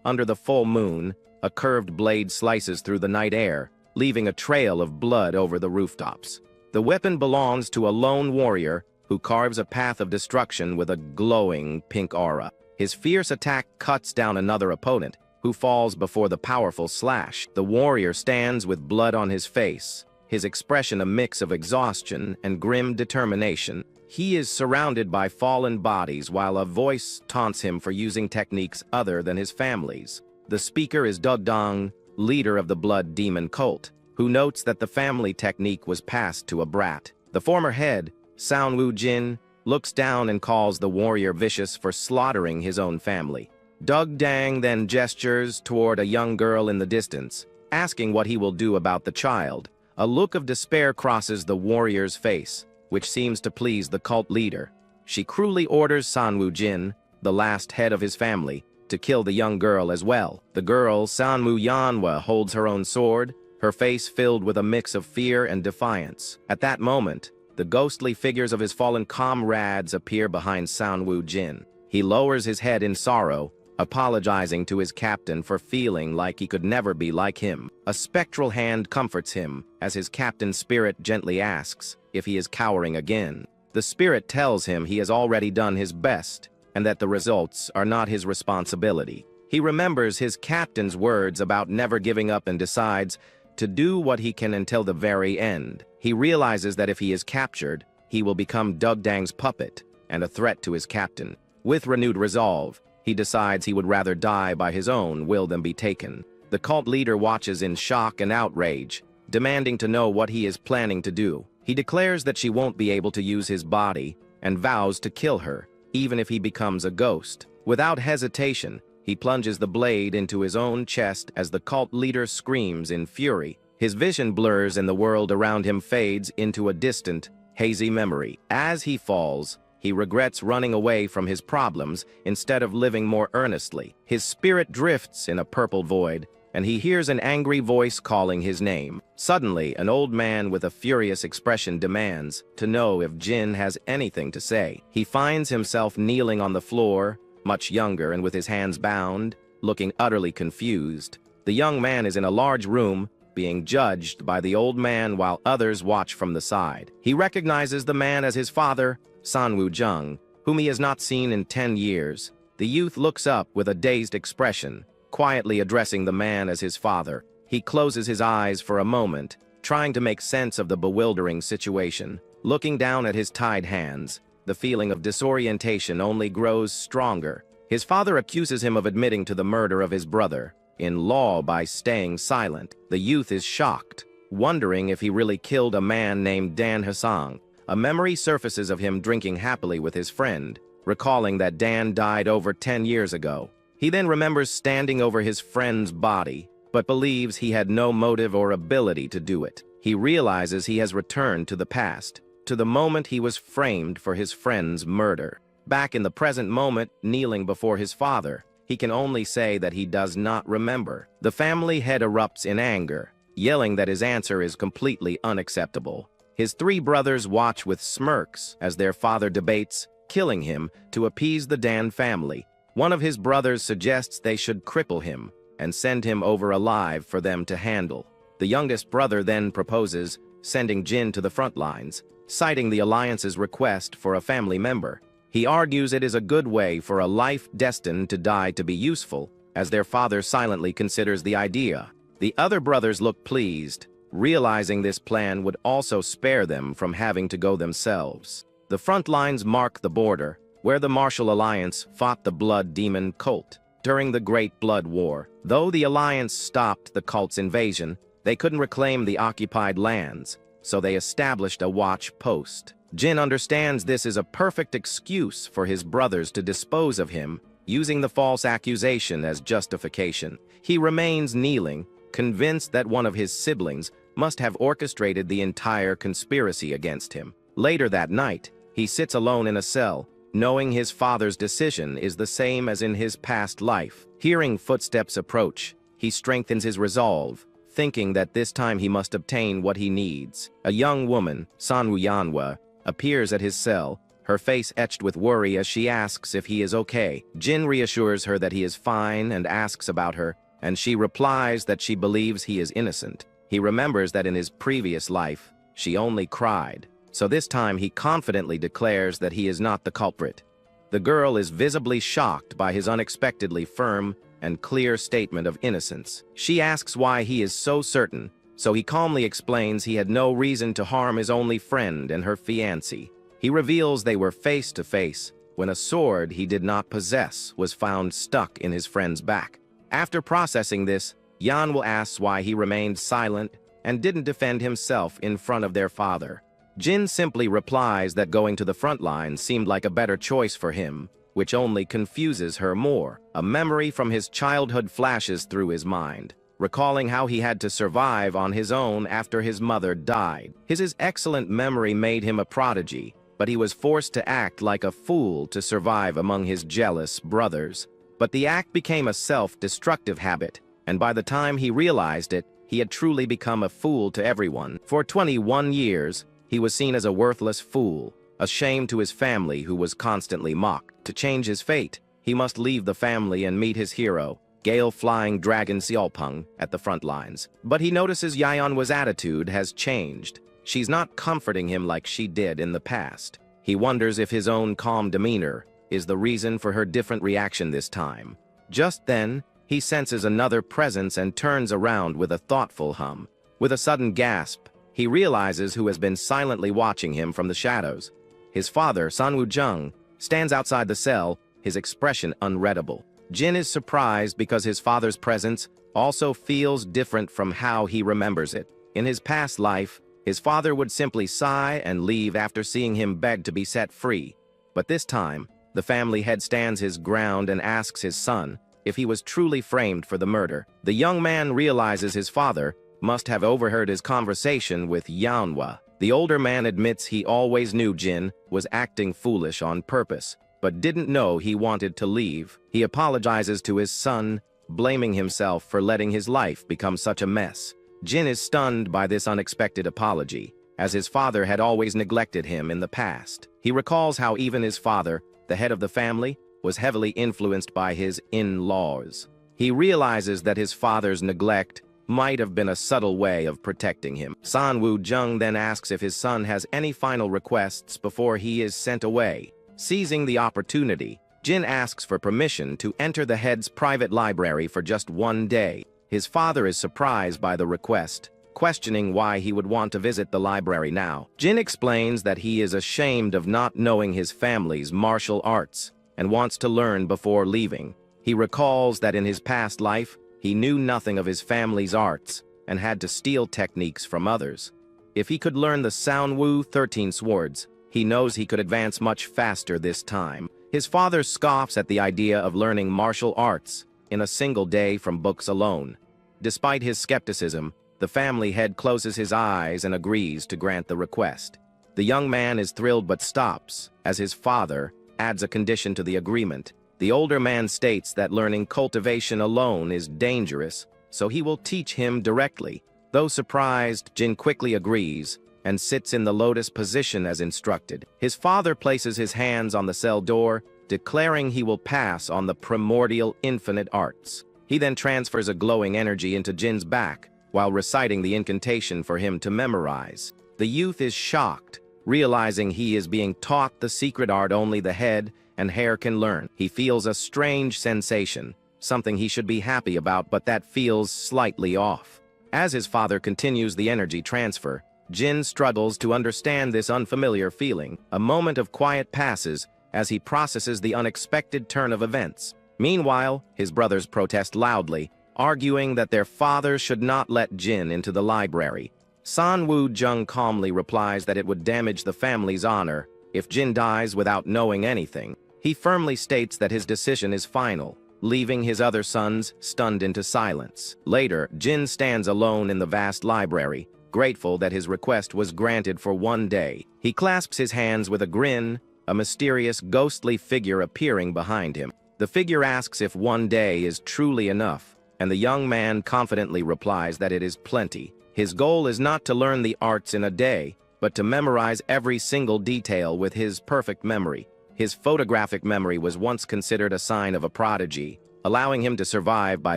Under the full moon, a curved blade slices through the night air, leaving a trail of blood over the rooftops. The weapon belongs to a lone warrior who carves a path of destruction with a glowing pink aura. His fierce attack cuts down another opponent, who falls before the powerful slash. The warrior stands with blood on his face, his expression a mix of exhaustion and grim determination. He is surrounded by fallen bodies while a voice taunts him for using techniques other than his family's. The speaker is Dugdong, leader of the blood demon cult, who notes that the family technique was passed to a brat. The former head, Sanwu Jin, looks down and calls the warrior vicious for slaughtering his own family. Dugdang then gestures toward a young girl in the distance, asking what he will do about the child. A look of despair crosses the warrior's face, which seems to please the cult leader. She cruelly orders Sanwu Jin, the last head of his family, to kill the young girl as well. The girl, Sanwu Yanhwa, holds her own sword, her face filled with a mix of fear and defiance. At that moment, the ghostly figures of his fallen comrades appear behind Sanwu Jin. He lowers his head in sorrow, apologizing to his captain for feeling like he could never be like him. A spectral hand comforts him as his captain's spirit gently asks if he is cowering again. The spirit tells him he has already done his best and that the results are not his responsibility. He remembers his captain's words about never giving up and decides to do what he can until the very end. He realizes that if he is captured, he will become Dugdang's puppet and a threat to his captain. With renewed resolve, he decides he would rather die by his own will than be taken. The cult leader watches in shock and outrage, demanding to know what he is planning to do. He declares that she won't be able to use his body and vows to kill her, even if he becomes a ghost. Without hesitation, he plunges the blade into his own chest as the cult leader screams in fury. His vision blurs and the world around him fades into a distant, hazy memory. As he falls, he regrets running away from his problems instead of living more earnestly. His spirit drifts in a purple void, and he hears an angry voice calling his name. Suddenly, an old man with a furious expression demands to know if Jin has anything to say. He finds himself kneeling on the floor, much younger and with his hands bound, looking utterly confused. The young man is in a large room, being judged by the old man while others watch from the side. He recognizes the man as his father, Sanwu Jung, whom he has not seen in 10 years. The youth looks up with a dazed expression, quietly addressing the man as his father. He closes his eyes for a moment, trying to make sense of the bewildering situation. Looking down at his tied hands, the feeling of disorientation only grows stronger. His father accuses him of admitting to the murder of his brother in law by staying silent. The youth is shocked, wondering if he really killed a man named Dan Hasang. A memory surfaces of him drinking happily with his friend, recalling that Dan died over 10 years ago. He then remembers standing over his friend's body, but believes he had no motive or ability to do it. He realizes he has returned to the past, to the moment he was framed for his friend's murder. Back in the present moment, kneeling before his father, he can only say that he does not remember. The family head erupts in anger, yelling that his answer is completely unacceptable. His 3 brothers watch with smirks as their father debates killing him to appease the Dan family. One of his brothers suggests they should cripple him and send him over alive for them to handle. The youngest brother then proposes sending Jin to the front lines, citing the Alliance's request for a family member. He argues it is a good way for a life destined to die to be useful, as their father silently considers the idea. The other brothers look pleased, realizing this plan would also spare them from having to go themselves. The front lines mark the border, where the Martial Alliance fought the Blood Demon cult during the Great Blood War. Though the Alliance stopped the cult's invasion, they couldn't reclaim the occupied lands, so they established a watch post. Jin understands this is a perfect excuse for his brothers to dispose of him, using the false accusation as justification. He remains kneeling, convinced that one of his siblings must have orchestrated the entire conspiracy against him. Later that night, he sits alone in a cell, knowing his father's decision is the same as in his past life. Hearing footsteps approach, he strengthens his resolve, thinking that this time he must obtain what he needs. A young woman, Sanwu Yanhwa, appears at his cell, her face etched with worry as she asks if he is okay. Jin reassures her that he is fine and asks about her, and she replies that she believes he is innocent. He remembers that in his previous life, she only cried, so this time he confidently declares that he is not the culprit. The girl is visibly shocked by his unexpectedly firm and clear statement of innocence. She asks why he is so certain, so he calmly explains he had no reason to harm his only friend and her fiancé. He reveals they were face to face when a sword he did not possess was found stuck in his friend's back. After processing this, Yanwo asks why he remained silent and didn't defend himself in front of their father. Jin simply replies that going to the front line seemed like a better choice for him, which only confuses her more. A memory from his childhood flashes through his mind, recalling how he had to survive on his own after his mother died. His excellent memory made him a prodigy, but he was forced to act like a fool to survive among his jealous brothers. But the act became a self-destructive habit, and by the time he realized it, he had truly become a fool to everyone. For 21 years, he was seen as a worthless fool, a shame to his family who was constantly mocked. To change his fate, he must leave the family and meet his hero, Gale Flying Dragon Seolpung, at the front lines. But he notices Yeonwa's attitude has changed. She's not comforting him like she did in the past. He wonders if his own calm demeanor is the reason for her different reaction this time. Just then, he senses another presence and turns around with a thoughtful hum. With a sudden gasp, he realizes who has been silently watching him from the shadows. His father, Sanwoo-jung, stands outside the cell, his expression unreadable. Jin is surprised because his father's presence also feels different from how he remembers it. In his past life, his father would simply sigh and leave after seeing him beg to be set free. But this time, the family head stands his ground and asks his son if he was truly framed for the murder. The young man realizes his father must have overheard his conversation with Yeonwa. The older man admits he always knew Jin was acting foolish on purpose, but didn't know he wanted to leave. He apologizes to his son, blaming himself for letting his life become such a mess. Jin is stunned by this unexpected apology, as his father had always neglected him in the past. He recalls how even his father, the head of the family, was heavily influenced by his in-laws. He realizes that his father's neglect might have been a subtle way of protecting him. Sanwoo-jung then asks if his son has any final requests before he is sent away. Seizing the opportunity, Jin asks for permission to enter the head's private library for just one day. His father is surprised by the request, questioning why he would want to visit the library now. Jin explains that he is ashamed of not knowing his family's martial arts and wants to learn before leaving. He recalls that in his past life, he knew nothing of his family's arts and had to steal techniques from others. If he could learn the Soundwoo 13 swords, he knows he could advance much faster this time. His father scoffs at the idea of learning martial arts in a single day from books alone. Despite his skepticism, the family head closes his eyes and agrees to grant the request. The young man is thrilled but stops, as his father adds a condition to the agreement. The older man states that learning cultivation alone is dangerous, so he will teach him directly. Though surprised, Jin quickly agrees and sits in the lotus position as instructed. His father places his hands on the cell door, declaring he will pass on the primordial infinite arts. He then transfers a glowing energy into Jin's back, while reciting the incantation for him to memorize. The youth is shocked, realizing he is being taught the secret art only the head and hair can learn. He feels a strange sensation, something he should be happy about, but that feels slightly off. As his father continues the energy transfer, Jin struggles to understand this unfamiliar feeling. A moment of quiet passes as he processes the unexpected turn of events. Meanwhile, his brothers protest loudly, arguing that their father should not let Jin into the library. Sanwoo-jung calmly replies that it would damage the family's honor if Jin dies without knowing anything. He firmly states that his decision is final, leaving his other sons stunned into silence. Later, Jin stands alone in the vast library, grateful that his request was granted for one day. He clasps his hands with a grin, a mysterious, ghostly figure appearing behind him. The figure asks if one day is truly enough, and the young man confidently replies that it is plenty. His goal is not to learn the arts in a day, but to memorize every single detail with his perfect memory. His photographic memory was once considered a sign of a prodigy, allowing him to survive by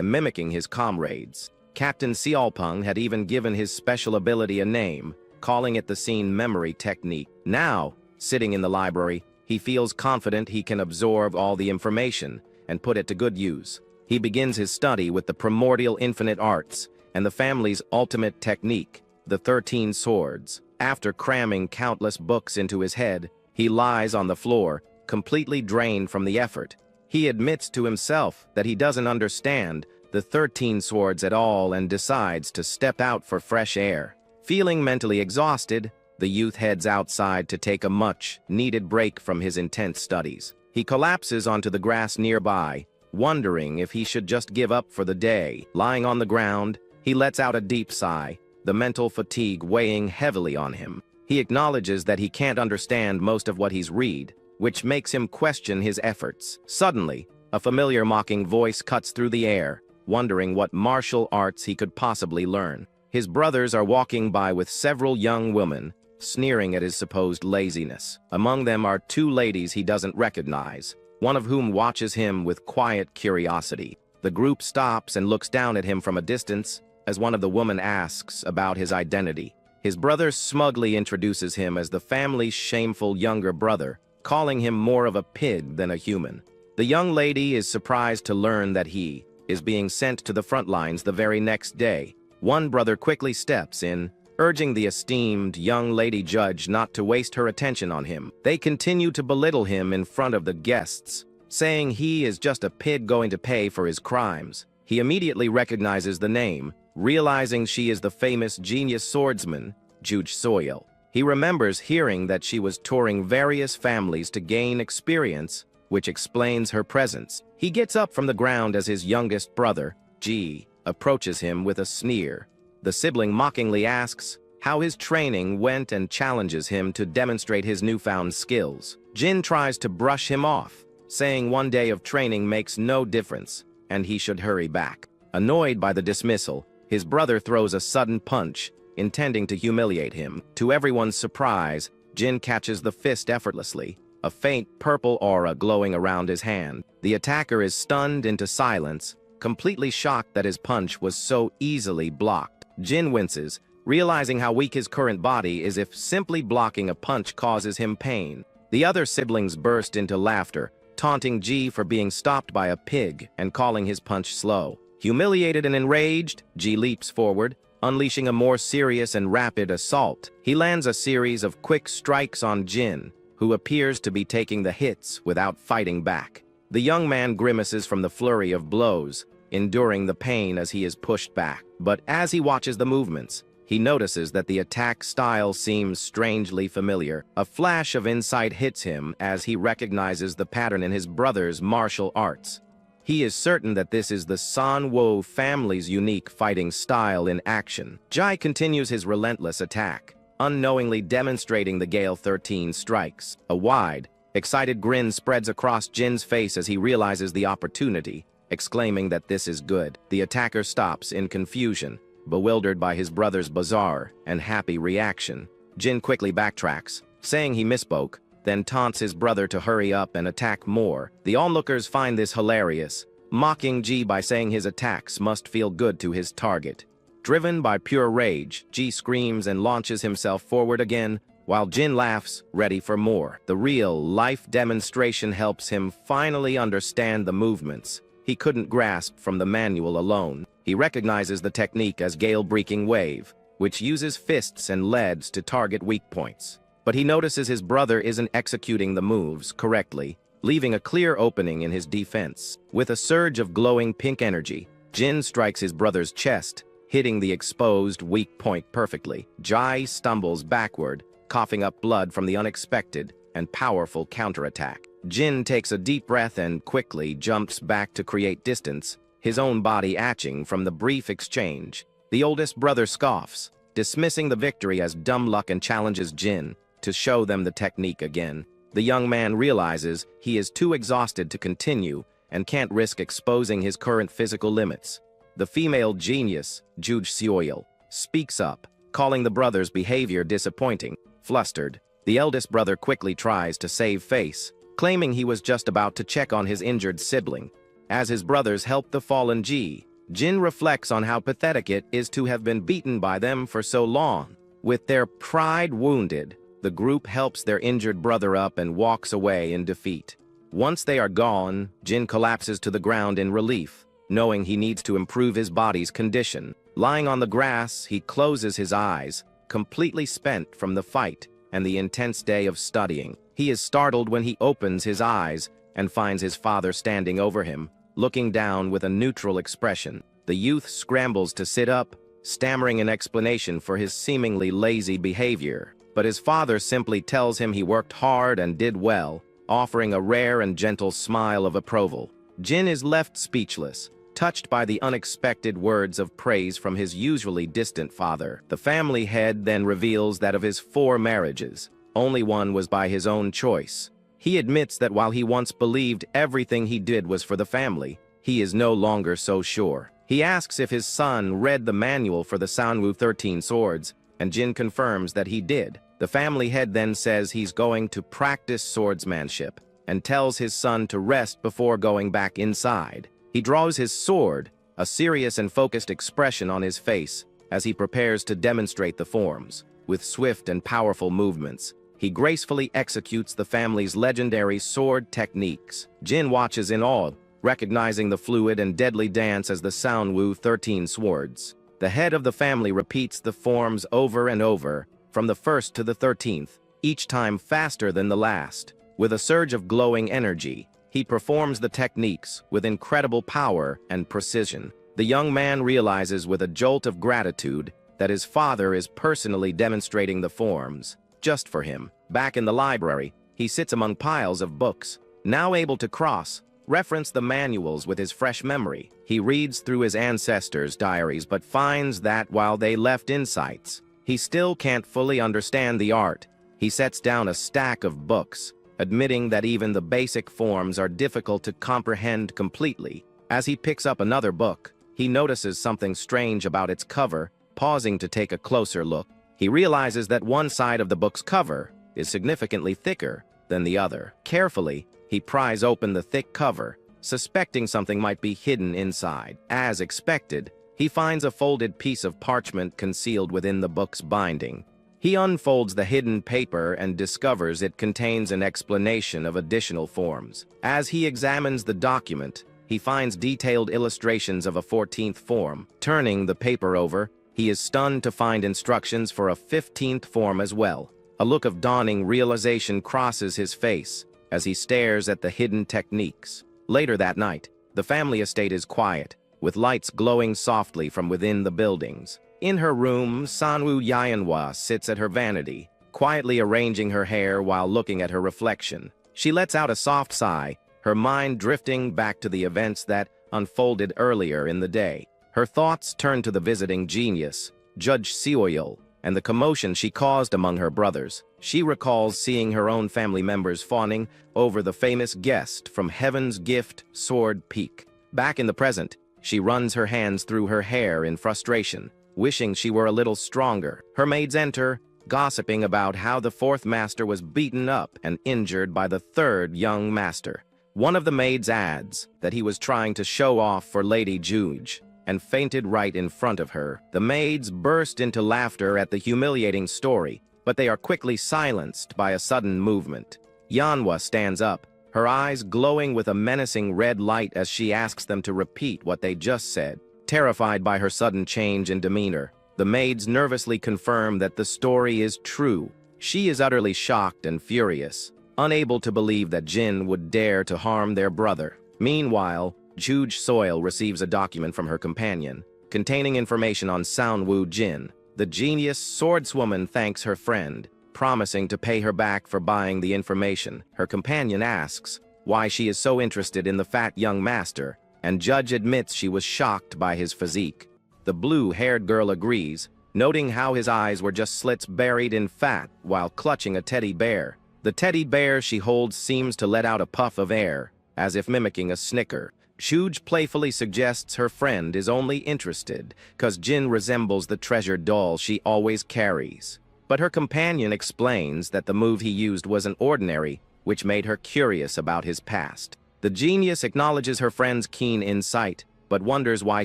mimicking his comrades. Captain Seolpung had even given his special ability a name, calling it the scene memory technique. Now, sitting in the library, he feels confident he can absorb all the information and put it to good use. He begins his study with the primordial infinite arts and the family's ultimate technique, the 13 swords. After cramming countless books into his head, he lies on the floor, completely drained from the effort. He admits to himself that he doesn't understand the 13 swords at all and decides to step out for fresh air. Feeling mentally exhausted, the youth heads outside to take a much-needed break from his intense studies. He collapses onto the grass nearby, wondering if he should just give up for the day. Lying on the ground, he lets out a deep sigh, the mental fatigue weighing heavily on him. He acknowledges that he can't understand most of what he's read, which makes him question his efforts. Suddenly, a familiar mocking voice cuts through the air, wondering what martial arts he could possibly learn. His brothers are walking by with several young women, sneering at his supposed laziness. Among them are two ladies he doesn't recognize, one of whom watches him with quiet curiosity. The group stops and looks down at him from a distance as one of the women asks about his identity. His brother smugly introduces him as the family's shameful younger brother, calling him more of a pig than a human. The young lady is surprised to learn that he is being sent to the front lines the very next day. One brother quickly steps in, urging the esteemed young lady judge not to waste her attention on him. They continue to belittle him in front of the guests, saying he is just a pig going to pay for his crimes. He immediately recognizes the name, realizing she is the famous genius swordsman, Juj Soil. He remembers hearing that she was touring various families to gain experience, which explains her presence. He gets up from the ground as his youngest brother, Ji, approaches him with a sneer. The sibling mockingly asks how his training went and challenges him to demonstrate his newfound skills. Jin tries to brush him off, saying one day of training makes no difference, and he should hurry back. Annoyed by the dismissal, his brother throws a sudden punch, intending to humiliate him. To everyone's surprise, Jin catches the fist effortlessly, a faint purple aura glowing around his hand. The attacker is stunned into silence, completely shocked that his punch was so easily blocked. Jin winces, realizing how weak his current body is if simply blocking a punch causes him pain. The other siblings burst into laughter, taunting Ji for being stopped by a pig and calling his punch slow. Humiliated and enraged, Ji leaps forward, unleashing a more serious and rapid assault. He lands a series of quick strikes on Jin, who appears to be taking the hits without fighting back. The young man grimaces from the flurry of blows, enduring the pain as he is pushed back. But as he watches the movements, he notices that the attack style seems strangely familiar. A flash of insight hits him as he recognizes the pattern in his brother's martial arts. He is certain that this is the Sanwo family's unique fighting style in action. Jai continues his relentless attack, unknowingly demonstrating the Gale 13 strikes. A wide, excited grin spreads across Jin's face as he realizes the opportunity, exclaiming that this is good. The attacker stops in confusion, bewildered by his brother's bizarre and happy reaction. Jin quickly backtracks, saying he misspoke, then taunts his brother to hurry up and attack more. The onlookers find this hilarious, mocking Ji by saying his attacks must feel good to his target. Driven by pure rage, Ji screams and launches himself forward again, while Jin laughs, ready for more. The real-life demonstration helps him finally understand the movements he couldn't grasp from the manual alone. He recognizes the technique as Gale-breaking wave, which uses fists and leads to target weak points. But he notices his brother isn't executing the moves correctly, leaving a clear opening in his defense. With a surge of glowing pink energy, Jin strikes his brother's chest, hitting the exposed weak point perfectly. Jai stumbles backward, coughing up blood from the unexpected and powerful counterattack. Jin takes a deep breath and quickly jumps back to create distance, his own body atching from the brief exchange. The oldest brother scoffs, dismissing the victory as dumb luck, and challenges Jin to show them the technique again. The young man realizes he is too exhausted to continue and can't risk exposing his current physical limits. The female genius, Juj Seoil, speaks up, calling the brother's behavior disappointing. Flustered, the eldest brother quickly tries to save face, claiming he was just about to check on his injured sibling. As his brothers help the fallen Jin reflects on how pathetic it is to have been beaten by them for so long. With their pride wounded, the group helps their injured brother up and walks away in defeat. Once they are gone, Jin collapses to the ground in relief, knowing he needs to improve his body's condition. Lying on the grass, he closes his eyes, completely spent from the fight and the intense day of studying. He is startled when he opens his eyes and finds his father standing over him, looking down with a neutral expression. The youth scrambles to sit up, stammering an explanation for his seemingly lazy behavior. But his father simply tells him he worked hard and did well, offering a rare and gentle smile of approval. Jin is left speechless, touched by the unexpected words of praise from his usually distant father. The family head then reveals that of his 4 marriages, only one was by his own choice. He admits that while he once believed everything he did was for the family, he is no longer so sure. He asks if his son read the manual for the Manhwa 13 swords, and Jin confirms that he did. The family head then says he's going to practice swordsmanship, and tells his son to rest before going back inside. He draws his sword, a serious and focused expression on his face, as he prepares to demonstrate the forms. With swift and powerful movements, he gracefully executes the family's legendary sword techniques. Jin watches in awe, recognizing the fluid and deadly dance as the Manhwa 13 swords. The head of the family repeats the forms over and over, from the first to the 13th, each time faster than the last. With a surge of glowing energy, he performs the techniques with incredible power and precision. The young man realizes with a jolt of gratitude that his father is personally demonstrating the forms, just for him. Back in the library, he sits among piles of books, now able to cross-reference the manuals with his fresh memory. He reads through his ancestors' diaries but finds that while they left insights, he still can't fully understand the art. He sets down a stack of books, admitting that even the basic forms are difficult to comprehend completely. As he picks up another book, he notices something strange about its cover. Pausing to take a closer look, he realizes that one side of the book's cover is significantly thicker than the other. Carefully, he pries open the thick cover, suspecting something might be hidden inside. As expected, he finds a folded piece of parchment concealed within the book's binding. He unfolds the hidden paper and discovers it contains an explanation of additional forms. As he examines the document, he finds detailed illustrations of a 14th form. Turning the paper over, he is stunned to find instructions for a 15th form as well. A look of dawning realization crosses his face as he stares at the hidden techniques. Later that night, the family estate is quiet, with lights glowing softly from within the buildings. In her room, Manhwa Yahenwa sits at her vanity, quietly arranging her hair while looking at her reflection. She lets out a soft sigh, her mind drifting back to the events that unfolded earlier in the day. Her thoughts turn to the visiting genius, Judge Seoyul, and the commotion she caused among her brothers. She recalls seeing her own family members fawning over the famous guest from Heaven's Gift, Sword Peak. Back in the present, she runs her hands through her hair in frustration, wishing she were a little stronger. Her maids enter, gossiping about how the 4th master was beaten up and injured by the 3rd young master. One of the maids adds that he was trying to show off for Lady Juge, and fainted right in front of her. The maids burst into laughter at the humiliating story, but they are quickly silenced by a sudden movement. Yanhwa stands up, her eyes glowing with a menacing red light as she asks them to repeat what they just said. Terrified by her sudden change in demeanor, the maids nervously confirm that the story is true. She is utterly shocked and furious, unable to believe that Jin would dare to harm their brother. Meanwhile, Juge Soil receives a document from her companion, containing information on Manhwa Jin. The genius swordswoman thanks her friend, promising to pay her back for buying the information. Her companion asks why she is so interested in the fat young master, and Judge admits she was shocked by his physique. The blue-haired girl agrees, noting how his eyes were just slits buried in fat while clutching a teddy bear. The teddy bear she holds seems to let out a puff of air, as if mimicking a snicker. Juge playfully suggests her friend is only interested because Jin resembles the treasured doll she always carries. But her companion explains that the move he used wasn't ordinary, which made her curious about his past. The genius acknowledges her friend's keen insight, but wonders why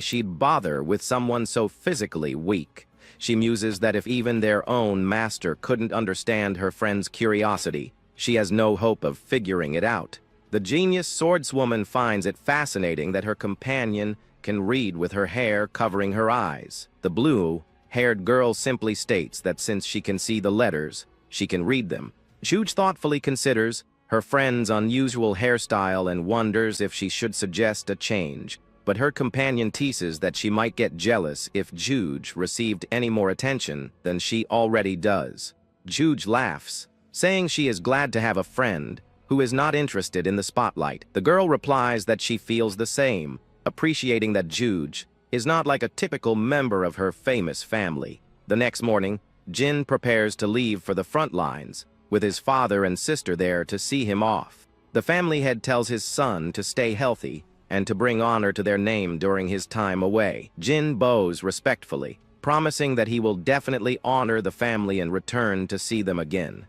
she'd bother with someone so physically weak. She muses that if even their own master couldn't understand her friend's curiosity, she has no hope of figuring it out. The genius swordswoman finds it fascinating that her companion can read with her hair covering her eyes. The blue-haired girl simply states that since she can see the letters, she can read them. Juge thoughtfully considers her friend's unusual hairstyle and wonders if she should suggest a change, but her companion teases that she might get jealous if Juge received any more attention than she already does. Juge laughs, saying she is glad to have a friend who is not interested in the spotlight. The girl replies that she feels the same, appreciating that Juge is not like a typical member of her famous family. The next morning, Jin prepares to leave for the front lines, with his father and sister there to see him off. The family head tells his son to stay healthy and to bring honor to their name during his time away. Jin bows respectfully, promising that he will definitely honor the family and return to see them again.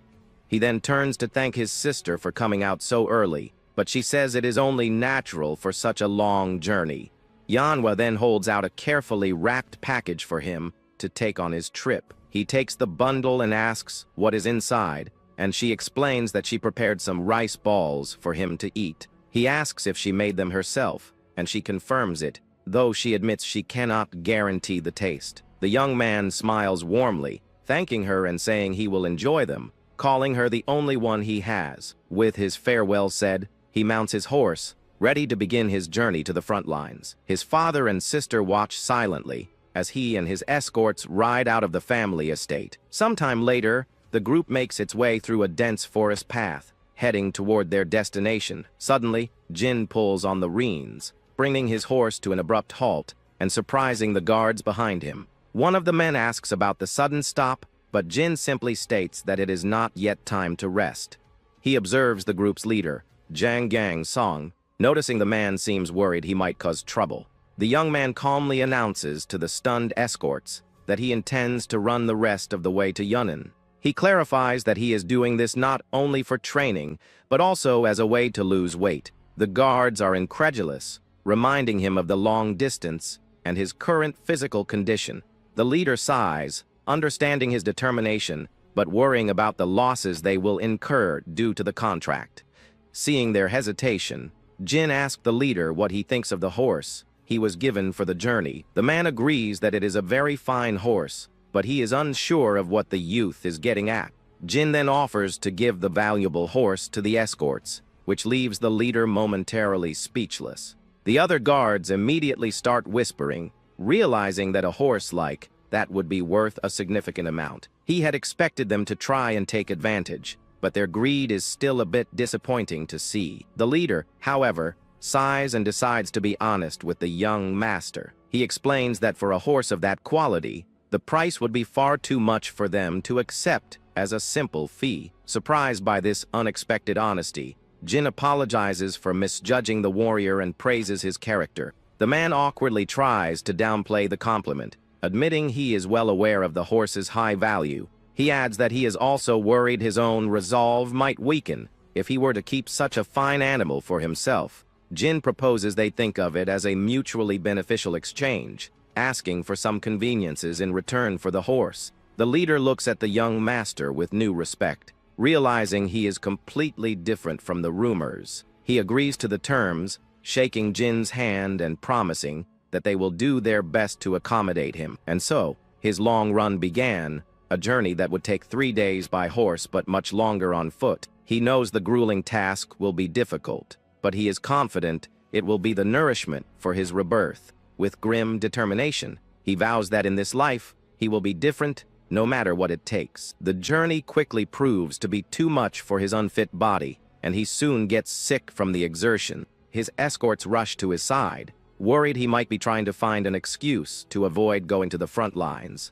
He then turns to thank his sister for coming out so early, but she says it is only natural for such a long journey. Yanhwa then holds out a carefully wrapped package for him to take on his trip. He takes the bundle and asks what is inside, and she explains that she prepared some rice balls for him to eat. He asks if she made them herself, and she confirms it, though she admits she cannot guarantee the taste. The young man smiles warmly, thanking her and saying he will enjoy them, calling her the only one he has. With his farewell said, he mounts his horse, ready to begin his journey to the front lines. His father and sister watch silently as he and his escorts ride out of the family estate. Sometime later, the group makes its way through a dense forest path, heading toward their destination. Suddenly, Jin pulls on the reins, bringing his horse to an abrupt halt and surprising the guards behind him. One of the men asks about the sudden stop, but Jin simply states that it is not yet time to rest. He observes the group's leader, Jang Gang Song, noticing the man seems worried he might cause trouble. The young man calmly announces to the stunned escorts that he intends to run the rest of the way to Yunnan. He clarifies that he is doing this not only for training, but also as a way to lose weight. The guards are incredulous, reminding him of the long distance and his current physical condition. The leader sighs, understanding his determination, but worrying about the losses they will incur due to the contract. Seeing their hesitation, Jin asks the leader what he thinks of the horse he was given for the journey. The man agrees that it is a very fine horse, but he is unsure of what the youth is getting at. Jin then offers to give the valuable horse to the escorts, which leaves the leader momentarily speechless. The other guards immediately start whispering, realizing that a horse like that would be worth a significant amount. He had expected them to try and take advantage, but their greed is still a bit disappointing to see. The leader, however, sighs and decides to be honest with the young master. He explains that for a horse of that quality, the price would be far too much for them to accept as a simple fee. Surprised by this unexpected honesty, Jin apologizes for misjudging the warrior and praises his character. The man awkwardly tries to downplay the compliment, admitting he is well aware of the horse's high value. He adds that he is also worried his own resolve might weaken if he were to keep such a fine animal for himself. Jin proposes they think of it as a mutually beneficial exchange, asking for some conveniences in return for the horse. The leader looks at the young master with new respect, realizing he is completely different from the rumors. He agrees to the terms, shaking Jin's hand and promising that they will do their best to accommodate him. And so, his long run began, a journey that would take 3 days by horse but much longer on foot. He knows the grueling task will be difficult, but he is confident it will be the nourishment for his rebirth. With grim determination, he vows that in this life, he will be different no matter what it takes. The journey quickly proves to be too much for his unfit body, and he soon gets sick from the exertion. His escorts rush to his side, worried he might be trying to find an excuse to avoid going to the front lines.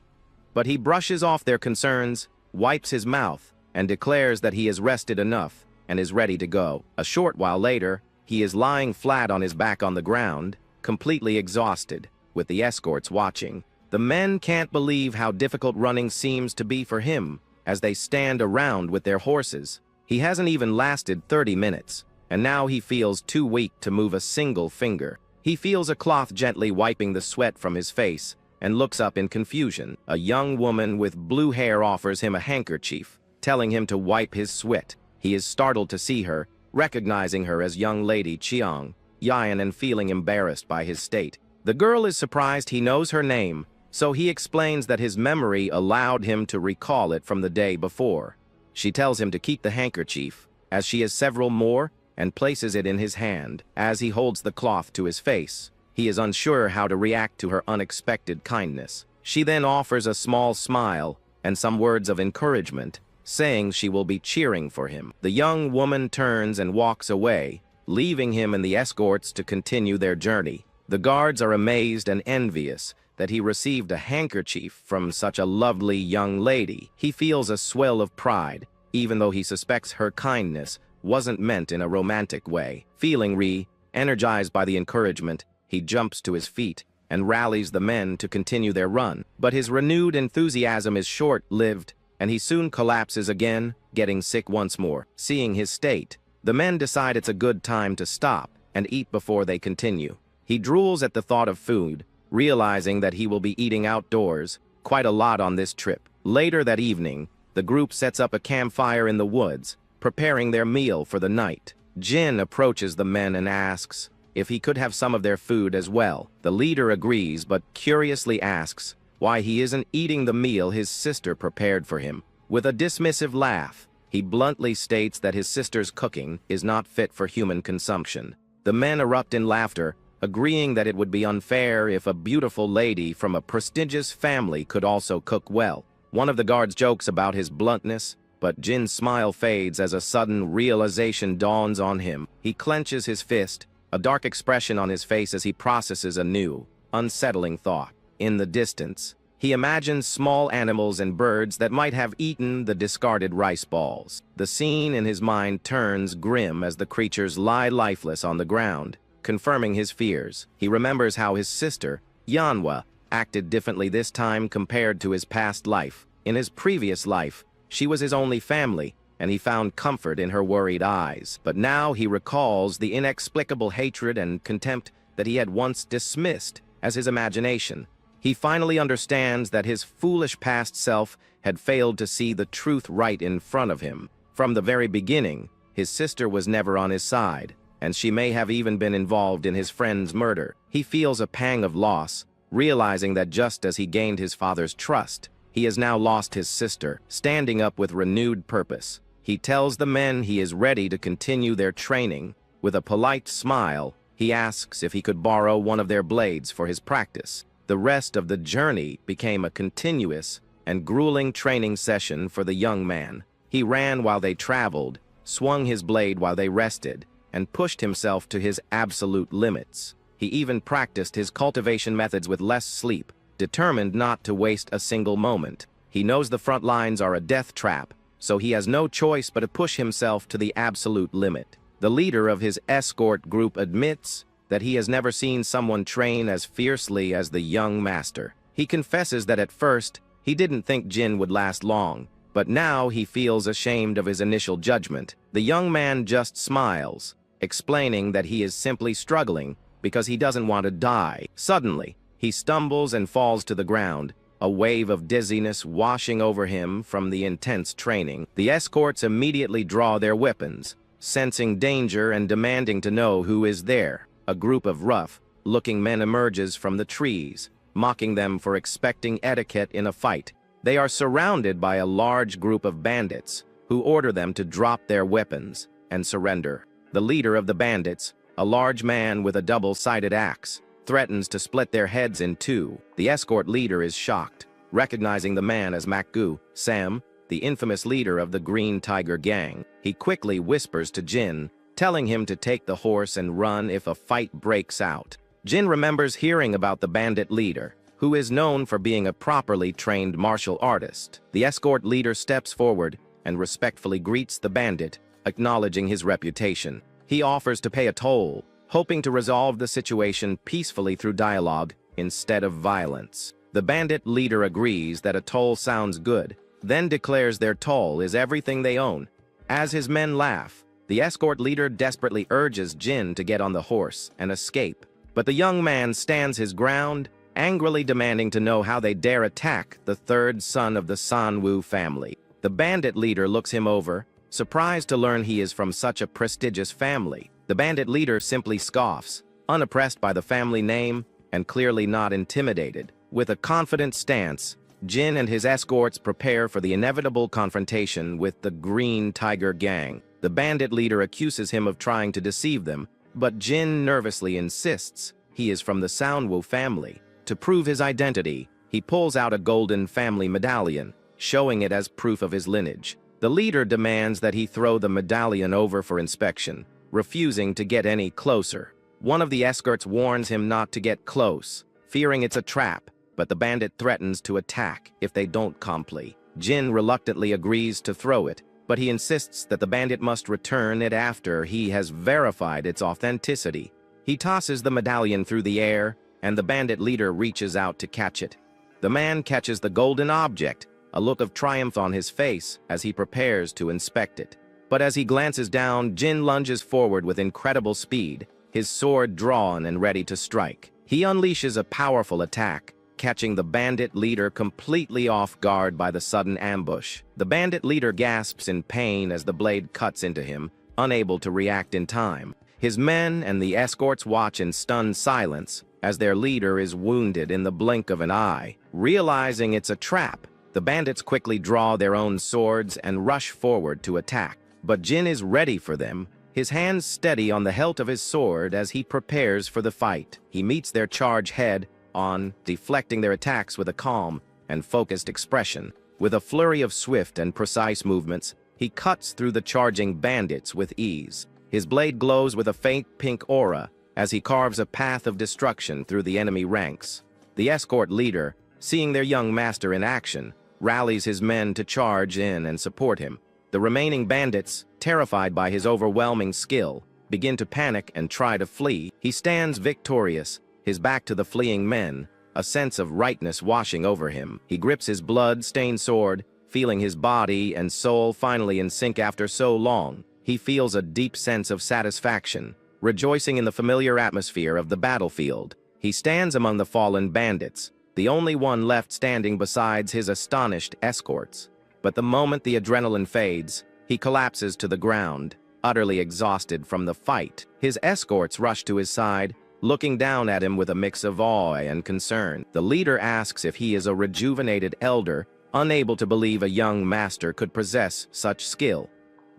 But he brushes off their concerns, wipes his mouth, and declares that he has rested enough and is ready to go. A short while later, he is lying flat on his back on the ground, completely exhausted, with the escorts watching. The men can't believe how difficult running seems to be for him, as they stand around with their horses. He hasn't even lasted 30 minutes, and now he feels too weak to move a single finger. He feels a cloth gently wiping the sweat from his face and looks up in confusion. A young woman with blue hair offers him a handkerchief, telling him to wipe his sweat. He is startled to see her, recognizing her as young lady Chiang, Yan, and feeling embarrassed by his state. The girl is surprised he knows her name, so he explains that his memory allowed him to recall it from the day before. She tells him to keep the handkerchief, as she has several more, and places it in his hand. As he holds the cloth to his face, he is unsure how to react to her unexpected kindness. She then offers a small smile and some words of encouragement, saying she will be cheering for him. The young woman turns and walks away, leaving him and the escorts to continue their journey. The guards are amazed and envious that he received a handkerchief from such a lovely young lady. He feels a swell of pride, even though he suspects her kindness wasn't meant in a romantic way. Feeling energized by the encouragement, he jumps to his feet and rallies the men to continue their run. But his renewed enthusiasm is short-lived, and he soon collapses again, getting sick once more. Seeing his state, the men decide it's a good time to stop and eat before they continue. He drools at the thought of food, realizing that he will be eating outdoors quite a lot on this trip. Later that evening, the group sets up a campfire in the woods, preparing their meal for the night. Jin approaches the men and asks if he could have some of their food as well. The leader agrees, but curiously asks why he isn't eating the meal his sister prepared for him. With a dismissive laugh, he bluntly states that his sister's cooking is not fit for human consumption. The men erupt in laughter, agreeing that it would be unfair if a beautiful lady from a prestigious family could also cook well. One of the guards jokes about his bluntness, but Jin's smile fades as a sudden realization dawns on him. He clenches his fist, a dark expression on his face as he processes a new, unsettling thought. In the distance, he imagines small animals and birds that might have eaten the discarded rice balls. The scene in his mind turns grim as the creatures lie lifeless on the ground, confirming his fears. He remembers how his sister, Yanhwa, acted differently this time compared to his past life. In his previous life, she was his only family, and he found comfort in her worried eyes. But now he recalls the inexplicable hatred and contempt that he had once dismissed as his imagination. He finally understands that his foolish past self had failed to see the truth right in front of him. From the very beginning, his sister was never on his side, and she may have even been involved in his friend's murder. He feels a pang of loss, realizing that just as he gained his father's trust, he has now lost his sister. Standing up with renewed purpose, he tells the men he is ready to continue their training. With a polite smile, he asks if he could borrow one of their blades for his practice. The rest of the journey became a continuous and grueling training session for the young man. He ran while they traveled, swung his blade while they rested, and pushed himself to his absolute limits. He even practiced his cultivation methods with less sleep, determined not to waste a single moment. He knows the front lines are a death trap, so he has no choice but to push himself to the absolute limit. The leader of his escort group admits that he has never seen someone train as fiercely as the young master. He confesses that at first, he didn't think Jin would last long, but now he feels ashamed of his initial judgment. The young man just smiles, explaining that he is simply struggling because he doesn't want to die. Suddenly, he stumbles and falls to the ground, a wave of dizziness washing over him from the intense training. The escorts immediately draw their weapons, sensing danger and demanding to know who is there. A group of rough-looking men emerges from the trees, mocking them for expecting etiquette in a fight. They are surrounded by a large group of bandits, who order them to drop their weapons and surrender. The leader of the bandits, a large man with a double-sided axe, threatens to split their heads in two. The escort leader is shocked, recognizing the man as Makgu, Sam, the infamous leader of the Green Tiger Gang. He quickly whispers to Jin, telling him to take the horse and run if a fight breaks out. Jin remembers hearing about the bandit leader, who is known for being a properly trained martial artist. The escort leader steps forward and respectfully greets the bandit, acknowledging his reputation. He offers to pay a toll, hoping to resolve the situation peacefully through dialogue instead of violence. The bandit leader agrees that a toll sounds good, then declares their toll is everything they own. As his men laugh, the escort leader desperately urges Jin to get on the horse and escape. But the young man stands his ground, angrily demanding to know how they dare attack the third son of the Sanwoo family. The bandit leader looks him over, surprised to learn he is from such a prestigious family. The bandit leader simply scoffs, unimpressed by the family name and clearly not intimidated. With a confident stance, Jin and his escorts prepare for the inevitable confrontation with the Green Tiger Gang. The bandit leader accuses him of trying to deceive them, but Jin nervously insists he is from the Sanwoo family. To prove his identity, he pulls out a golden family medallion, showing it as proof of his lineage. The leader demands that he throw the medallion over for inspection, refusing to get any closer. One of the escorts warns him not to get close, fearing it's a trap, but the bandit threatens to attack if they don't comply. Jin reluctantly agrees to throw it, but he insists that the bandit must return it after he has verified its authenticity. He tosses the medallion through the air, and the bandit leader reaches out to catch it. The man catches the golden object, a look of triumph on his face as he prepares to inspect it. But as he glances down, Jin lunges forward with incredible speed, his sword drawn and ready to strike. He unleashes a powerful attack, catching the bandit leader completely off guard by the sudden ambush. The bandit leader gasps in pain as the blade cuts into him, unable to react in time. His men and the escorts watch in stunned silence as their leader is wounded in the blink of an eye. Realizing it's a trap, the bandits quickly draw their own swords and rush forward to attack. But Jin is ready for them, his hands steady on the hilt of his sword as he prepares for the fight. He meets their charge head-on, deflecting their attacks with a calm and focused expression. With a flurry of swift and precise movements, he cuts through the charging bandits with ease. His blade glows with a faint pink aura as he carves a path of destruction through the enemy ranks. The escort leader, seeing their young master in action, rallies his men to charge in and support him. The remaining bandits, terrified by his overwhelming skill, begin to panic and try to flee. He stands victorious, his back to the fleeing men, a sense of rightness washing over him. He grips his blood-stained sword, feeling his body and soul finally in sync after so long. He feels a deep sense of satisfaction, rejoicing in the familiar atmosphere of the battlefield. He stands among the fallen bandits, the only one left standing besides his astonished escorts. But the moment the adrenaline fades, he collapses to the ground, utterly exhausted from the fight. His escorts rush to his side, looking down at him with a mix of awe and concern. The leader asks if he is a rejuvenated elder, unable to believe a young master could possess such skill.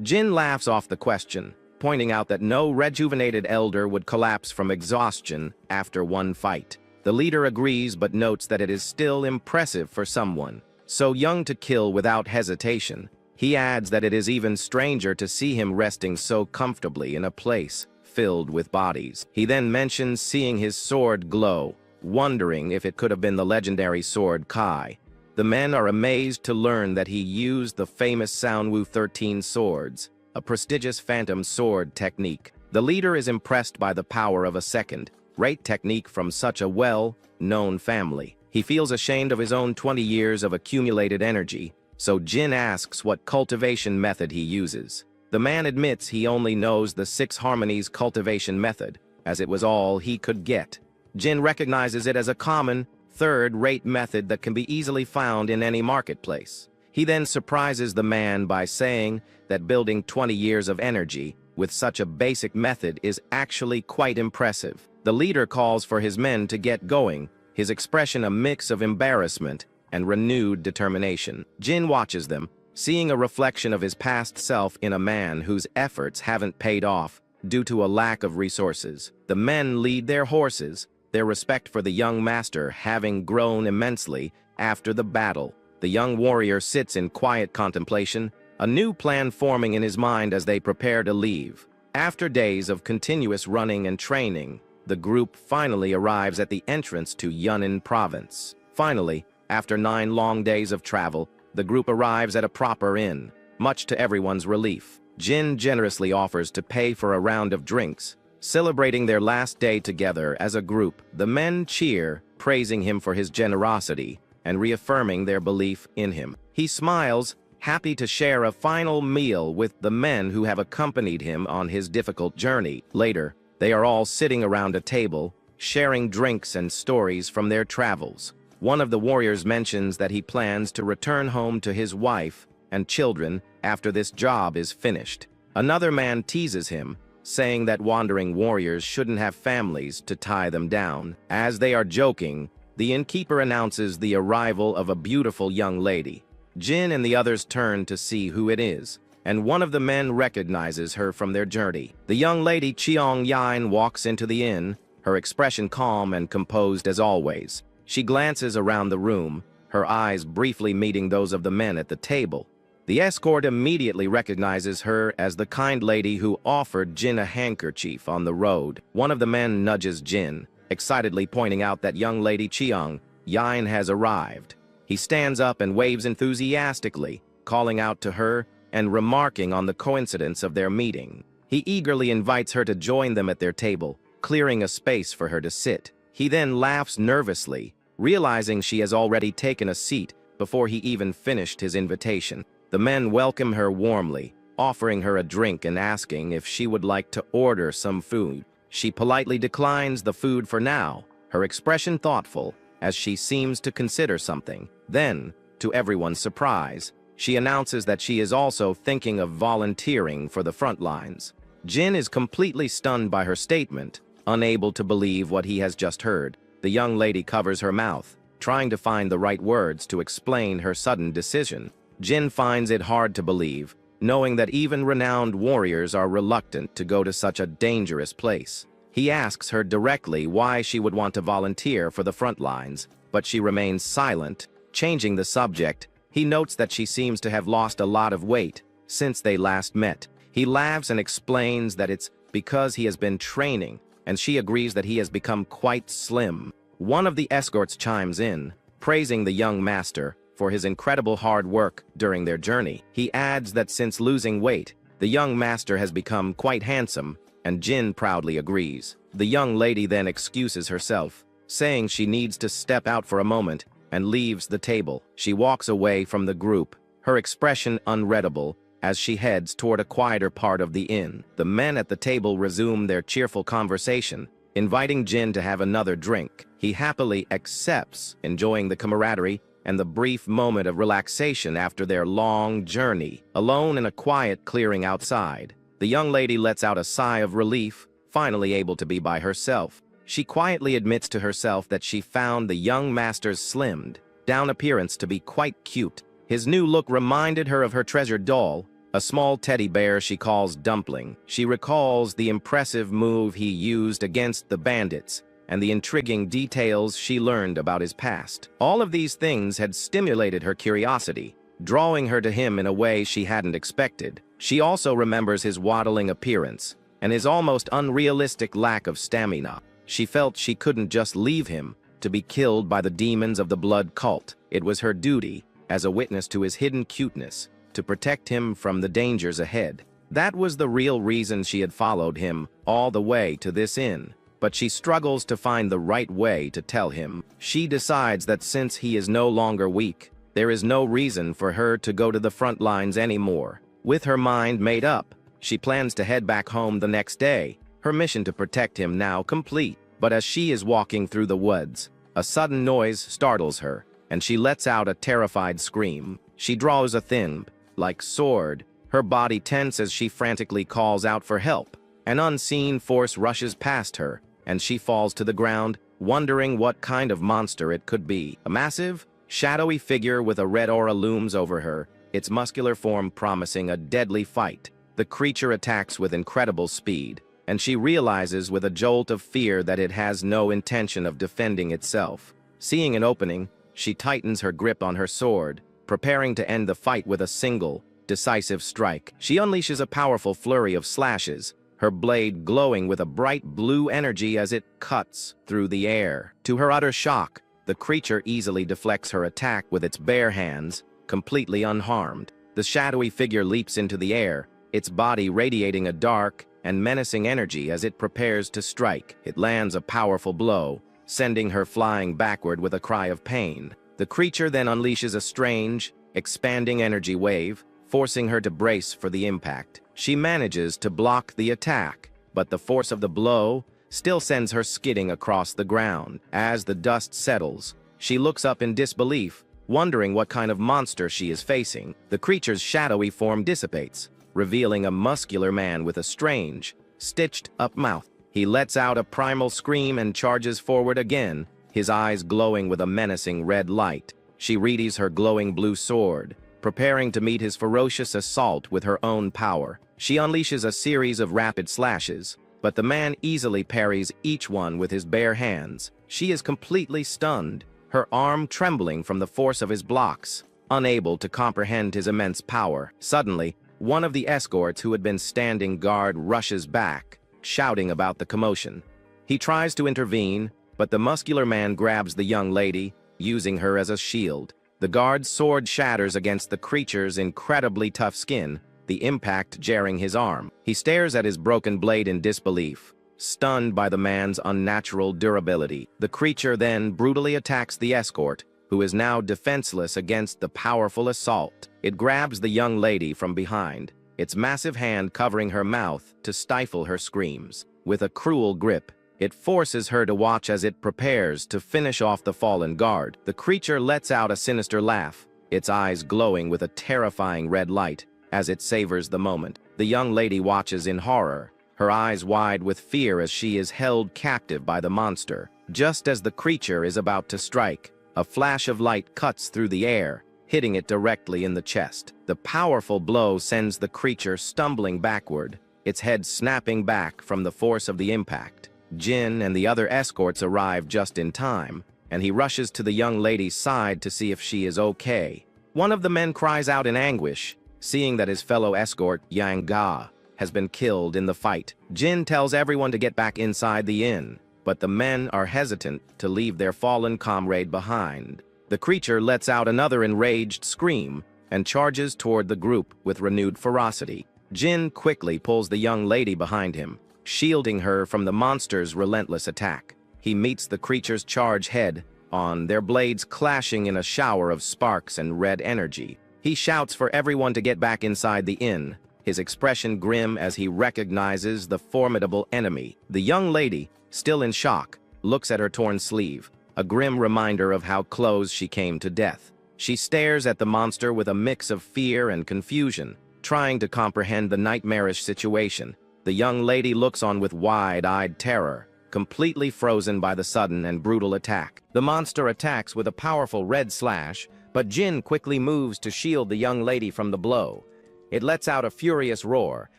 Jin laughs off the question, pointing out that no rejuvenated elder would collapse from exhaustion after one fight. The leader agrees but notes that it is still impressive for someone so young to kill without hesitation. He adds that it is even stranger to see him resting so comfortably in a place filled with bodies. He then mentions seeing his sword glow, wondering if it could have been the legendary sword Kai. The men are amazed to learn that he used the famous Sanwoo 13 swords, a prestigious phantom sword technique. The leader is impressed by the power of a second-rate technique from such a well-known family. He feels ashamed of his own 20 years of accumulated energy, so Jin asks what cultivation method he uses. The man admits he only knows the 6 harmonies cultivation method, as it was all he could get. Jin recognizes it as a common, third-rate method that can be easily found in any marketplace. He then surprises the man by saying that building 20 years of energy with such a basic method is actually quite impressive. The leader calls for his men to get going, his expression a mix of embarrassment and renewed determination. Jin watches them, seeing a reflection of his past self in a man whose efforts haven't paid off due to a lack of resources. The men lead their horses, their respect for the young master having grown immensely after the battle. The young warrior sits in quiet contemplation, a new plan forming in his mind as they prepare to leave. After days of continuous running and training, the group finally arrives at the entrance to Yunnan province. Finally, after 9 long days of travel, the group arrives at a proper inn, much to everyone's relief. Jin generously offers to pay for a round of drinks, celebrating their last day together as a group. The men cheer, praising him for his generosity and reaffirming their belief in him. He smiles, happy to share a final meal with the men who have accompanied him on his difficult journey. Later, they are all sitting around a table, sharing drinks and stories from their travels. One of the warriors mentions that he plans to return home to his wife and children after this job is finished. Another man teases him, saying that wandering warriors shouldn't have families to tie them down. As they are joking, the innkeeper announces the arrival of a beautiful young lady. Jin and the others turn to see who it is, and one of the men recognizes her from their journey. The young lady Cheong Yin walks into the inn, her expression calm and composed as always. She glances around the room, her eyes briefly meeting those of the men at the table. The escort immediately recognizes her as the kind lady who offered Jin a handkerchief on the road. One of the men nudges Jin, excitedly pointing out that young lady Cheong Yin has arrived. He stands up and waves enthusiastically, calling out to her and remarking on the coincidence of their meeting. He eagerly invites her to join them at their table, clearing a space for her to sit. He then laughs nervously, realizing she has already taken a seat before he even finished his invitation. The men welcome her warmly, offering her a drink and asking if she would like to order some food. She politely declines the food for now, her expression thoughtful, as she seems to consider something. Then, to everyone's surprise, she announces that she is also thinking of volunteering for the front lines. Jin is completely stunned by her statement, unable to believe what he has just heard. The young lady covers her mouth, trying to find the right words to explain her sudden decision. Jin finds it hard to believe, knowing that even renowned warriors are reluctant to go to such a dangerous place. He asks her directly why she would want to volunteer for the front lines, but she remains silent. Changing the subject, he notes that she seems to have lost a lot of weight since they last met. He laughs and explains that it's because he has been training, and she agrees that he has become quite slim. One of the escorts chimes in, praising the young master for his incredible hard work during their journey. He adds that since losing weight, the young master has become quite handsome, and Jin proudly agrees. The young lady then excuses herself, saying she needs to step out for a moment, and leaves the table. She walks away from the group, her expression unreadable, as she heads toward a quieter part of the inn. The men at the table resume their cheerful conversation, inviting Jin to have another drink. He happily accepts, enjoying the camaraderie and the brief moment of relaxation after their long journey. Alone in a quiet clearing outside, the young lady lets out a sigh of relief, finally able to be by herself. She quietly admits to herself that she found the young master's slimmed down appearance to be quite cute. His new look reminded her of her treasured doll, a small teddy bear she calls Dumpling. She recalls the impressive move he used against the bandits and the intriguing details she learned about his past. All of these things had stimulated her curiosity, drawing her to him in a way she hadn't expected. She also remembers his waddling appearance and his almost unrealistic lack of stamina. She felt she couldn't just leave him to be killed by the demons of the blood cult. It was her duty, as a witness to his hidden cuteness, to protect him from the dangers ahead. That was the real reason she had followed him all the way to this inn. But she struggles to find the right way to tell him. She decides that since he is no longer weak, there is no reason for her to go to the front lines anymore. With her mind made up, she plans to head back home the next day, her mission to protect him now complete. But as she is walking through the woods, a sudden noise startles her, and she lets out a terrified scream. She draws a thin, like sword, her body tense as she frantically calls out for help. An unseen force rushes past her, and she falls to the ground, wondering what kind of monster it could be. A massive, shadowy figure with a red aura looms over her, its muscular form promising a deadly fight. The creature attacks with incredible speed, and she realizes with a jolt of fear that it has no intention of defending itself. Seeing an opening, she tightens her grip on her sword, preparing to end the fight with a single, decisive strike. She unleashes a powerful flurry of slashes, her blade glowing with a bright blue energy as it cuts through the air. To her utter shock, the creature easily deflects her attack with its bare hands, completely unharmed. The shadowy figure leaps into the air, its body radiating a dark and menacing energy as it prepares to strike. It lands a powerful blow, sending her flying backward with a cry of pain. The creature then unleashes a strange, expanding energy wave, forcing her to brace for the impact. She manages to block the attack, but the force of the blow still sends her skidding across the ground. As the dust settles, she looks up in disbelief, wondering what kind of monster she is facing. The creature's shadowy form dissipates, revealing a muscular man with a strange, stitched-up mouth. He lets out a primal scream and charges forward again, his eyes glowing with a menacing red light. She readies her glowing blue sword, preparing to meet his ferocious assault with her own power. She unleashes a series of rapid slashes, but the man easily parries each one with his bare hands. She is completely stunned, her arm trembling from the force of his blocks, unable to comprehend his immense power. Suddenly, one of the escorts who had been standing guard rushes back, shouting about the commotion. He tries to intervene, but the muscular man grabs the young lady, using her as a shield. The guard's sword shatters against the creature's incredibly tough skin, the impact jarring his arm. He stares at his broken blade in disbelief, stunned by the man's unnatural durability. The creature then brutally attacks the escort, who is now defenseless against the powerful assault. It grabs the young lady from behind, its massive hand covering her mouth to stifle her screams. With a cruel grip, it forces her to watch as it prepares to finish off the fallen guard. The creature lets out a sinister laugh, its eyes glowing with a terrifying red light as it savors the moment. The young lady watches in horror, her eyes wide with fear as she is held captive by the monster. Just as the creature is about to strike, a flash of light cuts through the air, hitting it directly in the chest. The powerful blow sends the creature stumbling backward, its head snapping back from the force of the impact. Jin and the other escorts arrive just in time, and he rushes to the young lady's side to see if she is okay. One of the men cries out in anguish, seeing that his fellow escort, Yang Ga, has been killed in the fight. Jin tells everyone to get back inside the inn, but the men are hesitant to leave their fallen comrade behind. The creature lets out another enraged scream and charges toward the group with renewed ferocity. Jin quickly pulls the young lady behind him, shielding her from the monster's relentless attack. He meets the creature's charge head-on, their blades clashing in a shower of sparks and red energy. He shouts for everyone to get back inside the inn, his expression grim as he recognizes the formidable enemy. The young lady, still in shock, looks at her torn sleeve, a grim reminder of how close she came to death. She stares at the monster with a mix of fear and confusion, trying to comprehend the nightmarish situation. The young lady looks on with wide-eyed terror, completely frozen by the sudden and brutal attack. The monster attacks with a powerful red slash, but Jin quickly moves to shield the young lady from the blow. It lets out a furious roar,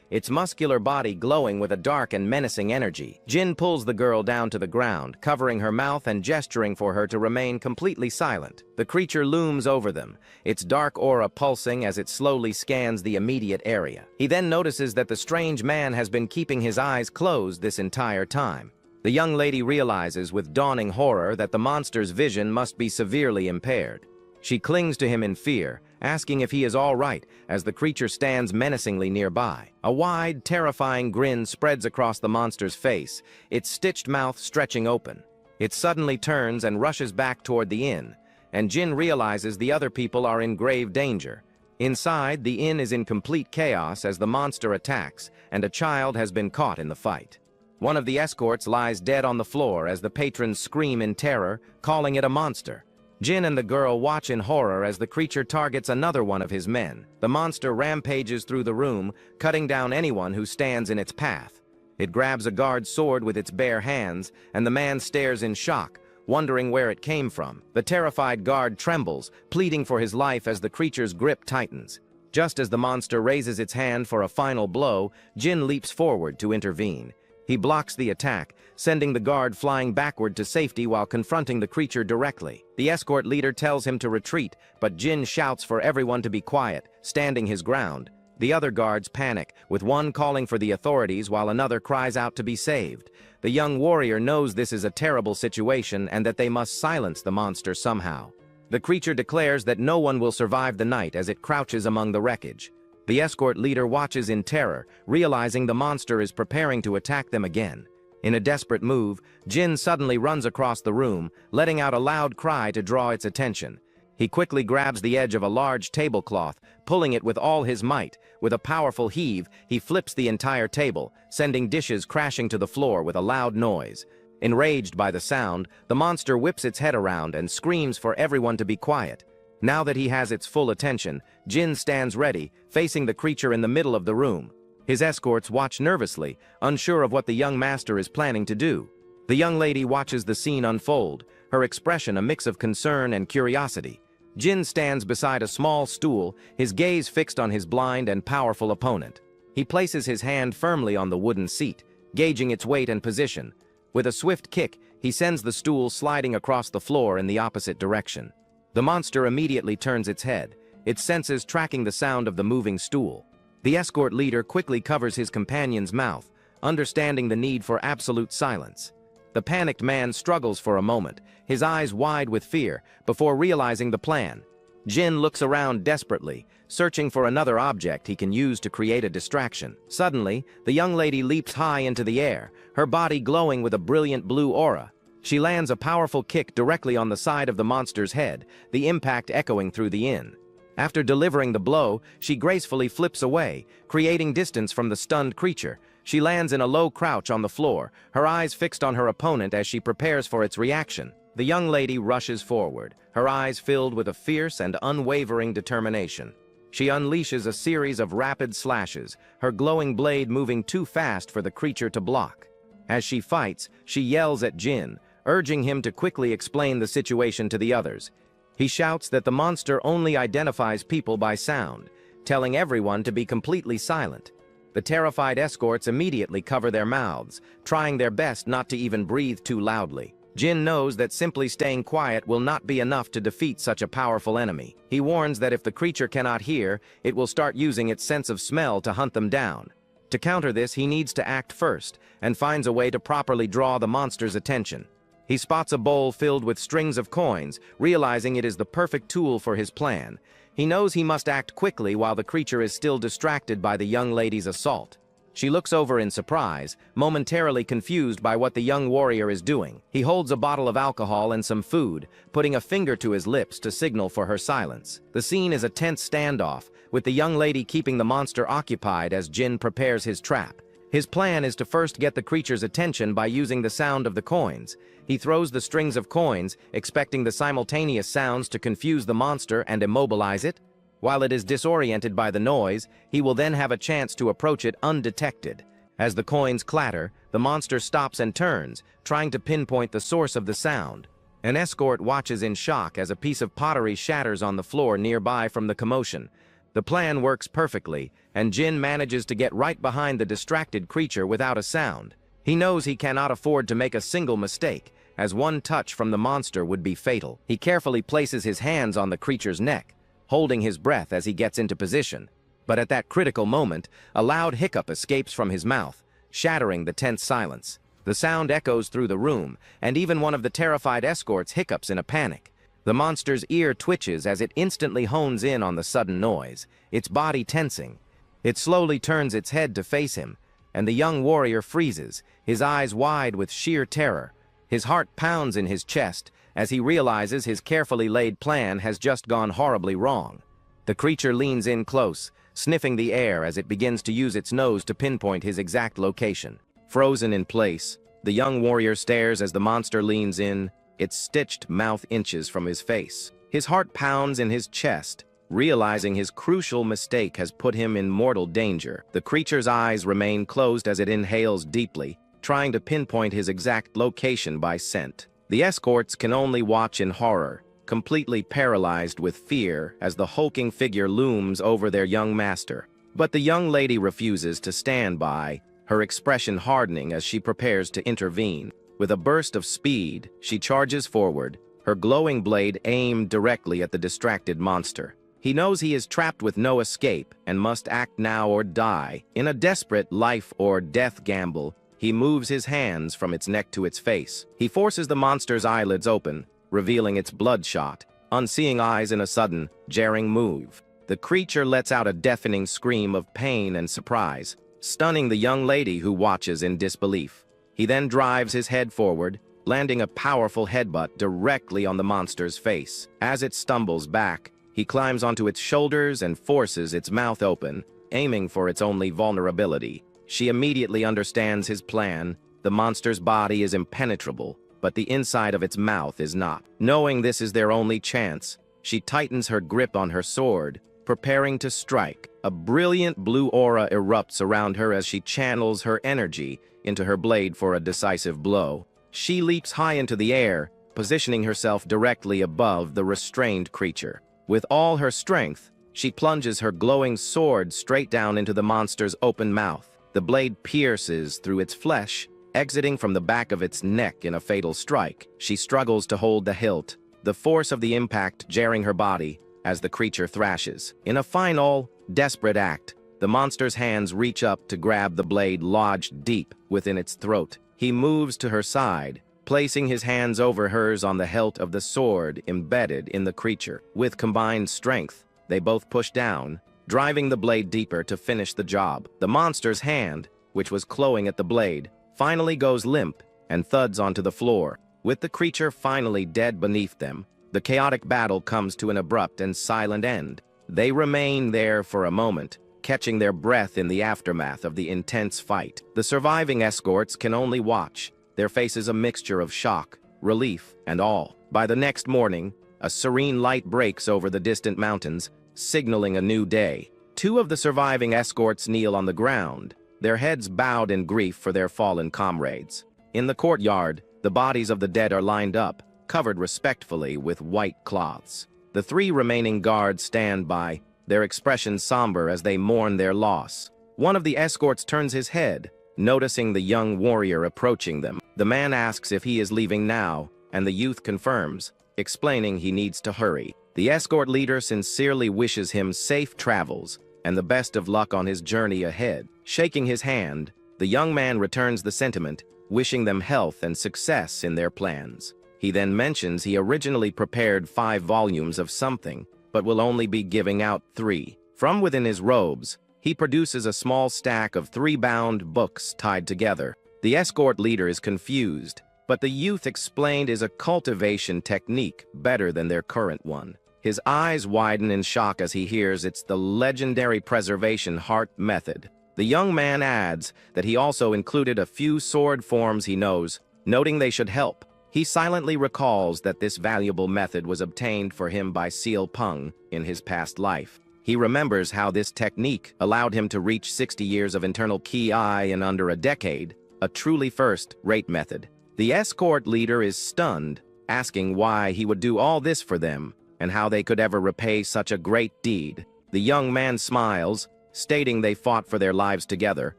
its muscular body glowing with a dark and menacing energy. Jin pulls the girl down to the ground, covering her mouth and gesturing for her to remain completely silent. The creature looms over them, its dark aura pulsing as it slowly scans the immediate area. He then notices that the strange man has been keeping his eyes closed this entire time. The young lady realizes with dawning horror that the monster's vision must be severely impaired. She clings to him in fear, asking if he is all right as the creature stands menacingly nearby. A wide, terrifying grin spreads across the monster's face, its stitched mouth stretching open. It suddenly turns and rushes back toward the inn, and Jin realizes the other people are in grave danger. Inside, the inn is in complete chaos as the monster attacks, and a child has been caught in the fight. One of the escorts lies dead on the floor as the patrons scream in terror, calling it a monster. Jin and the girl watch in horror as the creature targets another one of his men. The monster rampages through the room, cutting down anyone who stands in its path. It grabs a guard's sword with its bare hands, and the man stares in shock, wondering where it came from. The terrified guard trembles, pleading for his life as the creature's grip tightens. Just as the monster raises its hand for a final blow, Jin leaps forward to intervene. He blocks the attack, sending the guard flying backward to safety while confronting the creature directly. The escort leader tells him to retreat, but Jin shouts for everyone to be quiet, standing his ground. The other guards panic, with one calling for the authorities while another cries out to be saved. The young warrior knows this is a terrible situation and that they must silence the monster somehow. The creature declares that no one will survive the night as it crouches among the wreckage. The escort leader watches in terror, realizing the monster is preparing to attack them again. In a desperate move, Jin suddenly runs across the room, letting out a loud cry to draw its attention. He quickly grabs the edge of a large tablecloth, pulling it with all his might. With a powerful heave, he flips the entire table, sending dishes crashing to the floor with a loud noise. Enraged by the sound, the monster whips its head around and screams for everyone to be quiet. Now that he has its full attention, Jin stands ready, facing the creature in the middle of the room. His escorts watch nervously, unsure of what the young master is planning to do. The young lady watches the scene unfold, her expression a mix of concern and curiosity. Jin stands beside a small stool, his gaze fixed on his blind and powerful opponent. He places his hand firmly on the wooden seat, gauging its weight and position. With a swift kick, he sends the stool sliding across the floor in the opposite direction. The monster immediately turns its head, its senses tracking the sound of the moving stool. The escort leader quickly covers his companion's mouth, understanding the need for absolute silence. The panicked man struggles for a moment, his eyes wide with fear, before realizing the plan. Jin looks around desperately, searching for another object he can use to create a distraction. Suddenly, the young lady leaps high into the air, her body glowing with a brilliant blue aura. She lands a powerful kick directly on the side of the monster's head, the impact echoing through the inn. After delivering the blow, she gracefully flips away, creating distance from the stunned creature. She lands in a low crouch on the floor, her eyes fixed on her opponent as she prepares for its reaction. The young lady rushes forward, her eyes filled with a fierce and unwavering determination. She unleashes a series of rapid slashes, her glowing blade moving too fast for the creature to block. As she fights, she yells at Jin, urging him to quickly explain the situation to the others. He shouts that the monster only identifies people by sound, telling everyone to be completely silent. The terrified escorts immediately cover their mouths, trying their best not to even breathe too loudly. Jin knows that simply staying quiet will not be enough to defeat such a powerful enemy. He warns that if the creature cannot hear, it will start using its sense of smell to hunt them down. To counter this, he needs to act first, and finds a way to properly draw the monster's attention. He spots a bowl filled with strings of coins, realizing it is the perfect tool for his plan. He knows he must act quickly while the creature is still distracted by the young lady's assault. She looks over in surprise, momentarily confused by what the young warrior is doing. He holds a bottle of alcohol and some food, putting a finger to his lips to signal for her silence. The scene is a tense standoff, with the young lady keeping the monster occupied as Jin prepares his trap. His plan is to first get the creature's attention by using the sound of the coins. He throws the strings of coins, expecting the simultaneous sounds to confuse the monster and immobilize it. While it is disoriented by the noise, he will then have a chance to approach it undetected. As the coins clatter, the monster stops and turns, trying to pinpoint the source of the sound. An escort watches in shock as a piece of pottery shatters on the floor nearby from the commotion. The plan works perfectly, and Jin manages to get right behind the distracted creature without a sound. He knows he cannot afford to make a single mistake, as one touch from the monster would be fatal. He carefully places his hands on the creature's neck, holding his breath as he gets into position. But at that critical moment, a loud hiccup escapes from his mouth, shattering the tense silence. The sound echoes through the room, and even one of the terrified escorts hiccups in a panic. The monster's ear twitches as it instantly hones in on the sudden noise, its body tensing. It slowly turns its head to face him, and the young warrior freezes, his eyes wide with sheer terror. His heart pounds in his chest as he realizes his carefully laid plan has just gone horribly wrong. The creature leans in close, sniffing the air as it begins to use its nose to pinpoint his exact location. Frozen in place, the young warrior stares as the monster leans in, its stitched mouth inches from his face. His heart pounds in his chest, realizing his crucial mistake has put him in mortal danger. The creature's eyes remain closed as it inhales deeply, trying to pinpoint his exact location by scent. The escorts can only watch in horror, completely paralyzed with fear as the hulking figure looms over their young master. But the young lady refuses to stand by, her expression hardening as she prepares to intervene. With a burst of speed, she charges forward, her glowing blade aimed directly at the distracted monster. He knows he is trapped with no escape and must act now or die. In a desperate life or death gamble, he moves his hands from its neck to its face. He forces the monster's eyelids open, revealing its bloodshot, unseeing eyes in a sudden, jarring move. The creature lets out a deafening scream of pain and surprise, stunning the young lady who watches in disbelief. He then drives his head forward, landing a powerful headbutt directly on the monster's face. As it stumbles back, he climbs onto its shoulders and forces its mouth open, aiming for its only vulnerability. She immediately understands his plan. The monster's body is impenetrable, but the inside of its mouth is not. Knowing this is their only chance, she tightens her grip on her sword, preparing to strike. A brilliant blue aura erupts around her as she channels her energy into her blade for a decisive blow. She leaps high into the air, positioning herself directly above the restrained creature. With all her strength, she plunges her glowing sword straight down into the monster's open mouth. The blade pierces through its flesh, exiting from the back of its neck in a fatal strike. She struggles to hold the hilt, the force of the impact jarring her body as the creature thrashes. In a final, desperate act, the monster's hands reach up to grab the blade lodged deep within its throat. He moves to her side, placing his hands over hers on the hilt of the sword embedded in the creature. With combined strength, they both push down, driving the blade deeper to finish the job. The monster's hand, which was clawing at the blade, finally goes limp and thuds onto the floor. With the creature finally dead beneath them, the chaotic battle comes to an abrupt and silent end. They remain there for a moment, catching their breath in the aftermath of the intense fight. The surviving escorts can only watch, their faces a mixture of shock, relief, and awe. By the next morning, a serene light breaks over the distant mountains, signaling a new day. Two of the surviving escorts kneel on the ground, their heads bowed in grief for their fallen comrades. In the courtyard, the bodies of the dead are lined up, covered respectfully with white cloths. The three remaining guards stand by, their expressions somber as they mourn their loss. One of the escorts turns his head, noticing the young warrior approaching them. The man asks if he is leaving now, and the youth confirms, explaining he needs to hurry. The escort leader sincerely wishes him safe travels and the best of luck on his journey ahead. Shaking his hand, the young man returns the sentiment, wishing them health and success in their plans. He then mentions he originally prepared 5 volumes of something, but will only be giving out 3. From within his robes, he produces a small stack of 3 bound books tied together. The escort leader is confused, but the youth explained is a cultivation technique better than their current one. His eyes widen in shock as he hears it's the legendary preservation heart method. The young man adds that he also included a few sword forms he knows, noting they should help. He silently recalls that this valuable method was obtained for him by Seal Pung in his past life. He remembers how this technique allowed him to reach 60 years of internal ki in under a decade, a truly first-rate method. The escort leader is stunned, asking why he would do all this for them, and how they could ever repay such a great deed. The young man smiles, stating they fought for their lives together,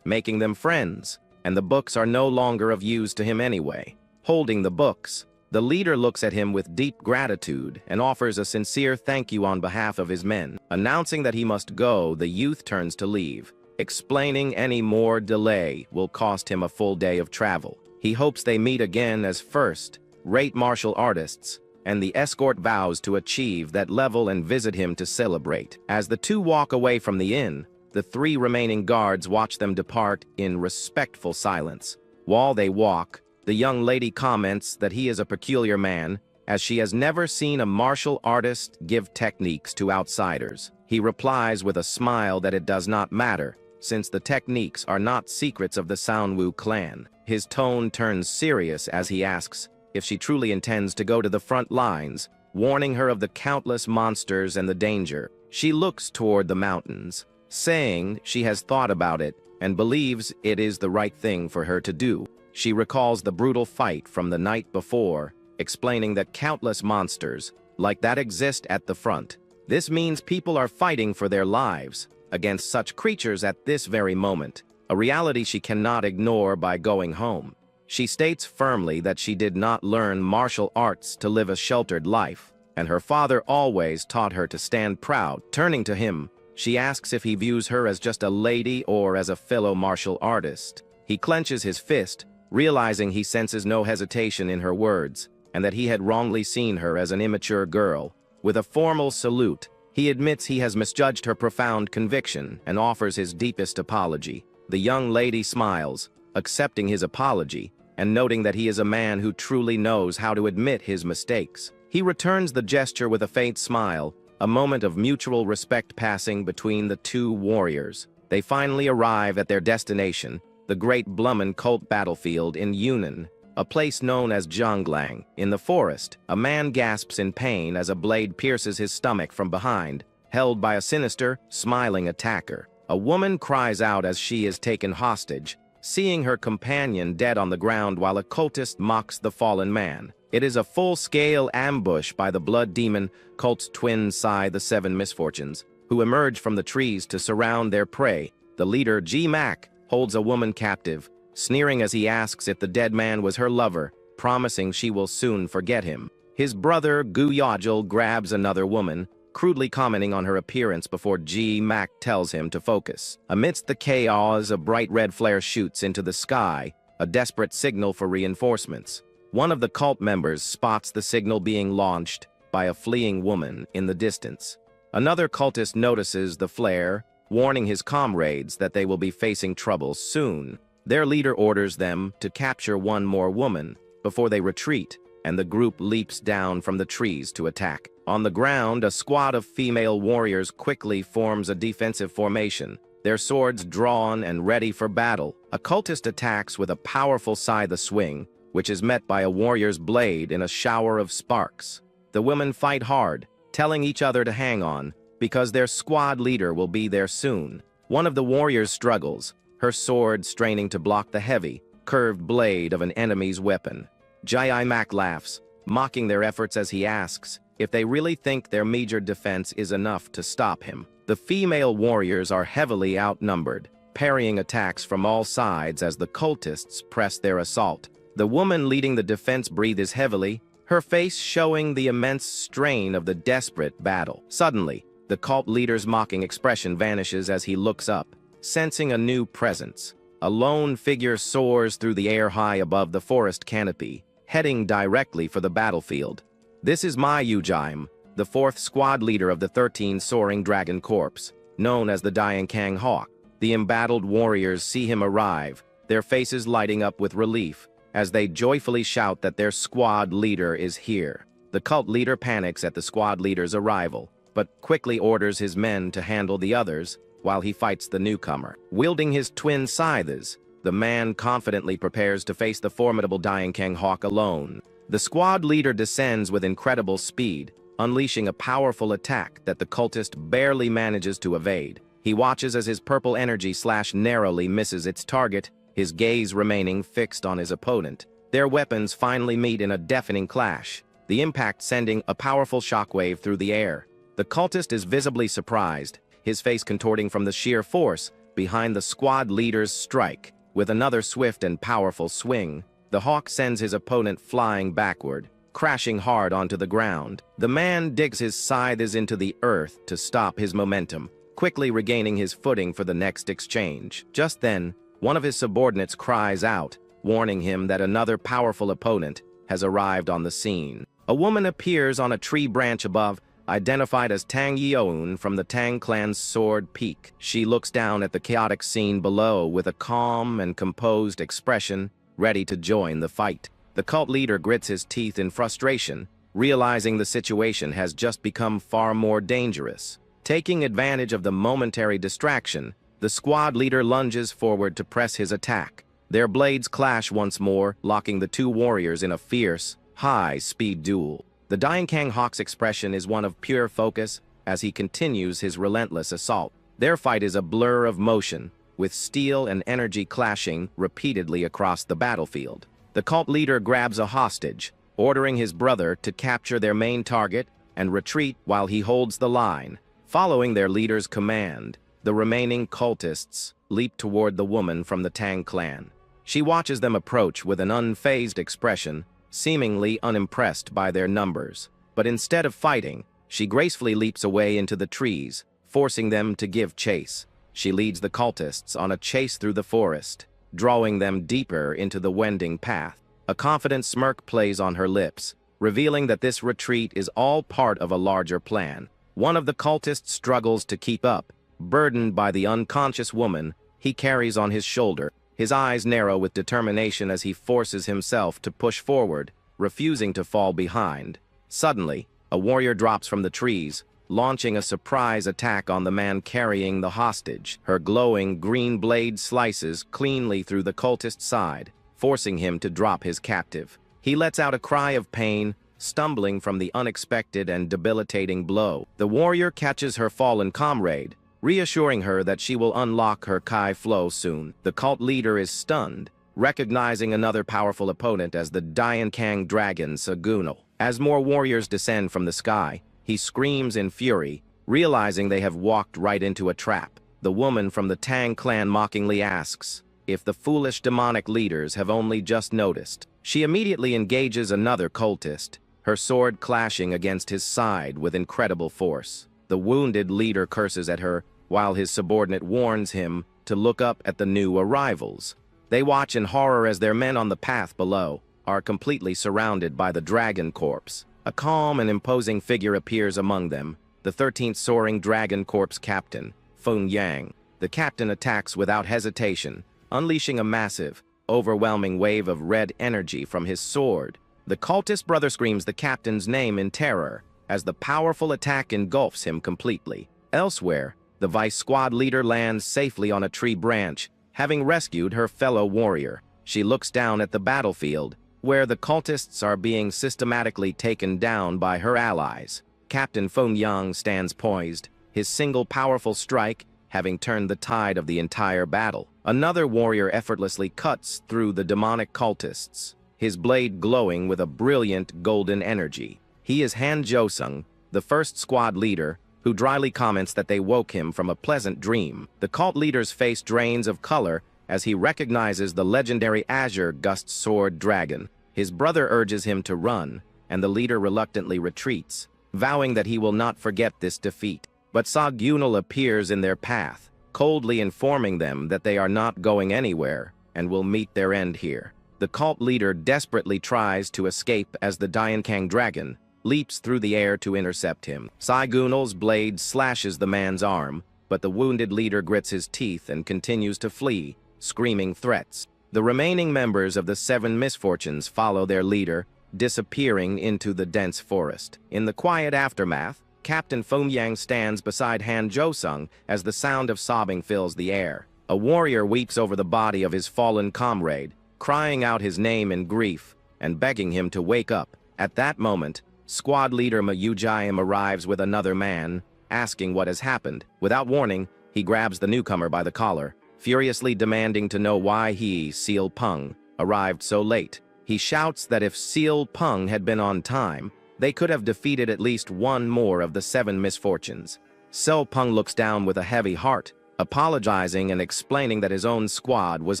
making them friends, and the books are no longer of use to him anyway. Holding the books, the leader looks at him with deep gratitude and offers a sincere thank you on behalf of his men. Announcing that he must go, the youth turns to leave, explaining any more delay will cost him a full day of travel. He hopes they meet again as first-rate martial artists, and the escort vows to achieve that level and visit him to celebrate. As the two walk away from the inn, the 3 remaining guards watch them depart in respectful silence. While they walk, the young lady comments that he is a peculiar man, as she has never seen a martial artist give techniques to outsiders. He replies with a smile that it does not matter, since the techniques are not secrets of the Sanwu clan. His tone turns serious as he asks if she truly intends to go to the front lines, warning her of the countless monsters and the danger. She looks toward the mountains, saying she has thought about it and believes it is the right thing for her to do. She recalls the brutal fight from the night before, explaining that countless monsters like that exist at the front. This means people are fighting for their lives against such creatures at this very moment, a reality she cannot ignore by going home. She states firmly that she did not learn martial arts to live a sheltered life, and her father always taught her to stand proud. Turning to him, she asks if he views her as just a lady or as a fellow martial artist. He clenches his fist, realizing he senses no hesitation in her words, and that he had wrongly seen her as an immature girl. With a formal salute, he admits he has misjudged her profound conviction and offers his deepest apology. The young lady smiles, accepting his apology, and noting that he is a man who truly knows how to admit his mistakes. He returns the gesture with a faint smile, a moment of mutual respect passing between the two warriors. They finally arrive at their destination, the Great Blummen Cult Battlefield in Yunnan, a place known as Zhonglang. In the forest, a man gasps in pain as a blade pierces his stomach from behind, held by a sinister, smiling attacker. A woman cries out as she is taken hostage, seeing her companion dead on the ground while a cultist mocks the fallen man. It is a full-scale ambush by the blood demon cult's twin Sai the Seven Misfortunes, who emerge from the trees to surround their prey. The leader, G-Mac, holds a woman captive, sneering as he asks if the dead man was her lover, promising she will soon forget him. His brother, Gu Yajil, grabs another woman, crudely commenting on her appearance before G-Mac tells him to focus. Amidst the chaos, a bright red flare shoots into the sky, a desperate signal for reinforcements. One of the cult members spots the signal being launched by a fleeing woman in the distance. Another cultist notices the flare, warning his comrades that they will be facing trouble soon. Their leader orders them to capture one more woman before they retreat, and the group leaps down from the trees to attack. On the ground, a squad of female warriors quickly forms a defensive formation, their swords drawn and ready for battle. A cultist attacks with a powerful scythe swing, which is met by a warrior's blade in a shower of sparks. The women fight hard, telling each other to hang on, because their squad leader will be there soon. One of the warriors struggles, her sword straining to block the heavy, curved blade of an enemy's weapon. G-Mac laughs, mocking their efforts as he asks if they really think their meager defense is enough to stop him. The female warriors are heavily outnumbered, parrying attacks from all sides as the cultists press their assault. The woman leading the defense breathes heavily, her face showing the immense strain of the desperate battle. Suddenly, the cult leader's mocking expression vanishes as he looks up, sensing a new presence. A lone figure soars through the air high above the forest canopy, heading directly for the battlefield. This is Mai Yujime, the fourth squad leader of the 13 Soaring Dragon Corps, known as the Diankang Hawk. The embattled warriors see him arrive, their faces lighting up with relief, as they joyfully shout that their squad leader is here. The cult leader panics at the squad leader's arrival, but quickly orders his men to handle the others while he fights the newcomer. Wielding his twin scythes, the man confidently prepares to face the formidable Diankang Hawk alone. The squad leader descends with incredible speed, unleashing a powerful attack that the cultist barely manages to evade. He watches as his purple energy slash narrowly misses its target, his gaze remaining fixed on his opponent. Their weapons finally meet in a deafening clash, the impact sending a powerful shockwave through the air. The cultist is visibly surprised, his face contorting from the sheer force behind the squad leader's strike. With another swift and powerful swing, the hawk sends his opponent flying backward, crashing hard onto the ground. The man digs his scythes into the earth to stop his momentum, quickly regaining his footing for the next exchange. Just then, one of his subordinates cries out, warning him that another powerful opponent has arrived on the scene. A woman appears on a tree branch above, identified as Tang Yeoun from the Tang clan's Sword Peak. She looks down at the chaotic scene below with a calm and composed expression, ready to join the fight. The cult leader grits his teeth in frustration, realizing the situation has just become far more dangerous. Taking advantage of the momentary distraction, the squad leader lunges forward to press his attack. Their blades clash once more, locking the two warriors in a fierce, high-speed duel. The Diankang Hawk's expression is one of pure focus as he continues his relentless assault. Their fight is a blur of motion, with steel and energy clashing repeatedly across the battlefield. The cult leader grabs a hostage, ordering his brother to capture their main target and retreat while he holds the line. Following their leader's command, the remaining cultists leap toward the woman from the Tang clan. She watches them approach with an unfazed expression, seemingly unimpressed by their numbers. But instead of fighting, she gracefully leaps away into the trees, forcing them to give chase. She leads the cultists on a chase through the forest, drawing them deeper into the winding path. A confident smirk plays on her lips, revealing that this retreat is all part of a larger plan. One of the cultists struggles to keep up, burdened by the unconscious woman he carries on his shoulder, his eyes narrow with determination as he forces himself to push forward, refusing to fall behind. Suddenly, a warrior drops from the trees, launching a surprise attack on the man carrying the hostage. Her glowing green blade slices cleanly through the cultist's side, forcing him to drop his captive. He lets out a cry of pain, stumbling from the unexpected and debilitating blow. The warrior catches her fallen comrade, reassuring her that she will unlock her Kai flow soon. The cult leader is stunned, recognizing another powerful opponent as the Diankang dragon Sagunal. As more warriors descend from the sky, he screams in fury, realizing they have walked right into a trap. The woman from the Tang clan mockingly asks if the foolish demonic leaders have only just noticed. She immediately engages another cultist, her sword clashing against his side with incredible force. The wounded leader curses at her, while his subordinate warns him to look up at the new arrivals. They watch in horror as their men on the path below are completely surrounded by the dragon corpse. A calm and imposing figure appears among them, the 13th Soaring Dragon Corps captain, Feng Yang. The captain attacks without hesitation, unleashing a massive, overwhelming wave of red energy from his sword. The cultist brother screams the captain's name in terror, as the powerful attack engulfs him completely. Elsewhere, the vice squad leader lands safely on a tree branch, having rescued her fellow warrior. She looks down at the battlefield, where the cultists are being systematically taken down by her allies. Captain Feng Yang stands poised, his single powerful strike having turned the tide of the entire battle. Another warrior effortlessly cuts through the demonic cultists, his blade glowing with a brilliant golden energy. He is Han Josung, the first squad leader, who dryly comments that they woke him from a pleasant dream. The cult leader's face drains of color as he recognizes the legendary Azure Gust Sword Dragon. His brother urges him to run, and the leader reluctantly retreats, vowing that he will not forget this defeat. But Sagunal appears in their path, coldly informing them that they are not going anywhere and will meet their end here. The cult leader desperately tries to escape as the Diankang dragon leaps through the air to intercept him. Sagunal's blade slashes the man's arm, but the wounded leader grits his teeth and continues to flee, screaming threats. The remaining members of the Seven Misfortunes follow their leader, disappearing into the dense forest. In the quiet aftermath, Captain Feng Yang stands beside Han Josung as the sound of sobbing fills the air. A warrior weeps over the body of his fallen comrade, crying out his name in grief and begging him to wake up. At that moment, squad leader Ma Yujayim arrives with another man, asking what has happened. Without warning, he grabs the newcomer by the collar, furiously demanding to know why he, Seal Peng, arrived so late. He shouts that if Seal Peng had been on time, they could have defeated at least one more of the Seven Misfortunes. Seal Peng looks down with a heavy heart, apologizing and explaining that his own squad was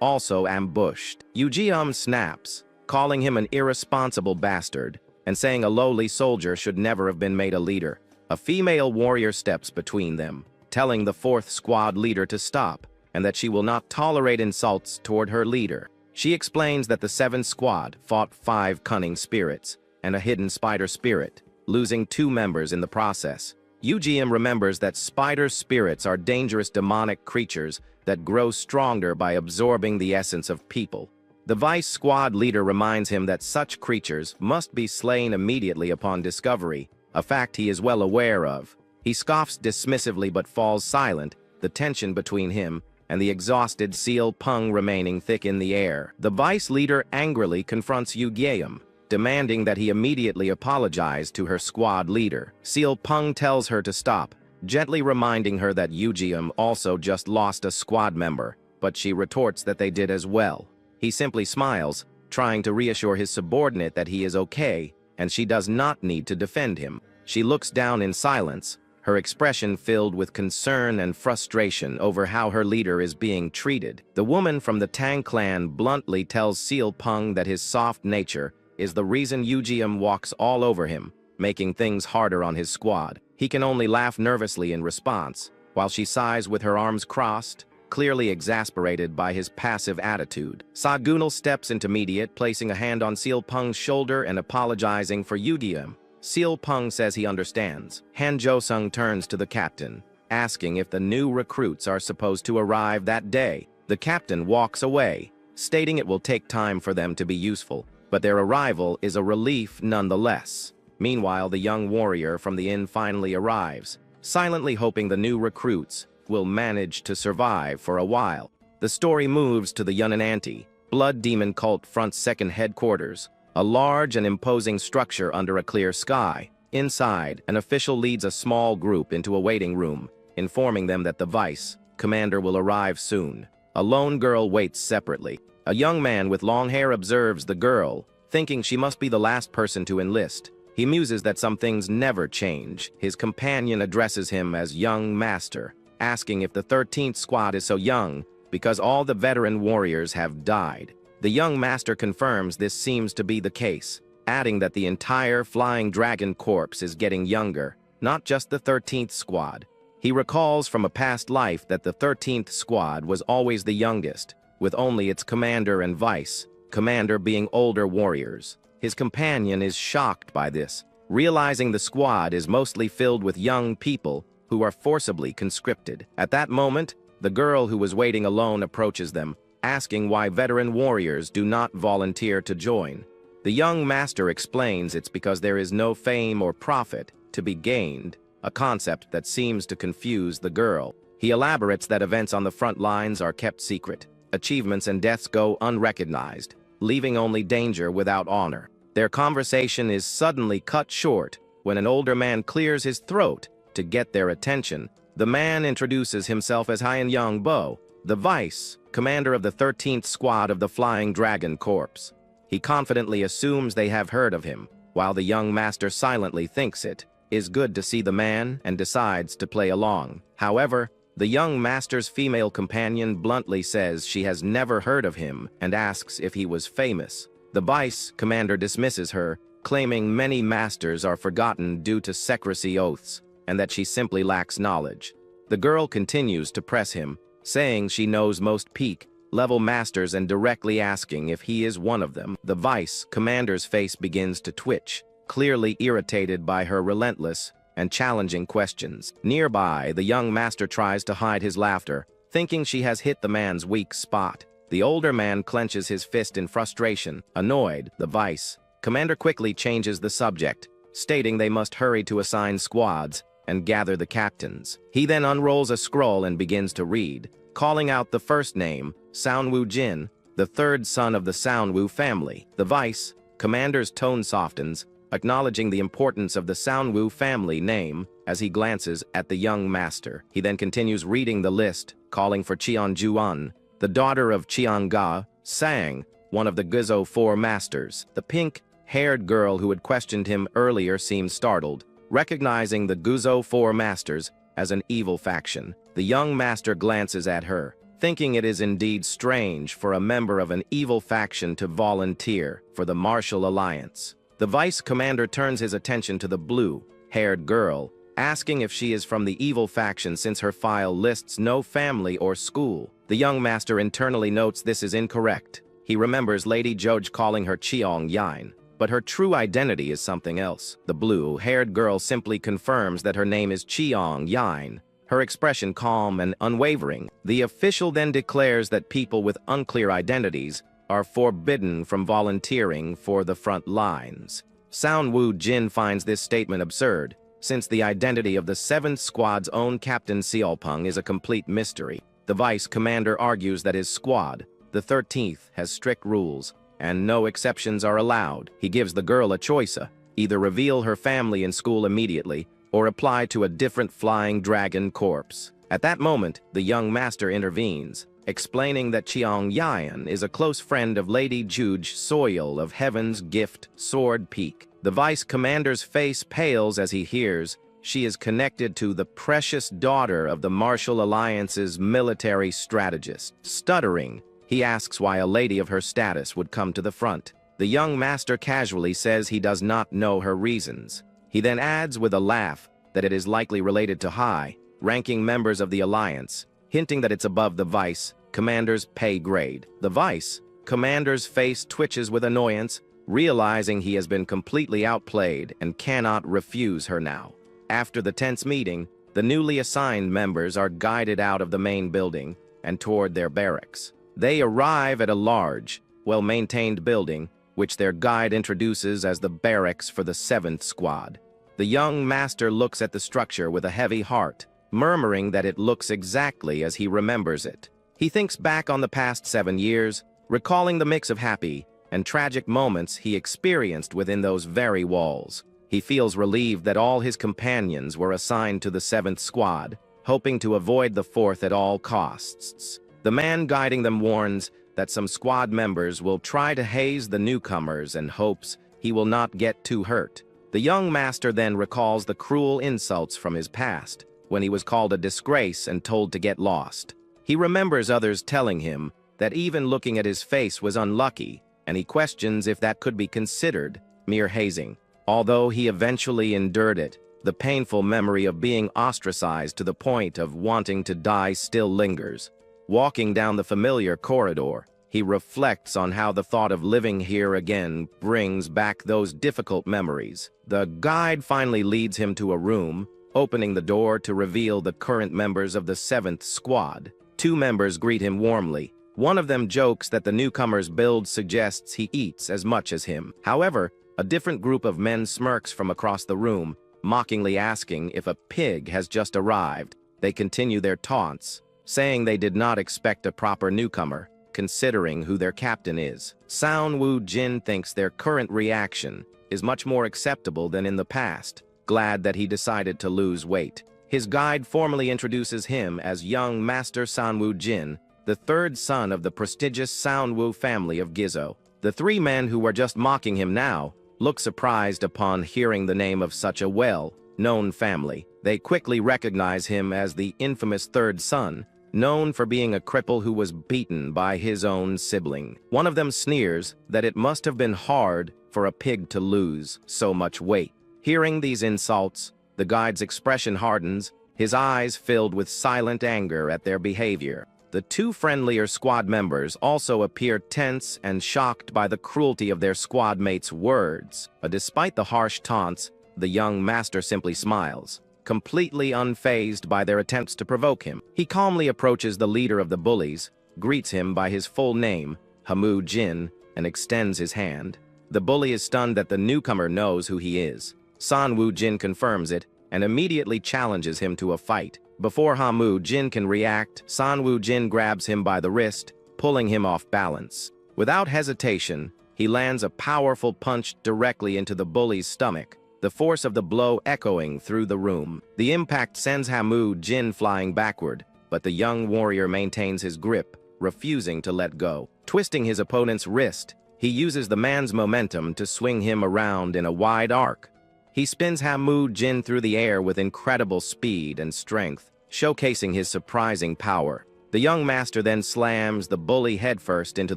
also ambushed. Yujium snaps, calling him an irresponsible bastard, and saying a lowly soldier should never have been made a leader. A female warrior steps between them, telling the 4th squad leader to stop, and that she will not tolerate insults toward her leader. She explains that the 7th squad fought 5 cunning spirits and a hidden spider spirit, losing 2 members in the process. UGM remembers that spider spirits are dangerous demonic creatures that grow stronger by absorbing the essence of people. The vice squad leader reminds him that such creatures must be slain immediately upon discovery, a fact he is well aware of. He scoffs dismissively but falls silent, the tension between him and the exhausted Seal Peng remaining thick in the air. The vice leader angrily confronts Yu Gyeum, demanding that he immediately apologize to her squad leader. Seal Peng tells her to stop, gently reminding her that Yu Gyeum also just lost a squad member, but she retorts that they did as well. He simply smiles, trying to reassure his subordinate that he is okay, and she does not need to defend him. She looks down in silence, her expression filled with concern and frustration over how her leader is being treated. The woman from the Tang clan bluntly tells Seal Peng that his soft nature is the reason Yujium walks all over him, making things harder on his squad. He can only laugh nervously in response, while she sighs with her arms crossed, clearly exasperated by his passive attitude. Sagunal steps intermediate, placing a hand on Seal Peng's shoulder and apologizing for Yujium. Seal Peng says he understands. Han Josung turns to the captain, asking if the new recruits are supposed to arrive that day. The captain walks away, stating it will take time for them to be useful, but their arrival is a relief nonetheless. Meanwhile, the young warrior from the inn finally arrives, silently hoping the new recruits will manage to survive for a while. The story moves to the Yunnan Blood Demon Cult Front's second headquarters, a large and imposing structure under a clear sky. Inside, an official leads a small group into a waiting room, informing them that the vice commander will arrive soon. A lone girl waits separately. A young man with long hair observes the girl, thinking she must be the last person to enlist. He muses that some things never change. His companion addresses him as young master, asking if the 13th squad is so young because all the veteran warriors have died. The young master confirms this seems to be the case, adding that the entire Flying Dragon Corps is getting younger, not just the 13th squad. He recalls from a past life that the 13th squad was always the youngest, with only its commander and vice commander being older warriors. His companion is shocked by this, realizing the squad is mostly filled with young people who are forcibly conscripted. At that moment, the girl who was waiting alone approaches them, asking why veteran warriors do not volunteer to join. The young master explains it's because there is no fame or profit to be gained, a concept that seems to confuse the girl. He elaborates that events on the front lines are kept secret. Achievements and deaths go unrecognized, leaving only danger without honor. Their conversation is suddenly cut short when an older man clears his throat to get their attention. The man introduces himself as Hyan Young Bo, the vice commander of the 13th squad of the Flying Dragon Corps. He confidently assumes they have heard of him, while the young master silently thinks it is good to see the man and decides to play along. However, the young master's female companion bluntly says she has never heard of him and asks if he was famous. The vice commander dismisses her, claiming many masters are forgotten due to secrecy oaths, and that she simply lacks knowledge. The girl continues to press him, saying she knows most peak-level masters and directly asking if he is one of them. The vice commander's face begins to twitch, clearly irritated by her relentless and challenging questions. Nearby, the young master tries to hide his laughter, thinking she has hit the man's weak spot. The older man clenches his fist in frustration. Annoyed, the vice commander quickly changes the subject, stating they must hurry to assign squads and gather the captains. He then unrolls a scroll and begins to read, calling out the first name, Soundwoo Jin, the third son of the Soundwoo family. The vice commander's tone softens, acknowledging the importance of the Soundwoo family name as he glances at the young master. He then continues reading the list, calling for Cheon Juan, the daughter of Cheon Ga Sang, one of the Guzo Four Masters. The pink-haired girl who had questioned him earlier seems startled, recognizing the Guzo Four Masters as an evil faction. The young master glances at her, thinking it is indeed strange for a member of an evil faction to volunteer for the Martial Alliance. The vice commander turns his attention to the blue-haired girl, asking if she is from the evil faction since her file lists no family or school. The young master internally notes this is incorrect. He remembers Lady Joj calling her Cheong Yain, but her true identity is something else. The blue-haired girl simply confirms that her name is Cheong Yain, her expression calm and unwavering. The official then declares that people with unclear identities are forbidden from volunteering for the front lines. Soundwoo Jin finds this statement absurd, since the identity of the 7th Squad's own Captain Seolpung is a complete mystery. The vice commander argues that his squad, the 13th, has strict rules, and no exceptions are allowed. He gives the girl a choice, either reveal her family and school immediately, or apply to a different Flying Dragon Corps. At that moment, the young master intervenes, explaining that Cheong Yayan is a close friend of Lady Juj Soil of Heaven's Gift, Sword Peak. The vice commander's face pales as he hears she is connected to the precious daughter of the Martial Alliance's military strategist. Stuttering, he asks why a lady of her status would come to the front. The young master casually says he does not know her reasons. He then adds with a laugh that it is likely related to high-ranking members of the Alliance, hinting that it's above the vice commander's pay grade. The vice commander's face twitches with annoyance, realizing he has been completely outplayed and cannot refuse her now. After the tense meeting, the newly assigned members are guided out of the main building, and toward their barracks. They arrive at a large, well-maintained building, which their guide introduces as the barracks for the 7th Squad. The young master looks at the structure with a heavy heart, murmuring that it looks exactly as he remembers it. He thinks back on the past 7 years, recalling the mix of happy and tragic moments he experienced within those very walls. He feels relieved that all his companions were assigned to the 7th Squad, hoping to avoid the 4th at all costs. The man guiding them warns that some squad members will try to haze the newcomers and hopes he will not get too hurt. The young master then recalls the cruel insults from his past, when he was called a disgrace and told to get lost. He remembers others telling him that even looking at his face was unlucky, and he questions if that could be considered mere hazing. Although he eventually endured it, the painful memory of being ostracized to the point of wanting to die still lingers. Walking down the familiar corridor, he reflects on how the thought of living here again brings back those difficult memories. The guide finally leads him to a room, opening the door to reveal the current members of the 7th Squad. 2 members greet him warmly. One of them jokes that the newcomer's build suggests he eats as much as him. However, a different group of men smirks from across the room, mockingly asking if a pig has just arrived. They continue their taunts, saying they did not expect a proper newcomer, considering who their captain is. San Woo Jin thinks their current reaction is much more acceptable than in the past, glad that he decided to lose weight. His guide formally introduces him as young Master San Woo Jin, the 3rd son of the prestigious San Woo family of Gizzo. The 3 men who were just mocking him now look surprised upon hearing the name of such a well-known family. They quickly recognize him as the infamous 3rd son, known for being a cripple who was beaten by his own sibling. One of them sneers that it must have been hard for a pig to lose so much weight. Hearing these insults, the guide's expression hardens, his eyes filled with silent anger at their behavior. The 2 friendlier squad members also appear tense and shocked by the cruelty of their squad mates' words. But despite the harsh taunts, the young master simply smiles, completely unfazed by their attempts to provoke him. He calmly approaches the leader of the bullies, greets him by his full name, Hamu Jin, and extends his hand. The bully is stunned that the newcomer knows who he is. San Woo Jin confirms it and immediately challenges him to a fight. Before Hamu Jin can react, San Woo Jin grabs him by the wrist, pulling him off balance. Without hesitation, he lands a powerful punch directly into the bully's stomach, the force of the blow echoing through the room. The impact sends Hamu Jin flying backward, but the young warrior maintains his grip, refusing to let go. Twisting his opponent's wrist, he uses the man's momentum to swing him around in a wide arc. He spins Hamu Jin through the air with incredible speed and strength, showcasing his surprising power. The young master then slams the bully headfirst into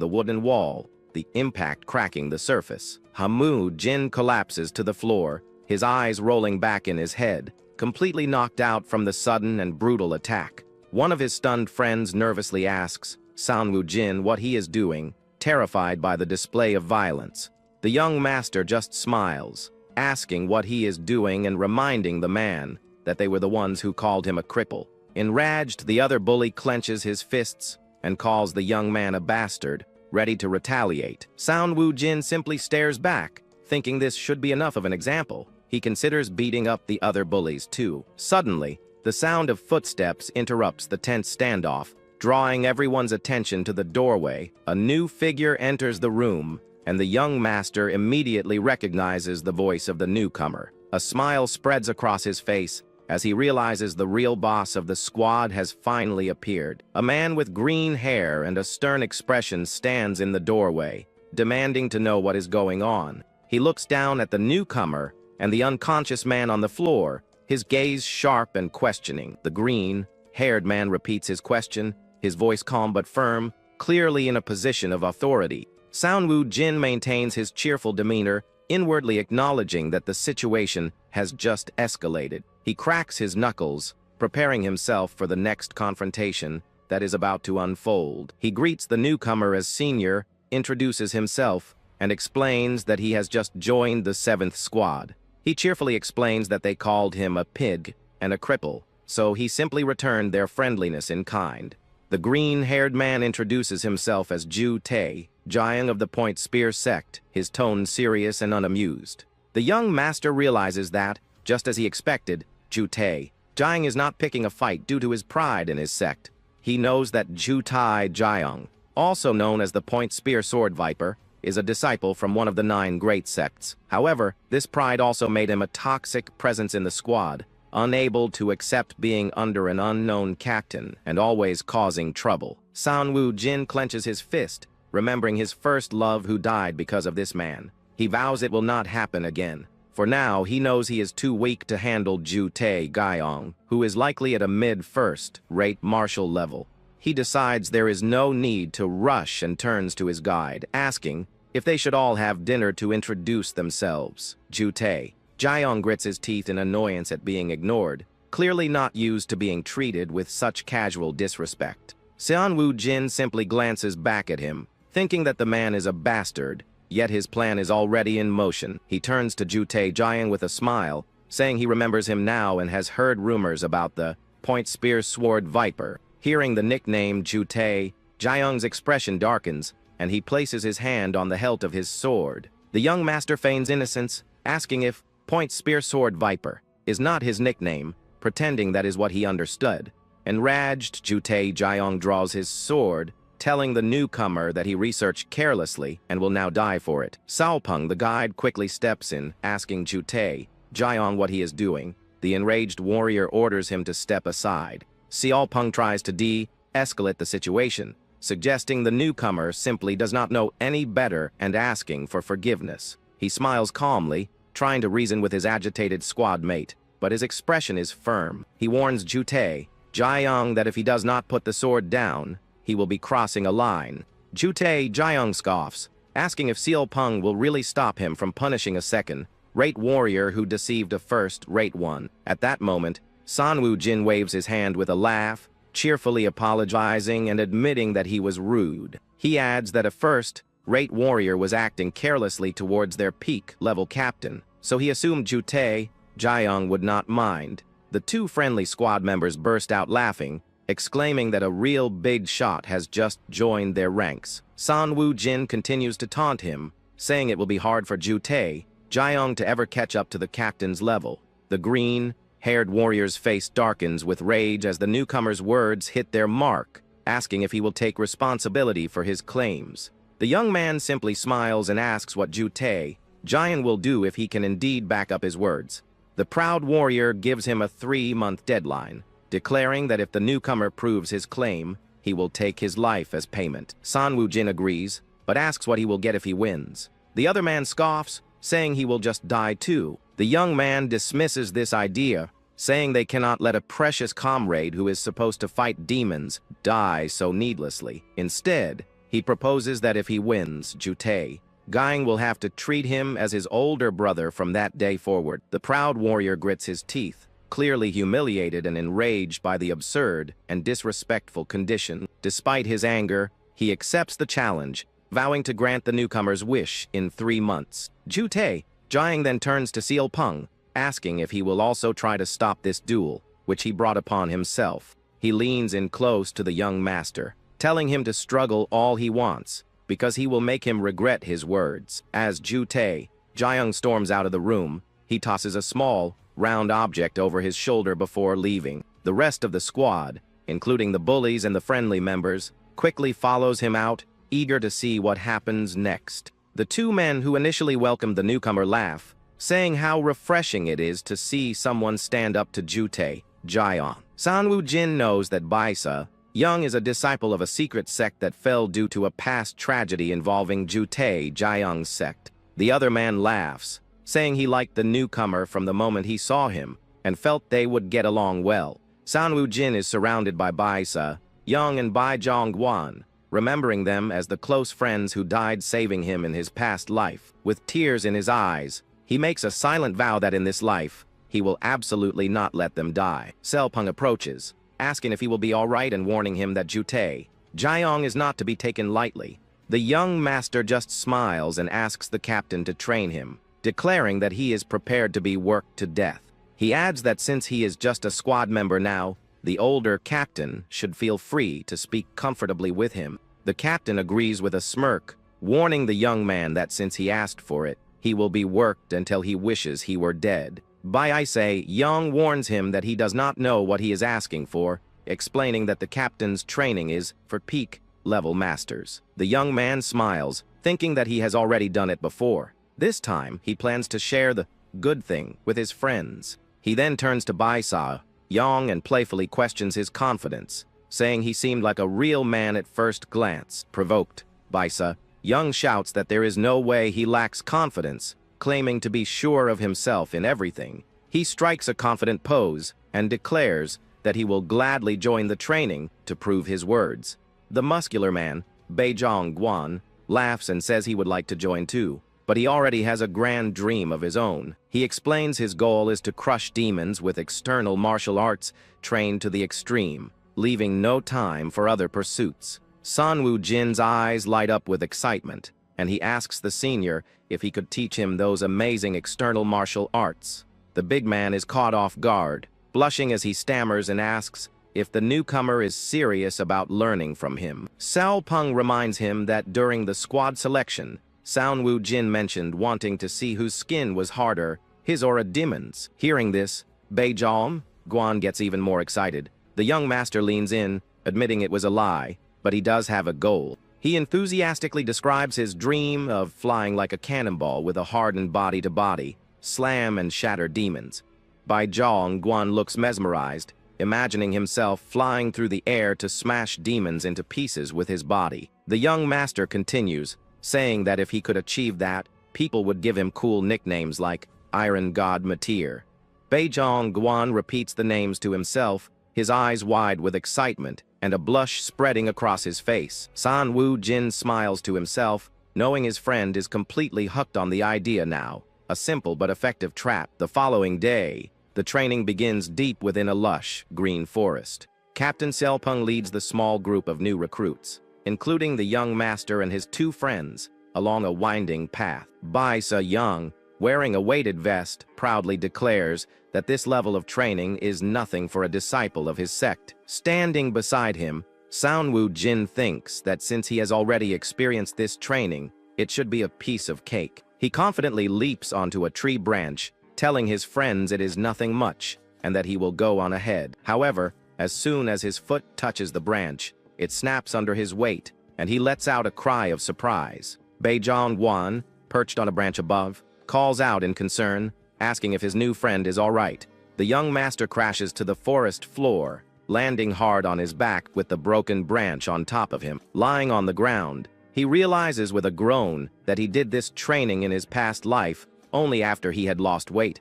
the wooden wall, the impact cracking the surface. Hamu Jin collapses to the floor, his eyes rolling back in his head, completely knocked out from the sudden and brutal attack. One of his stunned friends nervously asks San Woo Jin what he is doing, terrified by the display of violence. The young master just smiles, asking what he is doing and reminding the man that they were the ones who called him a cripple. Enraged, the other bully clenches his fists and calls the young man a bastard, ready to retaliate. San Woo Jin simply stares back, thinking this should be enough of an example. He considers beating up the other bullies too. Suddenly, the sound of footsteps interrupts the tense standoff, drawing everyone's attention to the doorway. A new figure enters the room, and the young master immediately recognizes the voice of the newcomer. A smile spreads across his face as he realizes the real boss of the squad has finally appeared. A man with green hair and a stern expression stands in the doorway, demanding to know what is going on. He looks down at the newcomer and the unconscious man on the floor, his gaze sharp and questioning. The green-haired man repeats his question, his voice calm but firm, clearly in a position of authority. San Woo Jin maintains his cheerful demeanor, inwardly acknowledging that the situation has just escalated. He cracks his knuckles, preparing himself for the next confrontation that is about to unfold. He greets the newcomer as senior, introduces himself, and explains that he has just joined the 7th Squad. He cheerfully explains that they called him a pig and a cripple, so he simply returned their friendliness in kind. The green-haired man introduces himself as Ju Tae, Jiang of the Point Spear sect, his tone serious and unamused. The young master realizes that, just as he expected, Ju Tae, Jiang is not picking a fight due to his pride in his sect. He knows that Ju Tae Jiang, also known as the Point Spear Sword Viper, is a disciple from one of the 9 great sects. However, this pride also made him a toxic presence in the squad, unable to accept being under an unknown captain and always causing trouble. San Woo Jin clenches his fist, remembering his first love who died because of this man. He vows it will not happen again. For now, he knows he is too weak to handle Ju Tae Gyeong, who is likely at a mid-first-rate martial level. He decides there is no need to rush and turns to his guide, asking if they should all have dinner to introduce themselves. Ju Tae Jiang grits his teeth in annoyance at being ignored, clearly not used to being treated with such casual disrespect. San Woo Jin simply glances back at him, thinking that the man is a bastard, yet his plan is already in motion. He turns to Ju Tae Jiang with a smile, saying he remembers him now and has heard rumors about the Point Spear Sword Viper. Hearing the nickname Ju Tae, Jiang's expression darkens, and he places his hand on the hilt of his sword. The young master feigns innocence, asking if Point Spear Sword Viper is not his nickname, pretending that is what he understood. Enraged, Ju Tae Jiang draws his sword, telling the newcomer that he researched carelessly and will now die for it. Saopeng, the guide, quickly steps in, asking Ju Tae Jiang what he is doing. The enraged warrior orders him to step aside. Saopeng tries to de-escalate the situation, suggesting the newcomer simply does not know any better and asking for forgiveness. He smiles calmly, trying to reason with his agitated squad mate, but his expression is firm. He warns Ju Tae Jiang that if he does not put the sword down, he will be crossing a line. Ju Tae Jiang scoffs, asking if Saopeng will really stop him from punishing a second-rate warrior who deceived a first-rate one. At that moment, San Woo Jin waves his hand with a laugh, cheerfully apologizing and admitting that he was rude. He adds that a first-rate warrior was acting carelessly towards their peak-level captain, so he assumed Ju Tae Jiang would not mind. The 2 friendly squad members burst out laughing, exclaiming that a real big shot has just joined their ranks. San Woo Jin continues to taunt him, saying it will be hard for Ju Tae Jiang to ever catch up to the captain's level. The green-haired warrior's face darkens with rage as the newcomer's words hit their mark, asking if he will take responsibility for his claims. The young man simply smiles and asks what Ju Tae Jiang will do if he can indeed back up his words. The proud warrior gives him a 3-month deadline, declaring that if the newcomer proves his claim, he will take his life as payment. San Woo Jin agrees, but asks what he will get if he wins. The other man scoffs, saying he will just die too. The young man dismisses this idea, saying they cannot let a precious comrade who is supposed to fight demons die so needlessly. Instead, he proposes that if he wins, Ju Tae Jiang will have to treat him as his older brother from that day forward. The proud warrior grits his teeth, clearly humiliated and enraged by the absurd and disrespectful condition. Despite his anger, he accepts the challenge, vowing to grant the newcomer's wish in 3 months. Ju Tae Jiang then turns to Saopeng, asking if he will also try to stop this duel, which he brought upon himself. He leans in close to the young master, telling him to struggle all he wants, because he will make him regret his words. As Ju Tae Jiang storms out of the room, he tosses a small, round object over his shoulder before leaving. The rest of the squad, including the bullies and the friendly members, quickly follows him out, eager to see what happens next. The 2 men who initially welcomed the newcomer laugh, saying how refreshing it is to see someone stand up to Ju Tae Jiang. San Woo Jin knows that Baisa Young is a disciple of a secret sect that fell due to a past tragedy involving Ju Tae Jiang's sect. The other man laughs, saying he liked the newcomer from the moment he saw him and felt they would get along well. San Woo Jin is surrounded by Baisa Young and Bai Zhongguan, remembering them as the close friends who died saving him in his past life. With tears in his eyes, he makes a silent vow that in this life, he will absolutely not let them die. Saopeng approaches, asking if he will be all right and warning him that Ju Tae Jiang is not to be taken lightly. The young master just smiles and asks the captain to train him, declaring that he is prepared to be worked to death. He adds that since he is just a squad member now, the older captain should feel free to speak comfortably with him. The captain agrees with a smirk, warning the young man that since he asked for it, he will be worked until he wishes he were dead. Young warns him that he does not know what he is asking for, explaining that the captain's training is for peak-level masters. The young man smiles, thinking that he has already done it before. This time, he plans to share the good thing with his friends. He then turns to Baisa, young and playfully questions his confidence, saying he seemed like a real man at first glance. Provoked, Baisa, Young shouts that there is no way he lacks confidence, claiming to be sure of himself in everything. He strikes a confident pose and declares that he will gladly join the training to prove his words. The muscular man, Beijong Guan, laughs and says he would like to join too, but he already has a grand dream of his own. He explains his goal is to crush demons with external martial arts trained to the extreme, leaving no time for other pursuits. Sanwoo Jin's eyes light up with excitement, and he asks the senior if he could teach him those amazing external martial arts. The big man is caught off guard, blushing as he stammers and asks if the newcomer is serious about learning from him. Sao Peng reminds him that during the squad selection, Sanwoo Jin mentioned wanting to see whose skin was harder, his or a demon's. Hearing this, Beijong Guan gets even more excited. The young master leans in, admitting it was a lie, but he does have a goal. He enthusiastically describes his dream of flying like a cannonball with a hardened body-to-body, slam and shatter demons. Beijong Guan looks mesmerized, imagining himself flying through the air to smash demons into pieces with his body. The young master continues, saying that if he could achieve that, people would give him cool nicknames like Iron God Matir. Beijong Guan repeats the names to himself, his eyes wide with excitement and a blush spreading across his face. Sanwoo Jin smiles to himself, knowing his friend is completely hooked on the idea now. A simple but effective trap. The following day, the training begins deep within a lush, green forest. Captain Selpeng leads the small group of new recruits, including the young master and his two friends, along a winding path. Baisa Young, wearing a weighted vest, proudly declares that this level of training is nothing for a disciple of his sect. Standing beside him, Sanwoo Jin thinks that since he has already experienced this training, it should be a piece of cake. He confidently leaps onto a tree branch, telling his friends it is nothing much, and that he will go on ahead. However, as soon as his foot touches the branch, it snaps under his weight, and he lets out a cry of surprise. Beijong Guan, perched on a branch above, calls out in concern, asking if his new friend is all right. The young master crashes to the forest floor, landing hard on his back with the broken branch on top of him. Lying on the ground, he realizes with a groan that he did this training in his past life only after he had lost weight.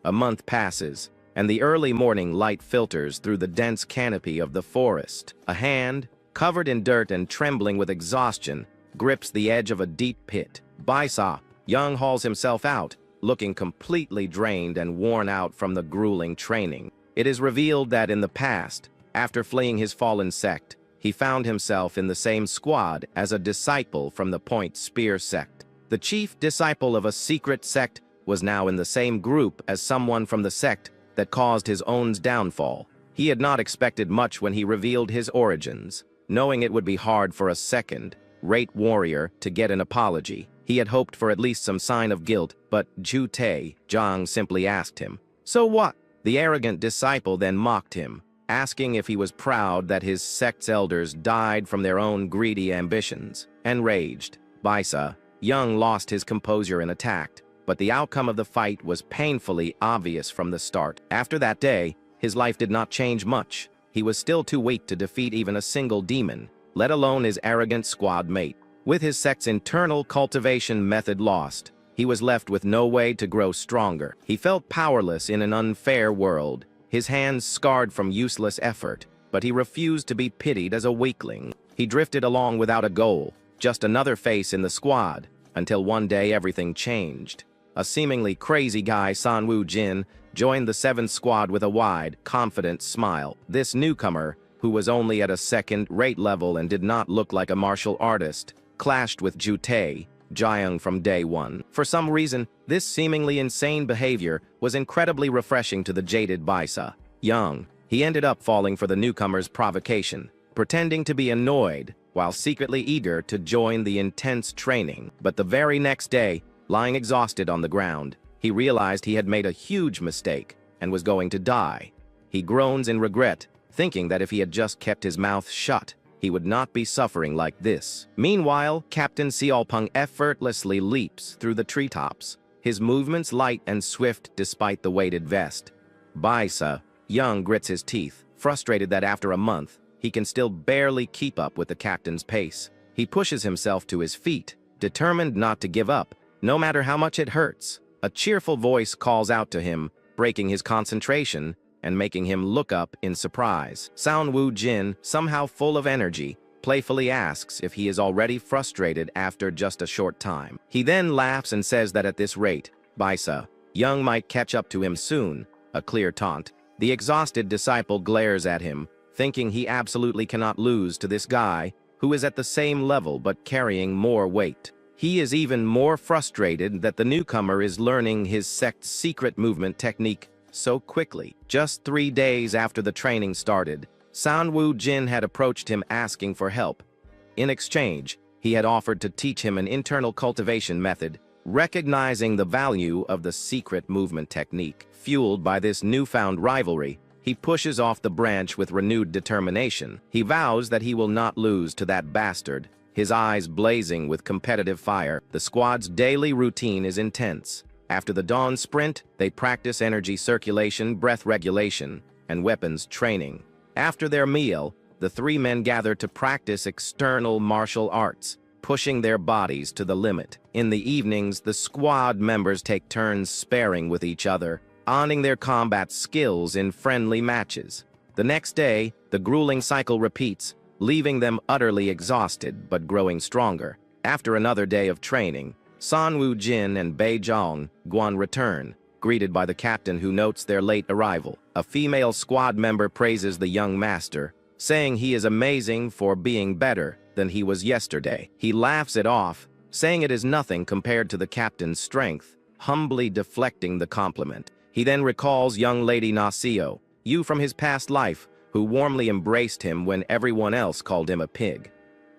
A month passes, and the early morning light filters through the dense canopy of the forest. A hand, covered in dirt and trembling with exhaustion, grips the edge of a deep pit. Baisa Young hauls himself out, looking completely drained and worn out from the grueling training. It is revealed that in the past, after fleeing his fallen sect, he found himself in the same squad as a disciple from the Point Spear sect. The chief disciple of a secret sect was now in the same group as someone from the sect that caused his own downfall. He had not expected much when he revealed his origins, knowing it would be hard for a second-rate warrior to get an apology. He had hoped for at least some sign of guilt, but Ju Tae Zhang simply asked him, "So what?" The arrogant disciple then mocked him, asking if he was proud that his sect's elders died from their own greedy ambitions. Enraged, Baisa Young lost his composure and attacked, but the outcome of the fight was painfully obvious from the start. After that day, his life did not change much. He was still too weak to defeat even a single demon, let alone his arrogant squad mate. With his sect's internal cultivation method lost, he was left with no way to grow stronger. He felt powerless in an unfair world, his hands scarred from useless effort, but he refused to be pitied as a weakling. He drifted along without a goal, just another face in the squad, until one day everything changed. A seemingly crazy guy, Sanwoo Jin, joined the 7th squad with a wide, confident smile. This newcomer, who was only at a second-rate level and did not look like a martial artist, clashed with Ju Tae Zhang from day one. For some reason, this seemingly insane behavior was incredibly refreshing to the jaded Baisa Young. He ended up falling for the newcomer's provocation, pretending to be annoyed while secretly eager to join the intense training. But the very next day, lying exhausted on the ground, he realized he had made a huge mistake and was going to die. He groans in regret, thinking that if he had just kept his mouth shut, he would not be suffering like this. Meanwhile, Captain Seolpung effortlessly leaps through the treetops, his movements light and swift despite the weighted vest. Baisa, Young grits his teeth, frustrated that after a month, he can still barely keep up with the captain's pace. He pushes himself to his feet, determined not to give up, no matter how much it hurts. A cheerful voice calls out to him, breaking his concentration and making him look up in surprise. Sound Woo Jin, somehow full of energy, playfully asks if he is already frustrated after just a short time. He then laughs and says that at this rate, Baisa, Young might catch up to him soon, a clear taunt. The exhausted disciple glares at him, thinking he absolutely cannot lose to this guy, who is at the same level but carrying more weight. He is even more frustrated that the newcomer is learning his sect's secret movement technique so quickly. Just 3 days after the training started, San Woo Jin had approached him asking for help. In exchange, he had offered to teach him an internal cultivation method, recognizing the value of the secret movement technique. Fueled by this newfound rivalry, he pushes off the branch with renewed determination. He vows that he will not lose to that bastard, his eyes blazing with competitive fire. The squad's daily routine is intense. After the dawn sprint, they practice energy circulation, breath regulation, and weapons training. After their meal, the 3 men gather to practice external martial arts, pushing their bodies to the limit. In the evenings, the squad members take turns sparring with each other, honing their combat skills in friendly matches. The next day, the grueling cycle repeats, leaving them utterly exhausted but growing stronger. After another day of training, San Woo Jin and Bei Zhang Guan return, greeted by the captain who notes their late arrival. A female squad member praises the young master, saying he is amazing for being better than he was yesterday. He laughs it off, saying it is nothing compared to the captain's strength, humbly deflecting the compliment. He then recalls young lady Nasio, Yu from his past life, who warmly embraced him when everyone else called him a pig.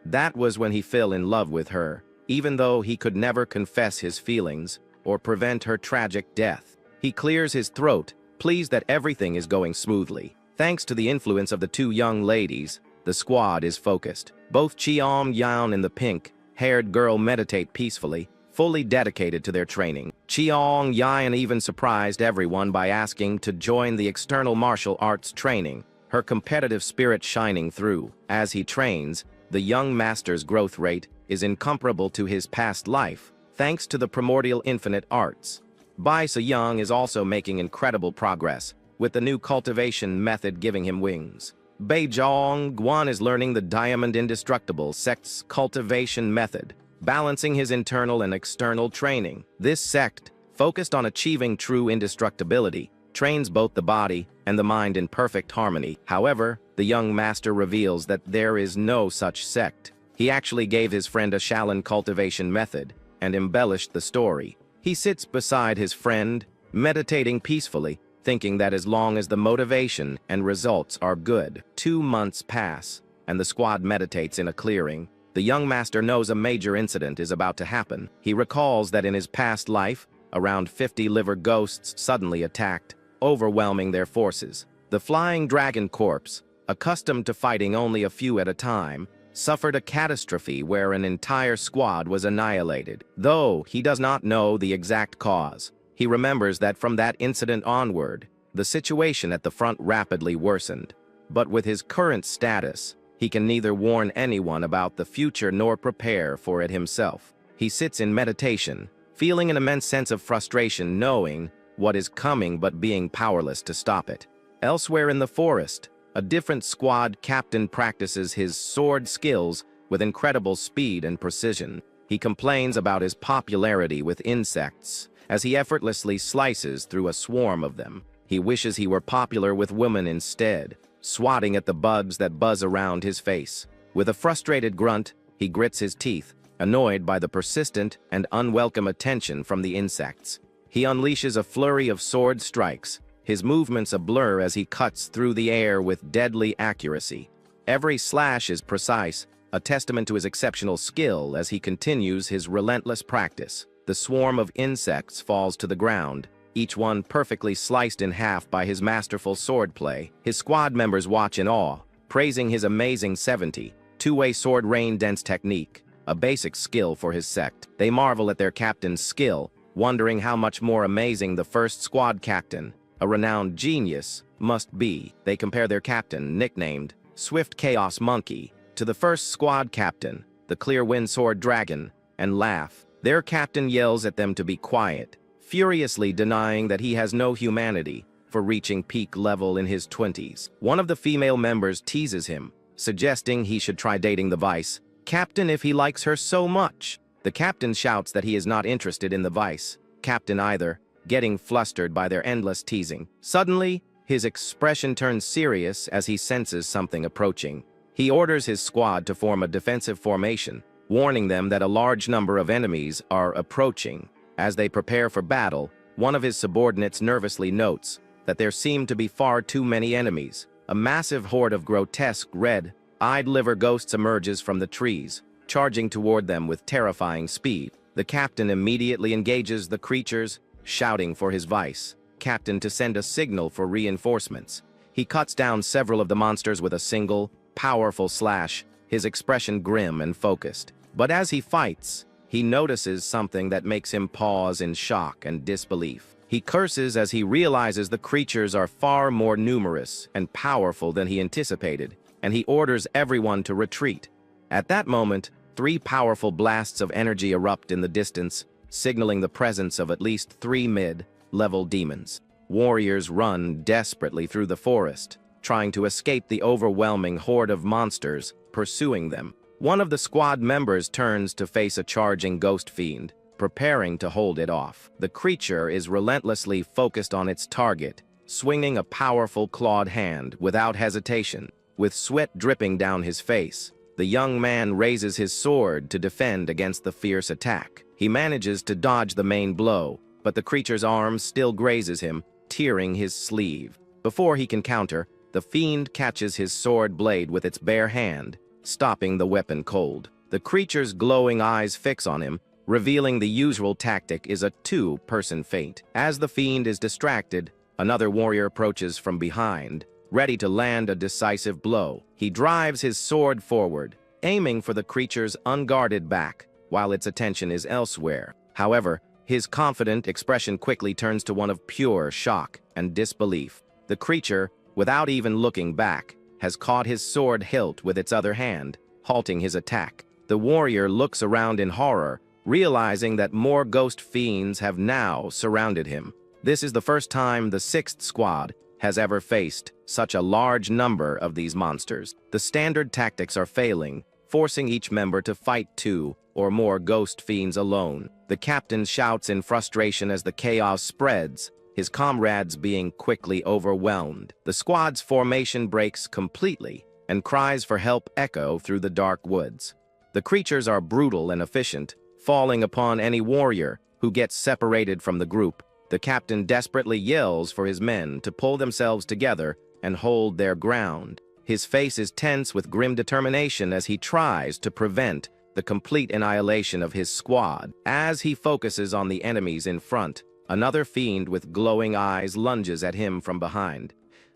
That was when he fell in love with her, even though he could never confess his feelings or prevent her tragic death. He clears his throat, pleased that everything is going smoothly. Thanks to the influence of the 2 young ladies, the squad is focused. Both Cheom Yan and the pink-haired girl meditate peacefully, fully dedicated to their training. Cheong Yan even surprised everyone by asking to join the external martial arts training, her competitive spirit shining through. As he trains, the young master's growth rate is incomparable to his past life, thanks to the primordial infinite arts. Bai Se-young is also making incredible progress, with the new cultivation method giving him wings. Bei Zhang Guan is learning the Diamond Indestructible sect's cultivation method, balancing his internal and external training. This sect, focused on achieving true indestructibility, trains both the body and the mind in perfect harmony. However, the young master reveals that there is no such sect. He actually gave his friend a Shaolin cultivation method and embellished the story. He sits beside his friend, meditating peacefully, thinking that as long as the motivation and results are good. 2 months pass, and the squad meditates in a clearing. The young master knows a major incident is about to happen. He recalls that in his past life, around 50 liver ghosts suddenly attacked, overwhelming their forces. The flying dragon corpse, accustomed to fighting only a few at a time, suffered a catastrophe where an entire squad was annihilated. Though he does not know the exact cause, he remembers that from that incident onward, the situation at the front rapidly worsened. But with his current status, he can neither warn anyone about the future nor prepare for it himself. He sits in meditation, feeling an immense sense of frustration knowing what is coming but being powerless to stop it. Elsewhere in the forest, a different squad captain practices his sword skills with incredible speed and precision. He complains about his popularity with insects as he effortlessly slices through a swarm of them. He wishes he were popular with women instead, swatting at the bugs that buzz around his face. With a frustrated grunt, he grits his teeth, annoyed by the persistent and unwelcome attention from the insects. He unleashes a flurry of sword strikes, his movements a blur as he cuts through the air with deadly accuracy. Every slash is precise, a testament to his exceptional skill as he continues his relentless practice. The swarm of insects falls to the ground, each one perfectly sliced in half by his masterful swordplay. His squad members watch in awe, praising his amazing 72-way sword rain dance technique, a basic skill for his sect. They marvel at their captain's skill, wondering how much more amazing the first squad captain, a renowned genius, must be. They compare their captain, nicknamed Swift Chaos Monkey, to the first squad captain, the Clear Wind Sword Dragon, and laugh. Their captain yells at them to be quiet, furiously denying that he has no humanity for reaching peak level in his 20s. One of the female members teases him, suggesting he should try dating the vice captain if he likes her so much. The captain shouts that he is not interested in the vice captain either, getting flustered by their endless teasing. Suddenly, his expression turns serious as he senses something approaching. He orders his squad to form a defensive formation, warning them that a large number of enemies are approaching. As they prepare for battle, one of his subordinates nervously notes that there seem to be far too many enemies. A massive horde of grotesque red-eyed liver ghosts emerges from the trees, charging toward them with terrifying speed. The captain immediately engages the creatures, shouting for his vice captain to send a signal for reinforcements. He cuts down several of the monsters with a single, powerful slash, his expression grim and focused. But as he fights, he notices something that makes him pause in shock and disbelief. He curses as he realizes the creatures are far more numerous and powerful than he anticipated, and he orders everyone to retreat. At that moment, 3 powerful blasts of energy erupt in the distance, signaling the presence of at least 3 mid-level demons. Warriors run desperately through the forest, trying to escape the overwhelming horde of monsters pursuing them. One of the squad members turns to face a charging ghost fiend, preparing to hold it off. The creature is relentlessly focused on its target, swinging a powerful clawed hand without hesitation. With sweat dripping down his face, the young man raises his sword to defend against the fierce attack. He manages to dodge the main blow, but the creature's arm still grazes him, tearing his sleeve. Before he can counter, the fiend catches his sword blade with its bare hand, stopping the weapon cold. The creature's glowing eyes fix on him, revealing the usual tactic is a 2-person feint. As the fiend is distracted, another warrior approaches from behind, ready to land a decisive blow. He drives his sword forward, aiming for the creature's unguarded back, while its attention is elsewhere. However, his confident expression quickly turns to one of pure shock and disbelief. The creature, without even looking back, has caught his sword hilt with its other hand, halting his attack. The warrior looks around in horror, realizing that more ghost fiends have now surrounded him. This is the first time the 6th squad has ever faced such a large number of these monsters. The standard tactics are failing, forcing each member to fight 2 or more ghost fiends alone. The captain shouts in frustration as the chaos spreads, his comrades being quickly overwhelmed. The squad's formation breaks completely, and cries for help echo through the dark woods. The creatures are brutal and efficient, falling upon any warrior who gets separated from the group. The captain desperately yells for his men to pull themselves together and hold their ground. His face is tense with grim determination as he tries to prevent the complete annihilation of his squad. As he focuses on the enemies in front, another fiend with glowing eyes lunges at him from behind.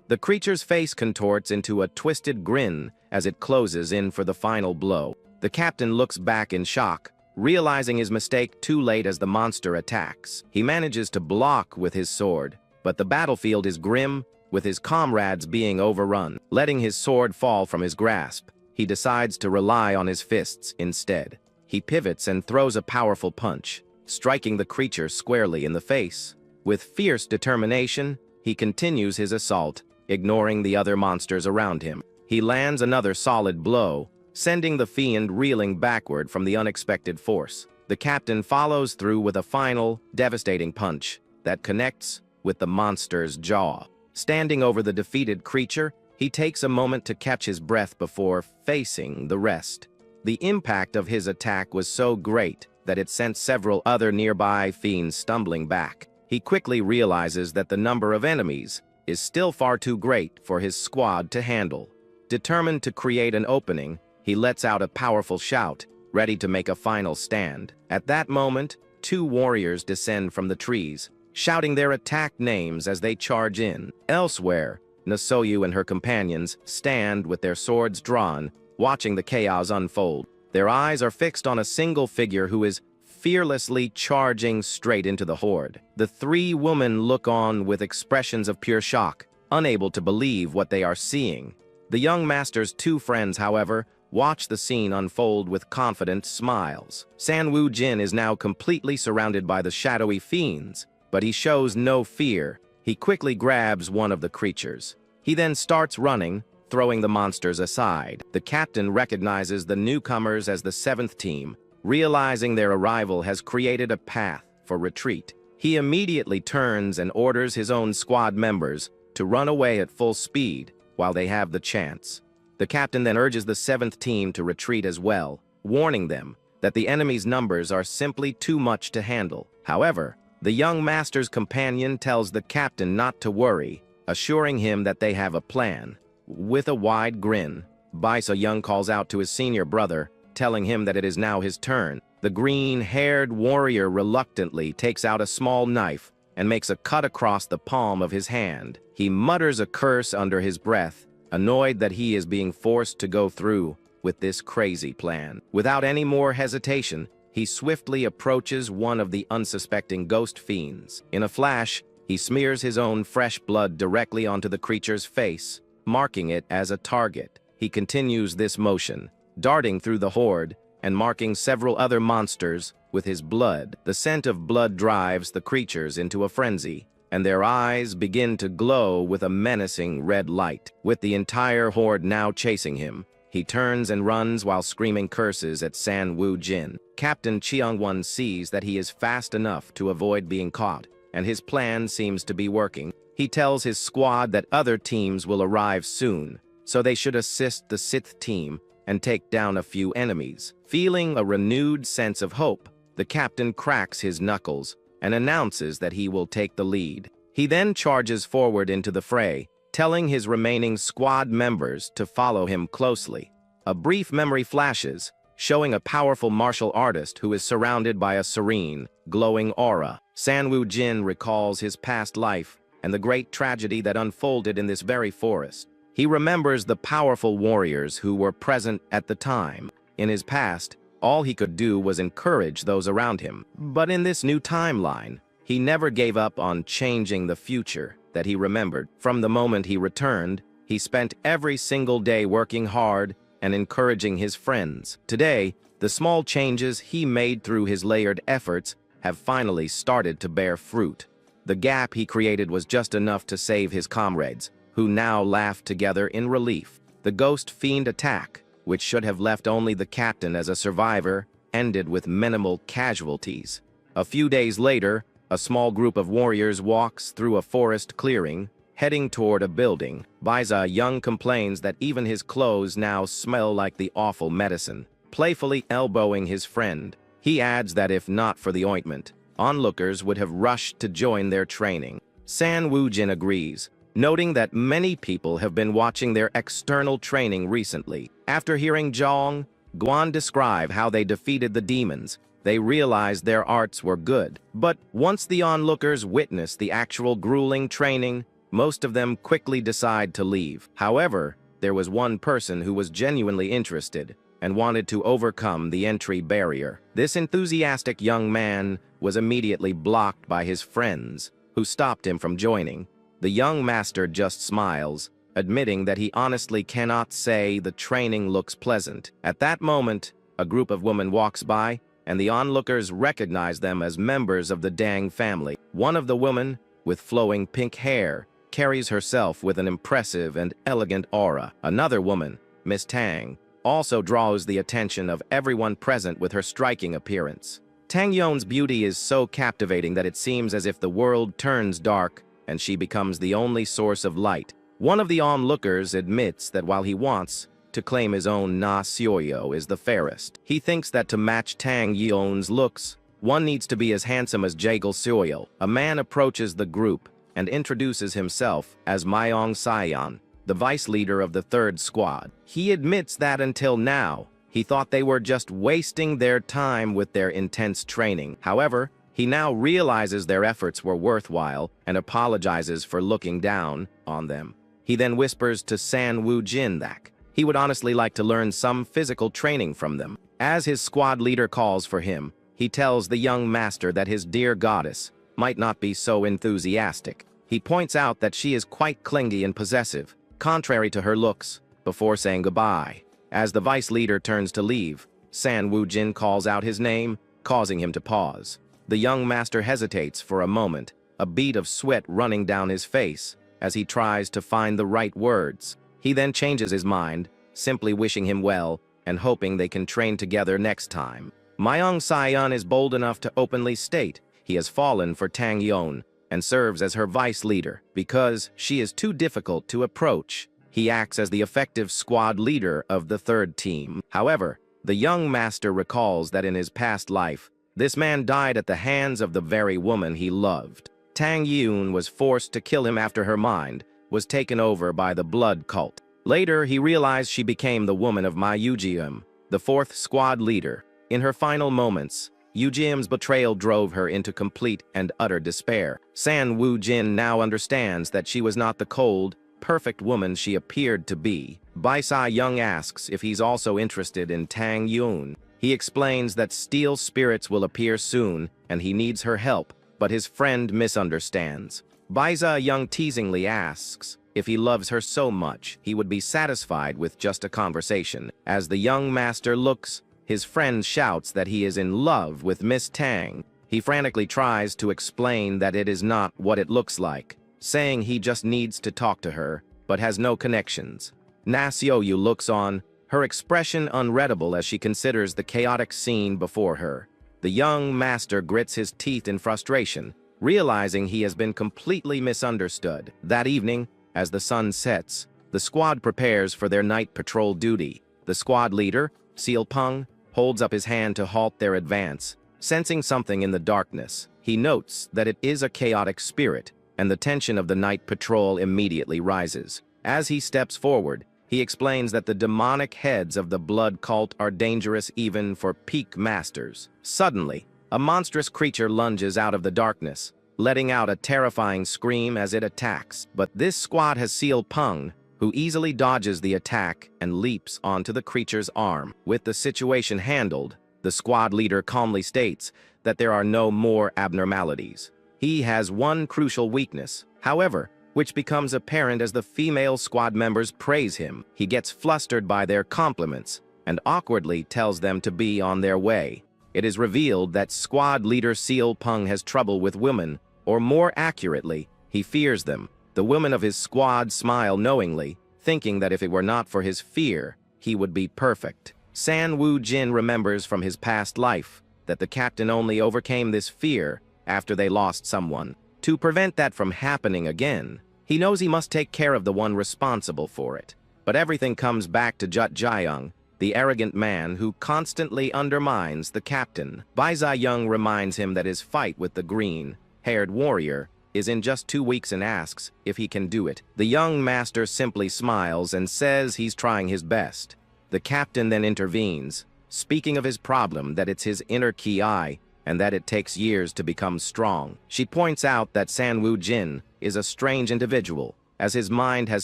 The creature's face contorts into a twisted grin as it closes in for the final blow. The captain looks back in shock, realizing his mistake too late as the monster attacks. He manages to block with his sword, but the battlefield is grim, with his comrades being overrun. Letting his sword fall from his grasp, he decides to rely on his fists instead. He pivots and throws a powerful punch, striking the creature squarely in the face. With fierce determination, he continues his assault, ignoring the other monsters around him. He lands another solid blow, sending the fiend reeling backward from the unexpected force. The captain follows through with a final, devastating punch that connects with the monster's jaw. Standing over the defeated creature, he takes a moment to catch his breath before facing the rest. The impact of his attack was so great that it sent several other nearby fiends stumbling back. he quickly realizes that the number of enemies is still far too great for his squad to handle. Determined to create an opening, he lets out a powerful shout, ready to make a final stand. At that moment, two warriors descend from the trees, shouting their attack names as they charge in. Elsewhere, Nasoyu and her companions stand with their swords drawn, watching the chaos unfold. Their eyes are fixed on a single figure who is fearlessly charging straight into the horde. The three women look on with expressions of pure shock, unable to believe what they are seeing. The young master's two friends, however, watch the scene unfold with confident smiles. Sanwoo Jin is now completely surrounded by the shadowy fiends, but he shows no fear. He quickly grabs one of the creatures. He then starts running, throwing the monsters aside. The captain recognizes the newcomers as the 7th team, realizing their arrival has created a path for retreat. He immediately turns and orders his own squad members to run away at full speed while they have the chance. The captain then urges the 7th team to retreat as well, warning them that the enemy's numbers are simply too much to handle. However, the young master's companion tells the captain not to worry, assuring him that they have a plan. With a wide grin, Baisa Young calls out to his senior brother, telling him that it is now his turn. The green-haired warrior reluctantly takes out a small knife and makes a cut across the palm of his hand. He mutters a curse under his breath, annoyed that he is being forced to go through with this crazy plan. Without any more hesitation, he swiftly approaches one of the unsuspecting ghost fiends. In a flash, he smears his own fresh blood directly onto the creature's face, marking it as a target. He continues this motion, darting through the horde and marking several other monsters with his blood. The scent of blood drives the creatures into a frenzy, and their eyes begin to glow with a menacing red light. With the entire horde now chasing him, he turns and runs while screaming curses at Sanwoo Jin. Captain Cheongwon sees that he is fast enough to avoid being caught, and his plan seems to be working. He tells his squad that other teams will arrive soon, so they should assist the 6th team and take down a few enemies. Feeling a renewed sense of hope, the captain cracks his knuckles and announces that he will take the lead. He then charges forward into the fray, telling his remaining squad members to follow him closely. A brief memory flashes, showing a powerful martial artist who is surrounded by a serene, glowing aura. Sanwoo Jin recalls his past life and the great tragedy that unfolded in this very forest. He remembers the powerful warriors who were present at the time. In his past, all he could do was encourage those around him. But in this new timeline, he never gave up on changing the future that he remembered. From the moment he returned, he spent every single day working hard and encouraging his friends. Today, the small changes he made through his layered efforts have finally started to bear fruit. The gap he created was just enough to save his comrades, who now laughed together in relief. The ghost fiend attack, which should have left only the captain as a survivor, ended with minimal casualties. A few days later, a small group of warriors walks through a forest clearing, heading toward a building. Baisa Young complains that even his clothes now smell like the awful medicine. Playfully elbowing his friend, he adds that if not for the ointment, onlookers would have rushed to join their training. Sanwoo Jin agrees, noting that many people have been watching their external training recently. After hearing Zhang Guan describe how they defeated the demons, they realized their arts were good. But once the onlookers witness the actual grueling training, most of them quickly decide to leave. However, there was one person who was genuinely interested and wanted to overcome the entry barrier. This enthusiastic young man was immediately blocked by his friends, who stopped him from joining. The young master just smiles, admitting that he honestly cannot say the training looks pleasant. At that moment, a group of women walks by, and the onlookers recognize them as members of the Dang family. One of the women, with flowing pink hair, carries herself with an impressive and elegant aura. Another woman, Miss Tang, also draws the attention of everyone present with her striking appearance. Tang Yon's beauty is so captivating that it seems as if the world turns dark and she becomes the only source of light. One of the onlookers admits that while he wants to claim his own Na Sioyo is the fairest, he thinks that to match Tang Yon's looks, One needs to be as handsome as Jagal Soil. A man approaches the group and introduces himself as Myong Sayan, the vice leader of the third squad. He admits that until now, he thought they were just wasting their time with their intense training. However, he now realizes their efforts were worthwhile and apologizes for looking down on them. He then whispers to San Woo Jin that he would honestly like to learn some physical training from them. As his squad leader calls for him, he tells the young master that his dear goddess might not be so enthusiastic. He points out that she is quite clingy and possessive, contrary to her looks, before saying goodbye. As the vice leader turns to leave, San Woo Jin calls out his name, causing him to pause. The young master hesitates for a moment, a bead of sweat running down his face as he tries to find the right words. He then changes his mind, simply wishing him well and hoping they can train together next time. Myong Sayan is bold enough to openly state he has fallen for Tang Yon and serves as her vice leader because she is too difficult to approach. He acts as the effective squad leader of the third team. However, the young master recalls that in his past life, this man died at the hands of the very woman he loved. Tang Yun was forced to kill him after her mind was taken over by the blood cult. Later, he realized she became the woman of Ma Yujium, the fourth squad leader. In her final moments, Yujium's betrayal drove her into complete and utter despair. San Woo Jin now understands that she was not the cold, perfect woman she appeared to be. Bai Sa Young asks if he's also interested in Tang Yun. He explains that steel spirits will appear soon and he needs her help, but his friend misunderstands. Bai Sa Young teasingly asks if he loves her so much, he would be satisfied with just a conversation. As the young master looks, his friend shouts that he is in love with Miss Tang. He frantically tries to explain that it is not what it looks like, saying he just needs to talk to her, but has no connections. Na Xiaoyu looks on, her expression unreadable as she considers the chaotic scene before her. The young master grits his teeth in frustration, realizing he has been completely misunderstood. That evening, as the sun sets, the squad prepares for their night patrol duty. The squad leader, Seal Peng, holds up his hand to halt their advance. Sensing something in the darkness, he notes that it is a chaotic spirit, and the tension of the night patrol immediately rises. As he steps forward, he explains that the demonic heads of the blood cult are dangerous even for peak masters. Suddenly, a monstrous creature lunges out of the darkness, letting out a terrifying scream as it attacks. But this squad has Seal Peng, who easily dodges the attack and leaps onto the creature's arm. With the situation handled, the squad leader calmly states that there are no more abnormalities. He has one crucial weakness, however, which becomes apparent as the female squad members praise him. He gets flustered by their compliments and awkwardly tells them to be on their way. It is revealed that squad leader Seal Peng has trouble with women, or more accurately, he fears them. The women of his squad smile knowingly, thinking that if it were not for his fear, he would be perfect. San Woo Jin remembers from his past life that the captain only overcame this fear after they lost someone. To prevent that from happening again, he knows he must take care of the one responsible for it. But everything comes back to Jut Jiang, the arrogant man who constantly undermines the captain. Bai Zayang reminds him that his fight with the green-haired warrior is in just 2 weeks and asks if he can do it. The young master simply smiles and says he's trying his best. The captain then intervenes, speaking of his problem that it's his inner ki and that it takes years to become strong. She points out that San Woo Jin is a strange individual, as his mind has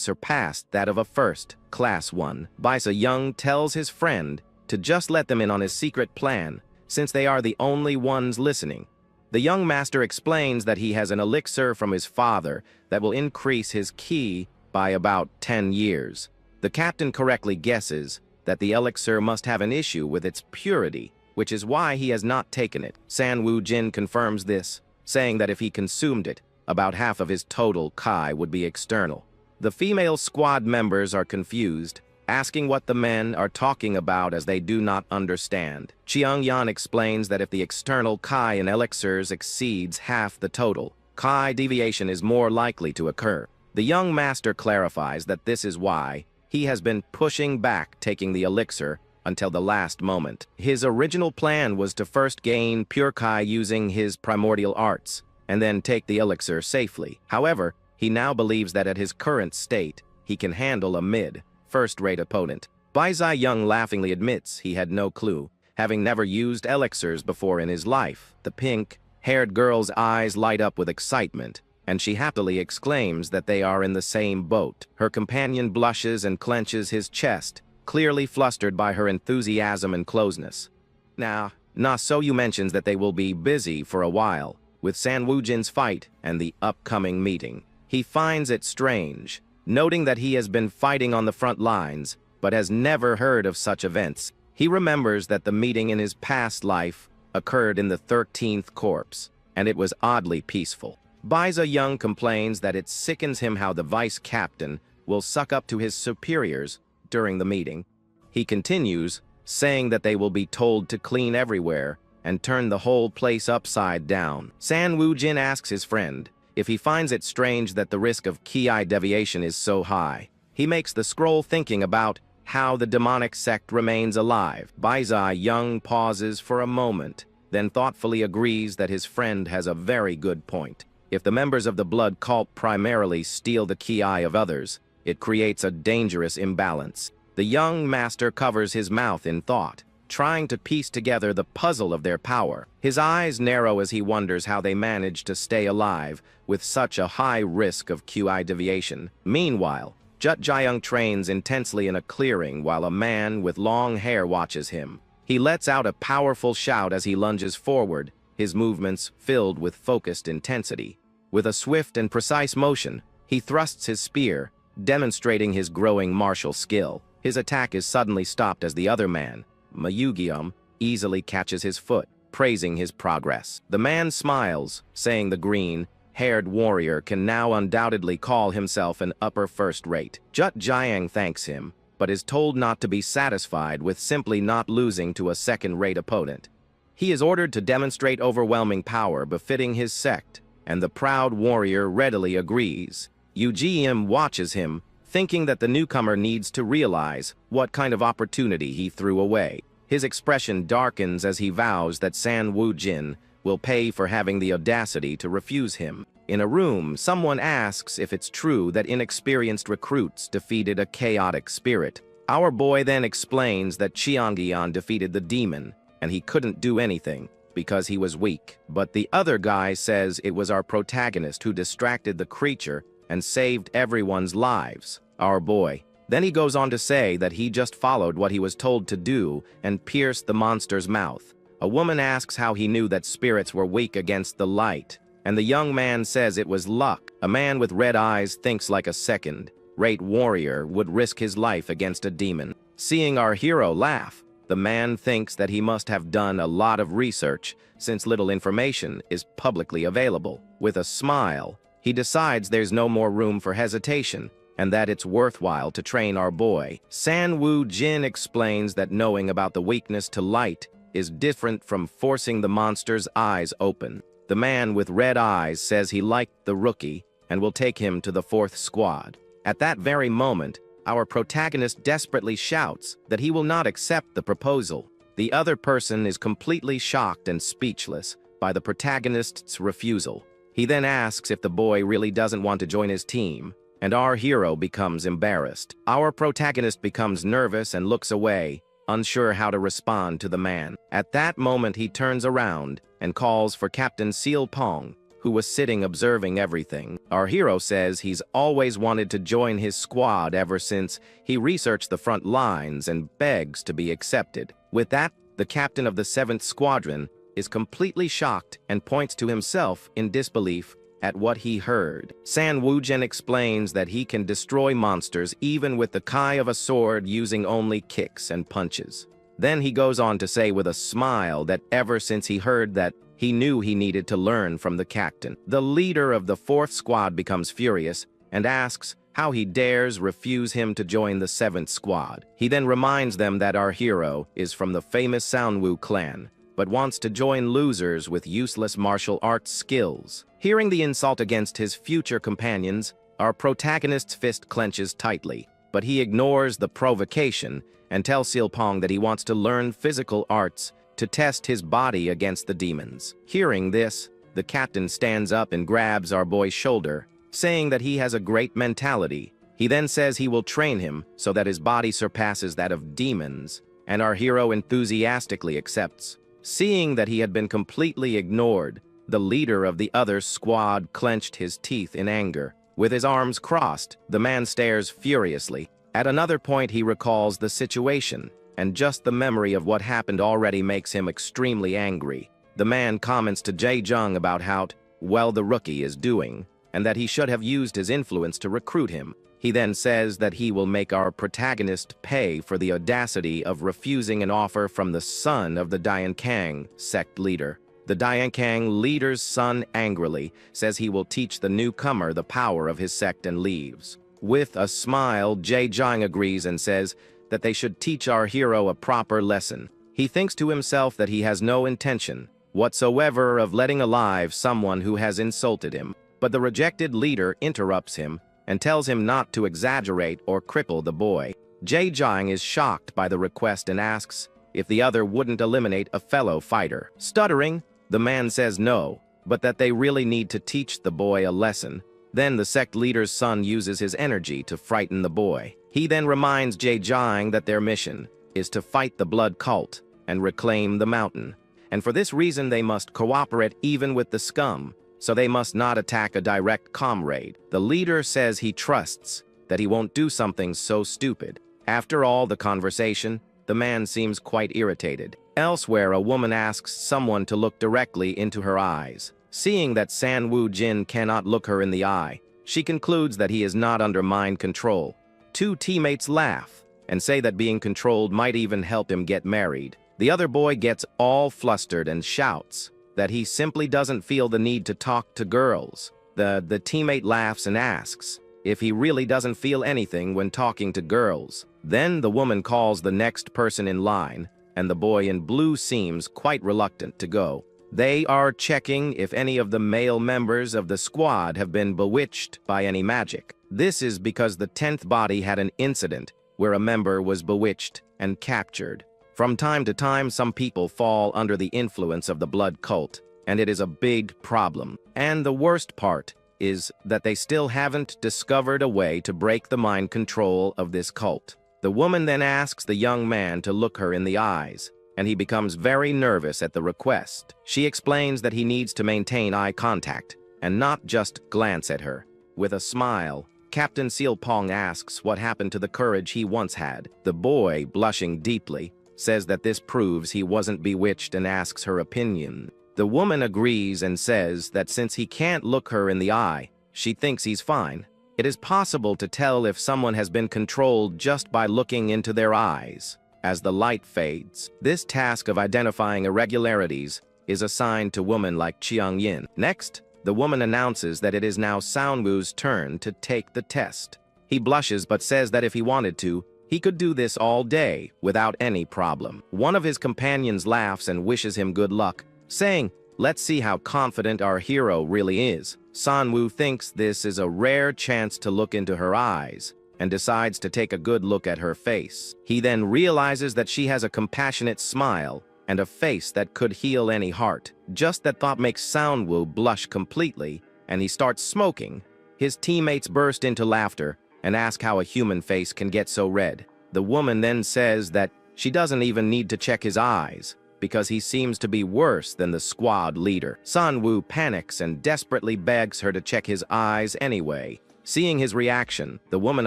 surpassed that of a first-class one. Bai Zayang tells his friend to just let them in on his secret plan, since they are the only ones listening. The young master explains that he has an elixir from his father that will increase his ki by about 10 years. The captain correctly guesses that the elixir must have an issue with its purity, which is why he has not taken it. San Woo Jin confirms this, saying that if he consumed it, about half of his total ki would be external. The female squad members are confused, asking what the men are talking about as they do not understand. Chiang Yan explains that if the external ki in elixirs exceeds half the total, ki deviation is more likely to occur. The young master clarifies that this is why he has been pushing back taking the elixir until the last moment. His original plan was to first gain Pure Kai using his primordial arts, and then take the elixir safely. However, he now believes that at his current state, he can handle a first-rate opponent. Bai Young laughingly admits he had no clue, having never used elixirs before in his life. The pink-haired girl's eyes light up with excitement, and she happily exclaims that they are in the same boat. Her companion blushes and clenches his chest, clearly flustered by her enthusiasm and closeness. Now, Na-Soyu mentions that they will be busy for a while, with San Woojin's fight and the upcoming meeting. He finds it strange, noting that he has been fighting on the front lines, but has never heard of such events. He remembers that the meeting in his past life occurred in the 13th Corps, and it was oddly peaceful. Baiza Young complains that it sickens him how the vice captain will suck up to his superiors during the meeting. He continues, saying that they will be told to clean everywhere and turn the whole place upside down. San Woojin asks his friend if he finds it strange that the risk of ki deviation is so high. He makes the scroll thinking about how the demonic sect remains alive. Baiza Young pauses for a moment, then thoughtfully agrees that his friend has a very good point. If the members of the blood cult primarily steal the ki of others, it creates a dangerous imbalance. The young master covers his mouth in thought, trying to piece together the puzzle of their power. His eyes narrow as he wonders how they manage to stay alive with such a high risk of QI deviation. Meanwhile, Jut Jiang trains intensely in a clearing while a man with long hair watches him. He lets out a powerful shout as he lunges forward, his movements filled with focused intensity. With a swift and precise motion, he thrusts his spear, demonstrating his growing martial skill. His attack is suddenly stopped as the other man, Mayugium, easily catches his foot, praising his progress. The man smiles, saying the green-haired warrior can now undoubtedly call himself an upper first-rate. Jut Jiang thanks him, but is told not to be satisfied with simply not losing to a second-rate opponent. He is ordered to demonstrate overwhelming power befitting his sect, and the proud warrior readily agrees. Ugm watches him, thinking that the newcomer needs to realize what kind of opportunity he threw away. His expression darkens as he vows that San Woojin will pay for having the audacity to refuse him. In a room, someone asks if it's true that inexperienced recruits defeated a chaotic spirit. Our boy then explains that Qiangyan defeated the demon, and he couldn't do anything because he was weak. But the other guy says it was our protagonist who distracted the creature and saved everyone's lives. Our boy. Then he goes on to say that he just followed what he was told to do and pierced the monster's mouth. A woman asks how he knew that spirits were weak against the light, and the young man says it was luck. A man with red eyes thinks like a second-rate warrior would risk his life against a demon. Seeing our hero laugh, the man thinks that he must have done a lot of research since little information is publicly available. With a smile, he decides there's no more room for hesitation and that it's worthwhile to train our boy. San Woojin explains that knowing about the weakness to light is different from forcing the monster's eyes open. The man with red eyes says he liked the rookie and will take him to the 4th squad. At that very moment, our protagonist desperately shouts that he will not accept the proposal. The other person is completely shocked and speechless by the protagonist's refusal. He then asks if the boy really doesn't want to join his team, and our hero becomes embarrassed. Our protagonist becomes nervous and looks away, unsure how to respond to the man. At that moment, he turns around and calls for Captain Seal Pong, who was sitting observing everything. Our hero says he's always wanted to join his squad ever since he researched the front lines and begs to be accepted. With that, the captain of the 7th Squadron is completely shocked and points to himself in disbelief at what he heard. San Woojin explains that he can destroy monsters even with the kai of a sword using only kicks and punches. Then he goes on to say with a smile that ever since he heard that, he knew he needed to learn from the captain. The leader of the 4th squad becomes furious and asks how he dares refuse him to join the 7th squad. He then reminds them that our hero is from the famous Soundwoo clan, but wants to join losers with useless martial arts skills. Hearing the insult against his future companions, our protagonist's fist clenches tightly, but he ignores the provocation and tells Silpong that he wants to learn physical arts to test his body against the demons. Hearing this, the captain stands up and grabs our boy's shoulder, saying that he has a great mentality. He then says he will train him so that his body surpasses that of demons, and our hero enthusiastically accepts. Seeing that he had been completely ignored, the leader of the other squad clenched his teeth in anger. With his arms crossed, the man stares furiously. At another point, he recalls the situation, and just the memory of what happened already makes him extremely angry. The man comments to Jae-jung about how well the rookie is doing, and that he should have used his influence to recruit him. He then says that he will make our protagonist pay for the audacity of refusing an offer from the son of the Diankang sect leader. The Diankang leader's son angrily says he will teach the newcomer the power of his sect and leaves. With a smile, Jae-jung agrees and says that they should teach our hero a proper lesson. He thinks to himself that he has no intention whatsoever of letting alive someone who has insulted him, but the rejected leader interrupts him and tells him not to exaggerate or cripple the boy. Jae-jung is shocked by the request and asks if the other wouldn't eliminate a fellow fighter. Stuttering, the man says no, but that they really need to teach the boy a lesson. Then the sect leader's son uses his energy to frighten the boy. He then reminds Jae-jung that their mission is to fight the blood cult and reclaim the mountain. And for this reason they must cooperate even with the scum, so they must not attack a direct comrade. The leader says he trusts that he won't do something so stupid. After all the conversation, the man seems quite irritated. Elsewhere, a woman asks someone to look directly into her eyes. Seeing that San Woo Jin cannot look her in the eye, she concludes that he is not under mind control. Two teammates laugh and say that being controlled might even help him get married. The other boy gets all flustered and shouts that he simply doesn't feel the need to talk to girls. The teammate laughs and asks if he really doesn't feel anything when talking to girls. Then the woman calls the next person in line, and the boy in blue seems quite reluctant to go. They are checking if any of the male members of the squad have been bewitched by any magic. This is because the 10th body had an incident where a member was bewitched and captured. From time to time, some people fall under the influence of the blood cult, and it is a big problem. And the worst part is that they still haven't discovered a way to break the mind control of this cult. The woman then asks the young man to look her in the eyes, and he becomes very nervous at the request. She explains that he needs to maintain eye contact and not just glance at her. With a smile, Captain Silpong asks what happened to the courage he once had. The boy, blushing deeply, says that this proves he wasn't bewitched and asks her opinion. The woman agrees and says that since he can't look her in the eye, she thinks he's fine. It is possible to tell if someone has been controlled just by looking into their eyes. As the light fades, this task of identifying irregularities is assigned to women like Chiang Yin. Next, the woman announces that it is now Soundwoo's turn to take the test. He blushes but says that if he wanted to, he could do this all day without any problem. One of his companions laughs and wishes him good luck, saying, "Let's see how confident our hero really is." Sanwoo thinks this is a rare chance to look into her eyes and decides to take a good look at her face. He then realizes that she has a compassionate smile and a face that could heal any heart. Just that thought makes Soundwoo blush completely, and he starts smoking. His teammates burst into laughter and ask how a human face can get so red. The woman then says that she doesn't even need to check his eyes, because he seems to be worse than the squad leader. Sanwoo panics and desperately begs her to check his eyes anyway. Seeing his reaction, the woman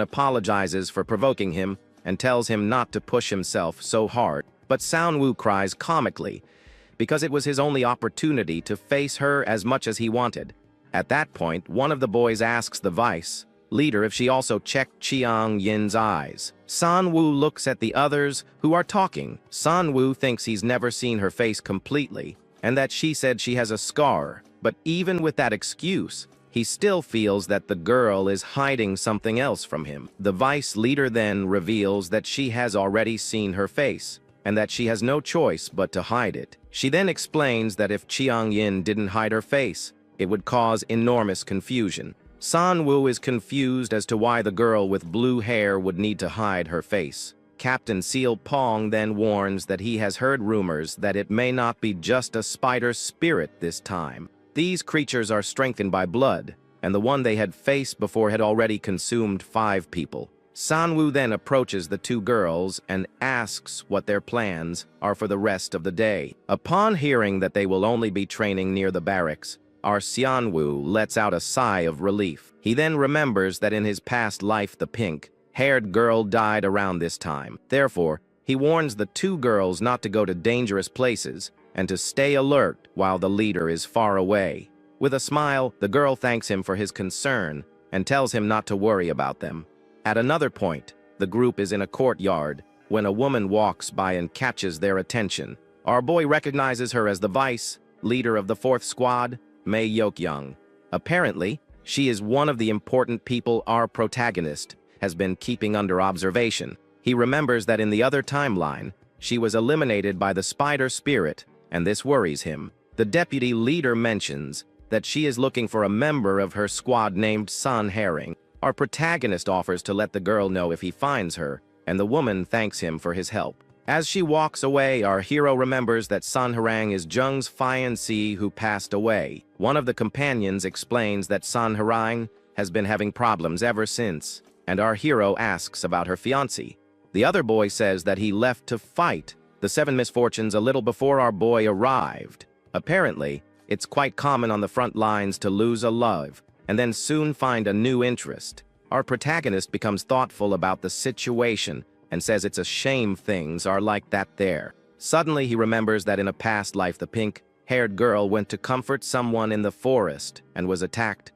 apologizes for provoking him and tells him not to push himself so hard. But Sanwoo cries comically, because it was his only opportunity to face her as much as he wanted. At that point, one of the boys asks the vice leader if she also checked Chiang Yin's eyes. Sanwoo looks at the others who are talking. Sanwoo thinks he's never seen her face completely, and that she said she has a scar. But even with that excuse, he still feels that the girl is hiding something else from him. The vice leader then reveals that she has already seen her face, and that she has no choice but to hide it. She then explains that if Chiang Yin didn't hide her face, it would cause enormous confusion. Sanwoo is confused as to why the girl with blue hair would need to hide her face. Captain Seal Pong then warns that he has heard rumors that it may not be just a spider spirit this time. These creatures are strengthened by blood, and the one they had faced before had already consumed 5 people. Sanwoo then approaches the 2 girls and asks what their plans are for the rest of the day. Upon hearing that they will only be training near the barracks, our Seonwoo lets out a sigh of relief. He then remembers that in his past life the pink-haired girl died around this time. Therefore, he warns the 2 girls not to go to dangerous places and to stay alert while the leader is far away. With a smile, the girl thanks him for his concern and tells him not to worry about them. At another point, the group is in a courtyard when a woman walks by and catches their attention. Our boy recognizes her as the vice leader of the 4th squad, Mae Yok-young. Apparently, she is one of the important people our protagonist has been keeping under observation. He remembers that in the other timeline, she was eliminated by the spider spirit, and this worries him. The deputy leader mentions that she is looking for a member of her squad named Sun Herring. Our protagonist offers to let the girl know if he finds her, and the woman thanks him for his help. As she walks away, our hero remembers that Sun Harang is Jung's fiancée who passed away. One of the companions explains that Sun Harang has been having problems ever since, and our hero asks about her fiancé. The other boy says that he left to fight the 7 misfortunes a little before our boy arrived. Apparently, it's quite common on the front lines to lose a love, and then soon find a new interest. Our protagonist becomes thoughtful about the situation and says it's a shame things are like that there. Suddenly he remembers that in a past life the pink-haired girl went to comfort someone in the forest and was attacked.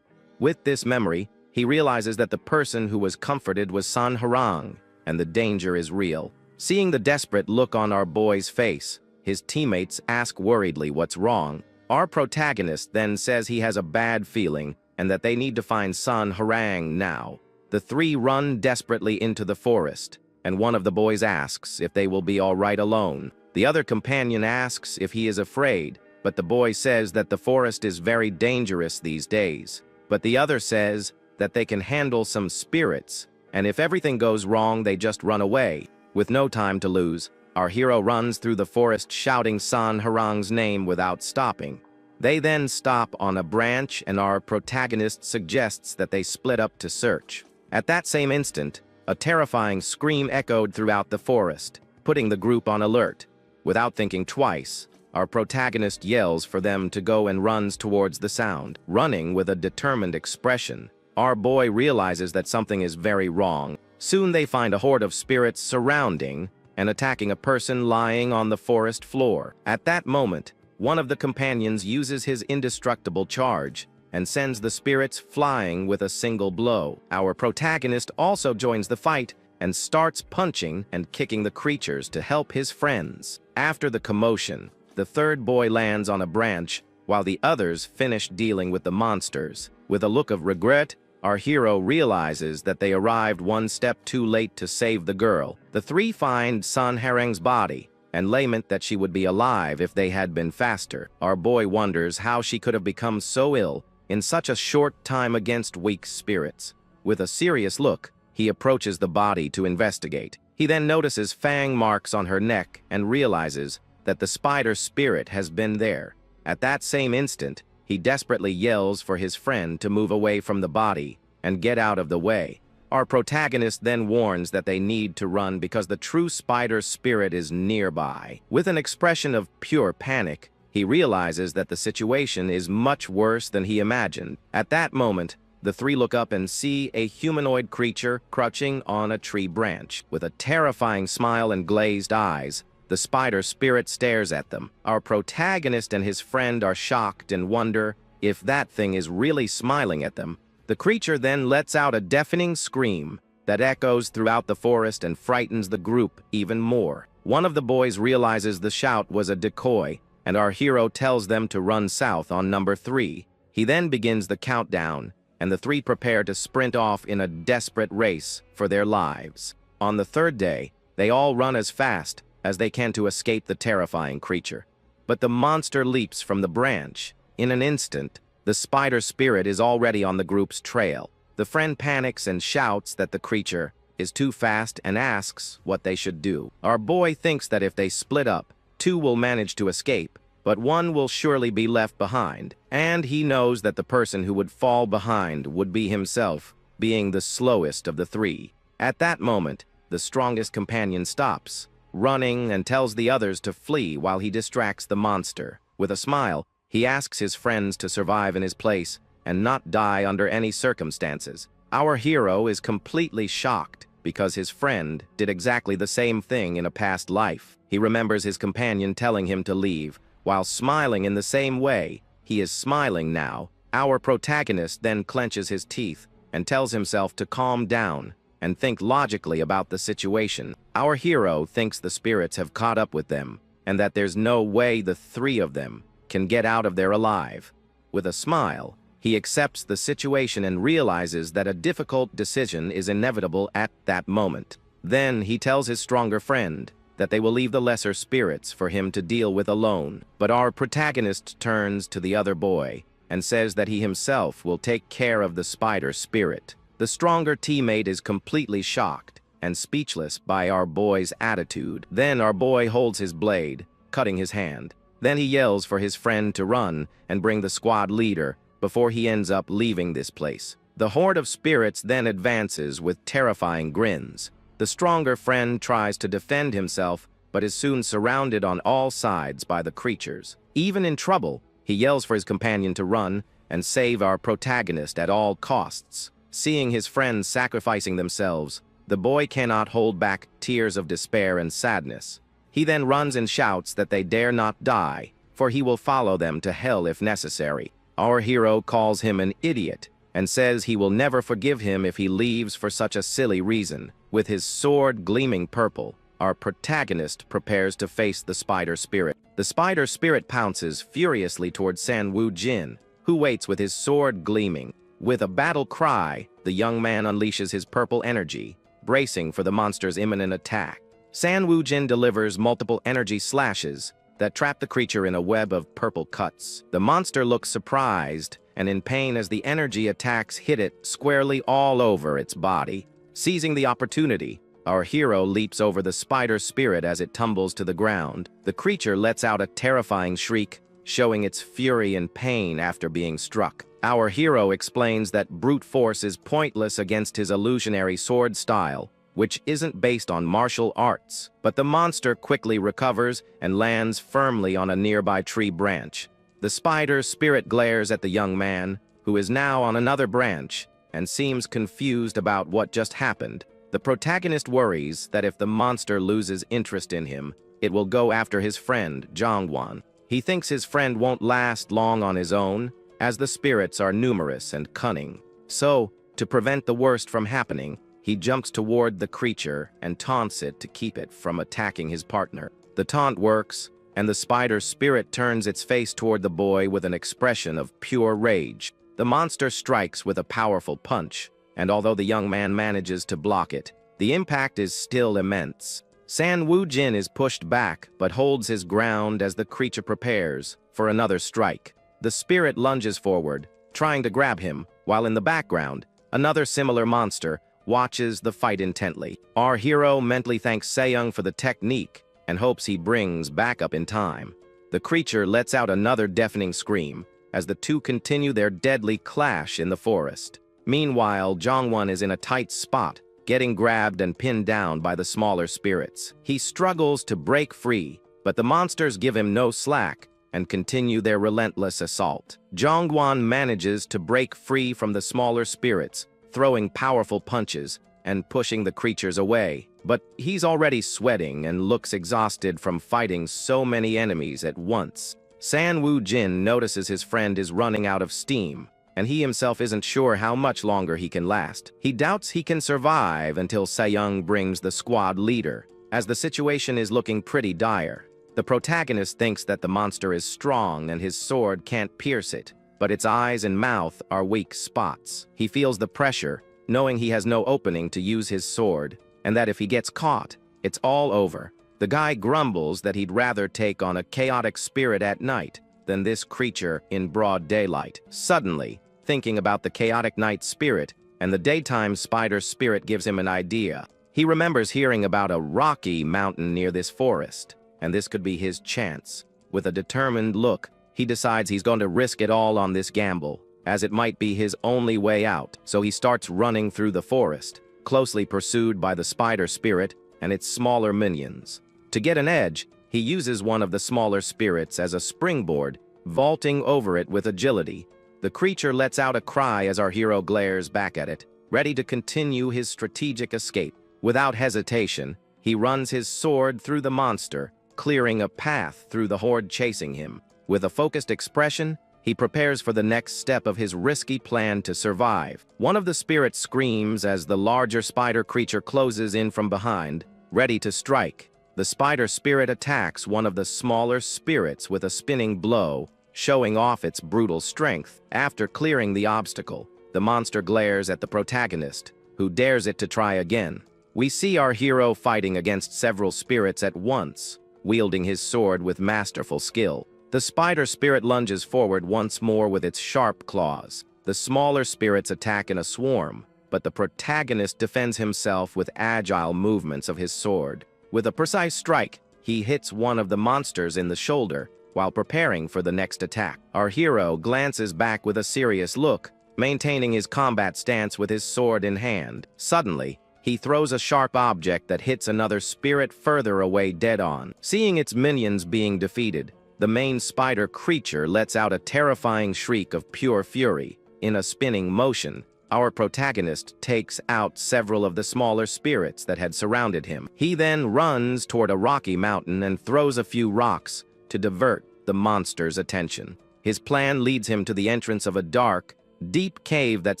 With this memory, he realizes that the person who was comforted was Sun Harang, and the danger is real. Seeing the desperate look on our boy's face, his teammates ask worriedly what's wrong. Our protagonist then says he has a bad feeling and that they need to find Sun Harang now. The 3 run desperately into the forest, and one of the boys asks if they will be all right alone. The other companion asks if he is afraid, but the boy says that the forest is very dangerous these days. But the other says that they can handle some spirits, and if everything goes wrong, they just run away. With no time to lose, our hero runs through the forest shouting Sun Harang's name without stopping. They then stop on a branch, and our protagonist suggests that they split up to search. At that same instant, a terrifying scream echoed throughout the forest, putting the group on alert. Without thinking twice, our protagonist yells for them to go and runs towards the sound, running with a determined expression. Our boy realizes that something is very wrong. Soon they find a horde of spirits surrounding and attacking a person lying on the forest floor. At that moment, one of the companions uses his indestructible charge and sends the spirits flying with a single blow. Our protagonist also joins the fight and starts punching and kicking the creatures to help his friends. After the commotion, the 3rd boy lands on a branch while the others finish dealing with the monsters. With a look of regret, our hero realizes that they arrived 1 step too late to save the girl. The 3 find Sun Harang's body and lament that she would be alive if they had been faster. Our boy wonders how she could have become so ill in such a short time against weak spirits. With a serious look, he approaches the body to investigate. He then notices fang marks on her neck and realizes that the spider spirit has been there. At that same instant, he desperately yells for his friend to move away from the body and get out of the way. Our protagonist then warns that they need to run because the true spider spirit is nearby. With an expression of pure panic, he realizes that the situation is much worse than he imagined. At that moment, the 3 look up and see a humanoid creature crouching on a tree branch. With a terrifying smile and glazed eyes, the spider spirit stares at them. Our protagonist and his friend are shocked and wonder if that thing is really smiling at them. The creature then lets out a deafening scream that echoes throughout the forest and frightens the group even more. One of the boys realizes the shout was a decoy, and our hero tells them to run south on number 3. He then begins the countdown, and the 3 prepare to sprint off in a desperate race for their lives. On the 3rd day, they all run as fast as they can to escape the terrifying creature. But the monster leaps from the branch. In an instant, The spider spirit is already on the group's trail. The friend panics and shouts that the creature is too fast and asks what they should do. Our boy thinks that if they split up, two will manage to escape, but one will surely be left behind, and he knows that the person who would fall behind would be himself, being the slowest of the three. At that moment, the strongest companion stops, running, and tells the others to flee while he distracts the monster. With a smile, he asks his friends to survive in his place and not die under any circumstances. Our hero is completely shocked because his friend did exactly the same thing in a past life. He remembers his companion telling him to leave, while smiling in the same way. He is smiling now. Our protagonist then clenches his teeth and tells himself to calm down and think logically about the situation. Our hero thinks the spirits have caught up with them and that there's no way the three of them can get out of there alive. With a smile, he accepts the situation and realizes that a difficult decision is inevitable at that moment. Then he tells his stronger friend that they will leave the lesser spirits for him to deal with alone. But our protagonist turns to the other boy and says that he himself will take care of the spider spirit. The stronger teammate is completely shocked and speechless by our boy's attitude. Then our boy holds his blade, cutting his hand. Then he yells for his friend to run and bring the squad leader before he ends up leaving this place. The horde of spirits then advances with terrifying grins. The stronger friend tries to defend himself, but is soon surrounded on all sides by the creatures. Even in trouble, he yells for his companion to run and save our protagonist at all costs. Seeing his friends sacrificing themselves, the boy cannot hold back tears of despair and sadness. He then runs and shouts that they dare not die, for he will follow them to hell if necessary. Our hero calls him an idiot and says he will never forgive him if he leaves for such a silly reason. With his sword gleaming purple, our protagonist prepares to face the spider spirit. The spider spirit pounces furiously towards San Wu Jin, who waits with his sword gleaming. With a battle cry, the young man unleashes his purple energy, bracing for the monster's imminent attack. San Wu Jin delivers multiple energy slashes that trap the creature in a web of purple cuts. The monster looks surprised and in pain as the energy attacks hit it squarely all over its body. Seizing the opportunity, our hero leaps over the spider spirit as it tumbles to the ground. The creature lets out a terrifying shriek, showing its fury and pain after being struck. Our hero explains that brute force is pointless against his illusionary sword style, which isn't based on martial arts. But the monster quickly recovers and lands firmly on a nearby tree branch. The spider spirit glares at the young man, who is now on another branch, and seems confused about what just happened. The protagonist worries that if the monster loses interest in him, it will go after his friend, Jongwon. He thinks his friend won't last long on his own, as the spirits are numerous and cunning. So, to prevent the worst from happening, he jumps toward the creature and taunts it to keep it from attacking his partner. The taunt works, and the spider spirit turns its face toward the boy with an expression of pure rage. The monster strikes with a powerful punch, and although the young man manages to block it, the impact is still immense. San Wu Jin is pushed back, but holds his ground as the creature prepares for another strike. The spirit lunges forward, trying to grab him, while in the background, another similar monster watches the fight intently. Our hero mentally thanks Seyoung for the technique and hopes he brings backup in time. The creature lets out another deafening scream as the two continue their deadly clash in the forest. Meanwhile, Jongwon is in a tight spot, getting grabbed and pinned down by the smaller spirits. He struggles to break free, but the monsters give him no slack and continue their relentless assault. Jongwon manages to break free from the smaller spirits, throwing powerful punches and pushing the creatures away. But he's already sweating and looks exhausted from fighting so many enemies at once. San Wu Jin notices his friend is running out of steam, and he himself isn't sure how much longer he can last. He doubts he can survive until Seyoung brings the squad leader, as the situation is looking pretty dire. The protagonist thinks that the monster is strong and his sword can't pierce it, but its eyes and mouth are weak spots. He feels the pressure, knowing he has no opening to use his sword, and that if he gets caught, it's all over. The guy grumbles that he'd rather take on a chaotic spirit at night, than this creature in broad daylight. Suddenly, thinking about the chaotic night spirit and the daytime spider spirit gives him an idea. He remembers hearing about a rocky mountain near this forest, and this could be his chance. With a determined look, he decides he's going to risk it all on this gamble, as it might be his only way out. So he starts running through the forest, closely pursued by the spider spirit and its smaller minions. To get an edge, he uses one of the smaller spirits as a springboard, vaulting over it with agility. The creature lets out a cry as our hero glares back at it, ready to continue his strategic escape. Without hesitation, he runs his sword through the monster, clearing a path through the horde chasing him. With a focused expression, he prepares for the next step of his risky plan to survive. One of the spirits screams as the larger spider creature closes in from behind, ready to strike. The spider spirit attacks one of the smaller spirits with a spinning blow, showing off its brutal strength. After clearing the obstacle, the monster glares at the protagonist, who dares it to try again. We see our hero fighting against several spirits at once, wielding his sword with masterful skill. The spider spirit lunges forward once more with its sharp claws. The smaller spirits attack in a swarm, but the protagonist defends himself with agile movements of his sword. With a precise strike, he hits one of the monsters in the shoulder while preparing for the next attack. Our hero glances back with a serious look, maintaining his combat stance with his sword in hand. Suddenly, he throws a sharp object that hits another spirit further away dead on. Seeing its minions being defeated, the main spider creature lets out a terrifying shriek of pure fury. In a spinning motion, our protagonist takes out several of the smaller spirits that had surrounded him. He then runs toward a rocky mountain and throws a few rocks to divert the monster's attention. His plan leads him to the entrance of a dark, deep cave that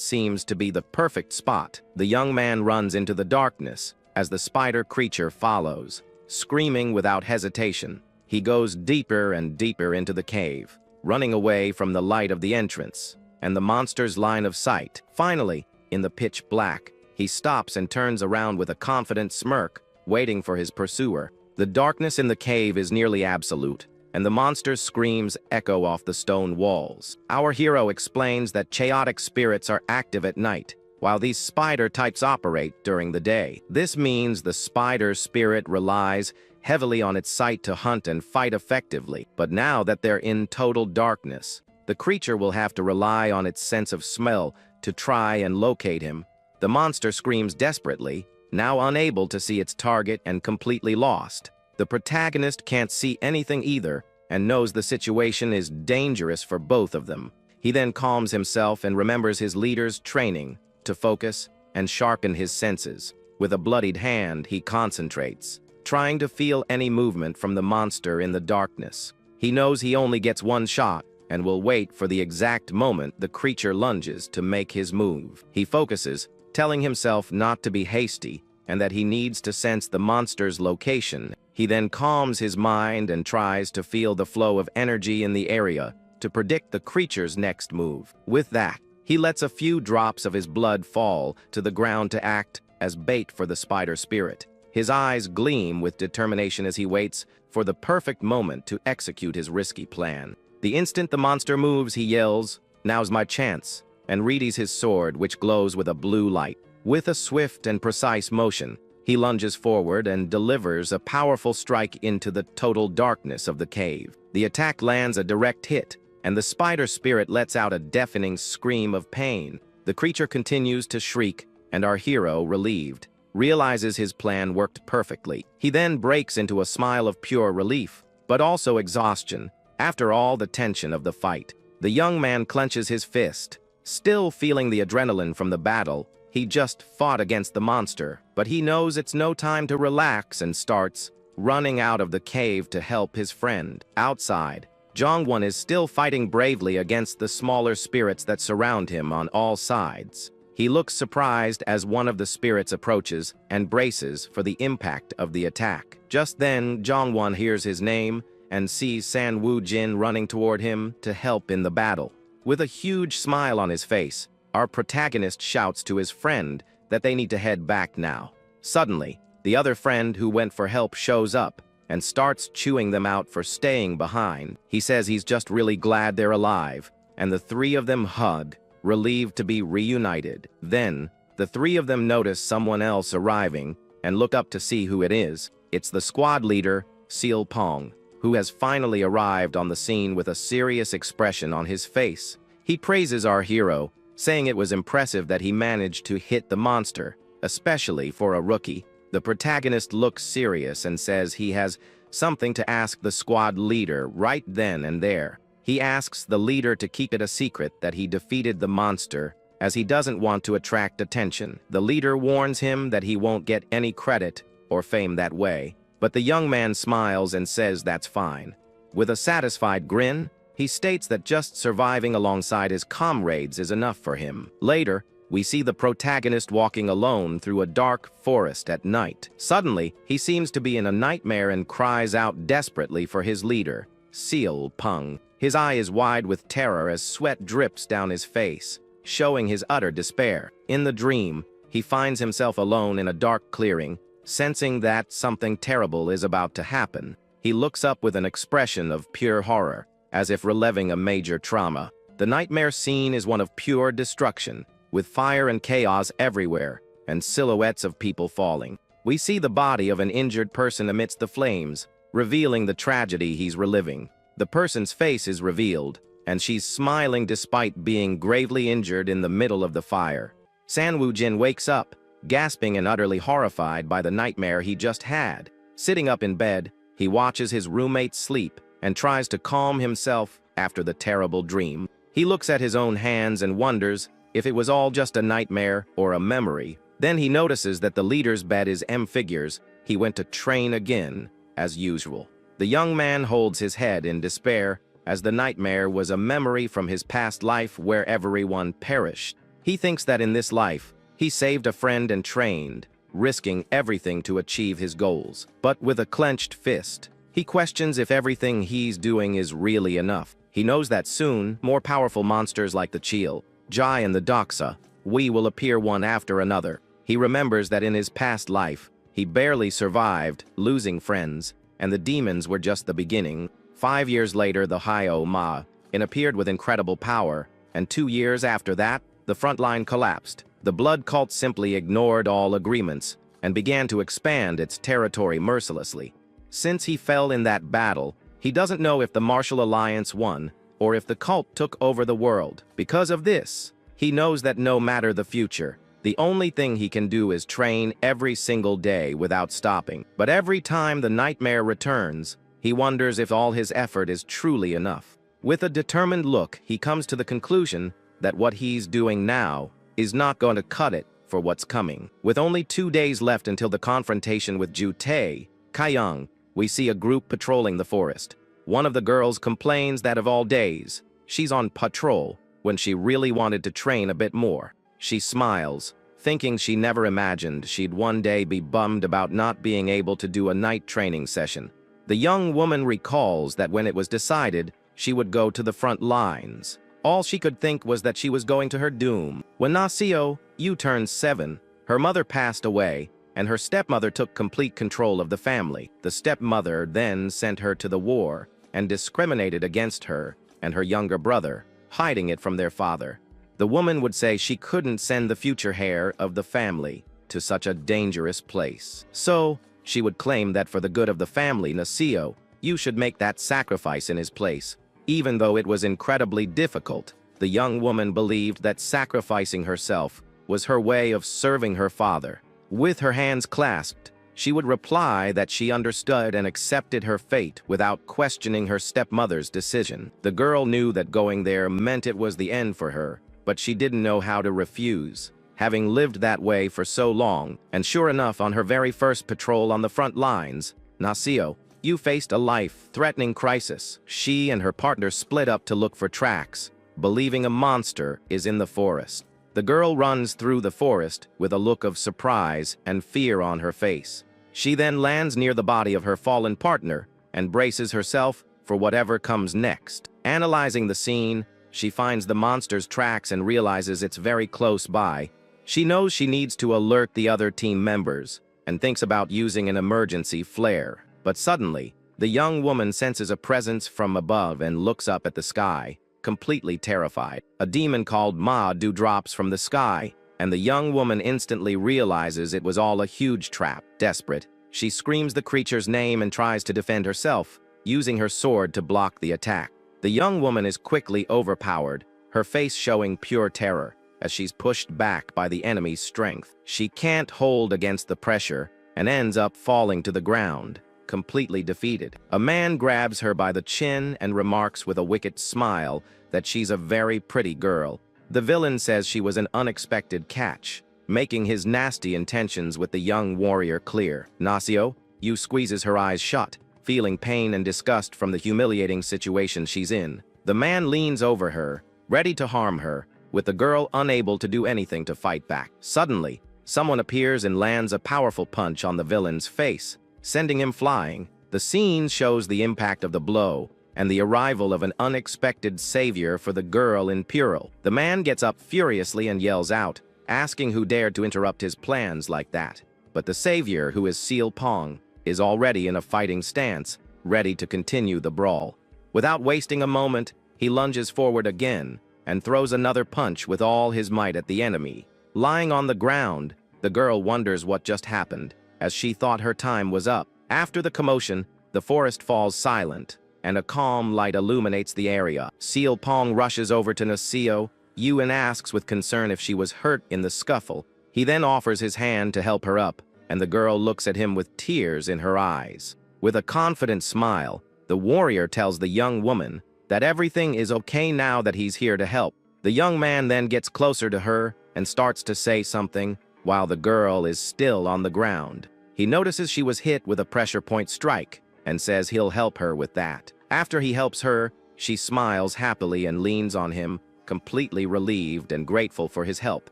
seems to be the perfect spot. The young man runs into the darkness as the spider creature follows, screaming without hesitation. He goes deeper and deeper into the cave, running away from the light of the entrance and the monster's line of sight. Finally, in the pitch black, he stops and turns around with a confident smirk, waiting for his pursuer. The darkness in the cave is nearly absolute, and the monster's screams echo off the stone walls. Our hero explains that chaotic spirits are active at night, while these spider types operate during the day. This means the spider spirit relies heavily on its sight to hunt and fight effectively. But now that they're in total darkness, the creature will have to rely on its sense of smell to try and locate him. The monster screams desperately, now unable to see its target and completely lost. The protagonist can't see anything either and knows the situation is dangerous for both of them. He then calms himself and remembers his leader's training to focus and sharpen his senses. With a bloodied hand, he concentrates, trying to feel any movement from the monster in the darkness. He knows he only gets one shot and will wait for the exact moment the creature lunges to make his move. He focuses, telling himself not to be hasty and that he needs to sense the monster's location. He then calms his mind and tries to feel the flow of energy in the area to predict the creature's next move. With that, he lets a few drops of his blood fall to the ground to act as bait for the spider spirit. His eyes gleam with determination as he waits for the perfect moment to execute his risky plan. The instant the monster moves, he yells, "Now's my chance," and readies his sword, which glows with a blue light. With a swift and precise motion, he lunges forward and delivers a powerful strike into the total darkness of the cave. The attack lands a direct hit, and the spider spirit lets out a deafening scream of pain. The creature continues to shriek, and our hero, relieved, realizes his plan worked perfectly. He then breaks into a smile of pure relief, but also exhaustion. After all the tension of the fight, the young man clenches his fist. Still feeling the adrenaline from the battle, he just fought against the monster, but he knows it's no time to relax and starts running out of the cave to help his friend. Outside, Jongwon is still fighting bravely against the smaller spirits that surround him on all sides. He looks surprised as one of the spirits approaches and braces for the impact of the attack. Just then, Jongwon hears his name and sees San Woo Jin running toward him to help in the battle. With a huge smile on his face, our protagonist shouts to his friend that they need to head back now. Suddenly, the other friend who went for help shows up, and starts chewing them out for staying behind. He says he's just really glad they're alive, and the three of them hug, relieved to be reunited. Then, the three of them notice someone else arriving and look up to see who it is. It's the squad leader, Seal Pong, who has finally arrived on the scene with a serious expression on his face. He praises our hero, saying it was impressive that he managed to hit the monster, especially for a rookie. The protagonist looks serious and says he has something to ask the squad leader right then and there. He asks the leader to keep it a secret that he defeated the monster, as he doesn't want to attract attention. The leader warns him that he won't get any credit or fame that way, but the young man smiles and says that's fine. With a satisfied grin, he states that just surviving alongside his comrades is enough for him. Later, we see the protagonist walking alone through a dark forest at night. Suddenly, he seems to be in a nightmare and cries out desperately for his leader, Seal Pong. His eye is wide with terror as sweat drips down his face, showing his utter despair. In the dream, he finds himself alone in a dark clearing, sensing that something terrible is about to happen. He looks up with an expression of pure horror, as if reliving a major trauma. The nightmare scene is one of pure destruction, with fire and chaos everywhere, and silhouettes of people falling. We see the body of an injured person amidst the flames, revealing the tragedy he's reliving. The person's face is revealed, and she's smiling despite being gravely injured in the middle of the fire. San Woo-jin wakes up, gasping and utterly horrified by the nightmare he just had. Sitting up in bed, he watches his roommate sleep and tries to calm himself after the terrible dream. He looks at his own hands and wonders if it was all just a nightmare or a memory. Then he notices that the leader's bed is M-figures. He went to train again, as usual. The young man holds his head in despair, as the nightmare was a memory from his past life where everyone perished. He thinks that in this life, he saved a friend and trained, risking everything to achieve his goals. But with a clenched fist, he questions if everything he's doing is really enough. He knows that soon, more powerful monsters like the Cheel, Jai and the Doxa, will appear one after another. He remembers that in his past life, he barely survived, losing friends, and the demons were just the beginning. 5 years later, the Hyo Ma appeared with incredible power, and 2 years after that, the front line collapsed. The blood cult simply ignored all agreements and began to expand its territory mercilessly. Since he fell in that battle, he doesn't know if the Martial Alliance won or if the cult took over the world. Because of this, he knows that no matter the future, the only thing he can do is train every single day without stopping. But every time the nightmare returns, he wonders if all his effort is truly enough. With a determined look, he comes to the conclusion that what he's doing now is not going to cut it for what's coming. With only 2 days left until the confrontation with Ju Tae, Kaiyang, we see a group patrolling the forest. One of the girls complains that of all days, she's on patrol when she really wanted to train a bit more. She smiles, thinking she never imagined she'd one day be bummed about not being able to do a night training session. The young woman recalls that when it was decided she would go to the front lines, all she could think was that she was going to her doom. When Na-seo turned 7, her mother passed away, and her stepmother took complete control of the family. The stepmother then sent her to the war and discriminated against her and her younger brother, hiding it from their father. The woman would say she couldn't send the future heir of the family to such a dangerous place. So, she would claim that for the good of the family, Na-seo, you should make that sacrifice in his place. Even though it was incredibly difficult, the young woman believed that sacrificing herself was her way of serving her father. With her hands clasped, she would reply that she understood and accepted her fate without questioning her stepmother's decision. The girl knew that going there meant it was the end for her, but she didn't know how to refuse, having lived that way for so long. And sure enough, on her very first patrol on the front lines, Na-seo, you faced a life-threatening crisis. She and her partner split up to look for tracks, believing a monster is in the forest. The girl runs through the forest with a look of surprise and fear on her face. She then lands near the body of her fallen partner and braces herself for whatever comes next. Analyzing the scene, she finds the monster's tracks and realizes it's very close by. She knows she needs to alert the other team members and thinks about using an emergency flare. But suddenly, the young woman senses a presence from above and looks up at the sky, completely terrified. A demon called Madu drops from the sky, and the young woman instantly realizes it was all a huge trap. Desperate, she screams the creature's name and tries to defend herself, using her sword to block the attack. The young woman is quickly overpowered, her face showing pure terror, as she's pushed back by the enemy's strength. She can't hold against the pressure and ends up falling to the ground, completely defeated. A man grabs her by the chin and remarks with a wicked smile that she's a very pretty girl. The villain says she was an unexpected catch, making his nasty intentions with the young warrior clear. Nacio, Yu squeezes her eyes shut, feeling pain and disgust from the humiliating situation she's in. The man leans over her, ready to harm her, with the girl unable to do anything to fight back. Suddenly, someone appears and lands a powerful punch on the villain's face, sending him flying. The scene shows the impact of the blow and the arrival of an unexpected savior for the girl in peril. The man gets up furiously and yells out, asking who dared to interrupt his plans like that. But the savior, who is Seal Pong, is already in a fighting stance, ready to continue the brawl. Without wasting a moment, he lunges forward again and throws another punch with all his might at the enemy. Lying on the ground, the girl wonders what just happened, as she thought her time was up. After the commotion, the forest falls silent, and a calm light illuminates the area. Seal Pong rushes over to Nacio, Yu, and asks with concern if she was hurt in the scuffle. He then offers his hand to help her up, and the girl looks at him with tears in her eyes. With a confident smile, the warrior tells the young woman that everything is okay now that he's here to help. The young man then gets closer to her and starts to say something, while the girl is still on the ground. He notices she was hit with a pressure point strike and says he'll help her with that. After he helps her, she smiles happily and leans on him, completely relieved and grateful for his help.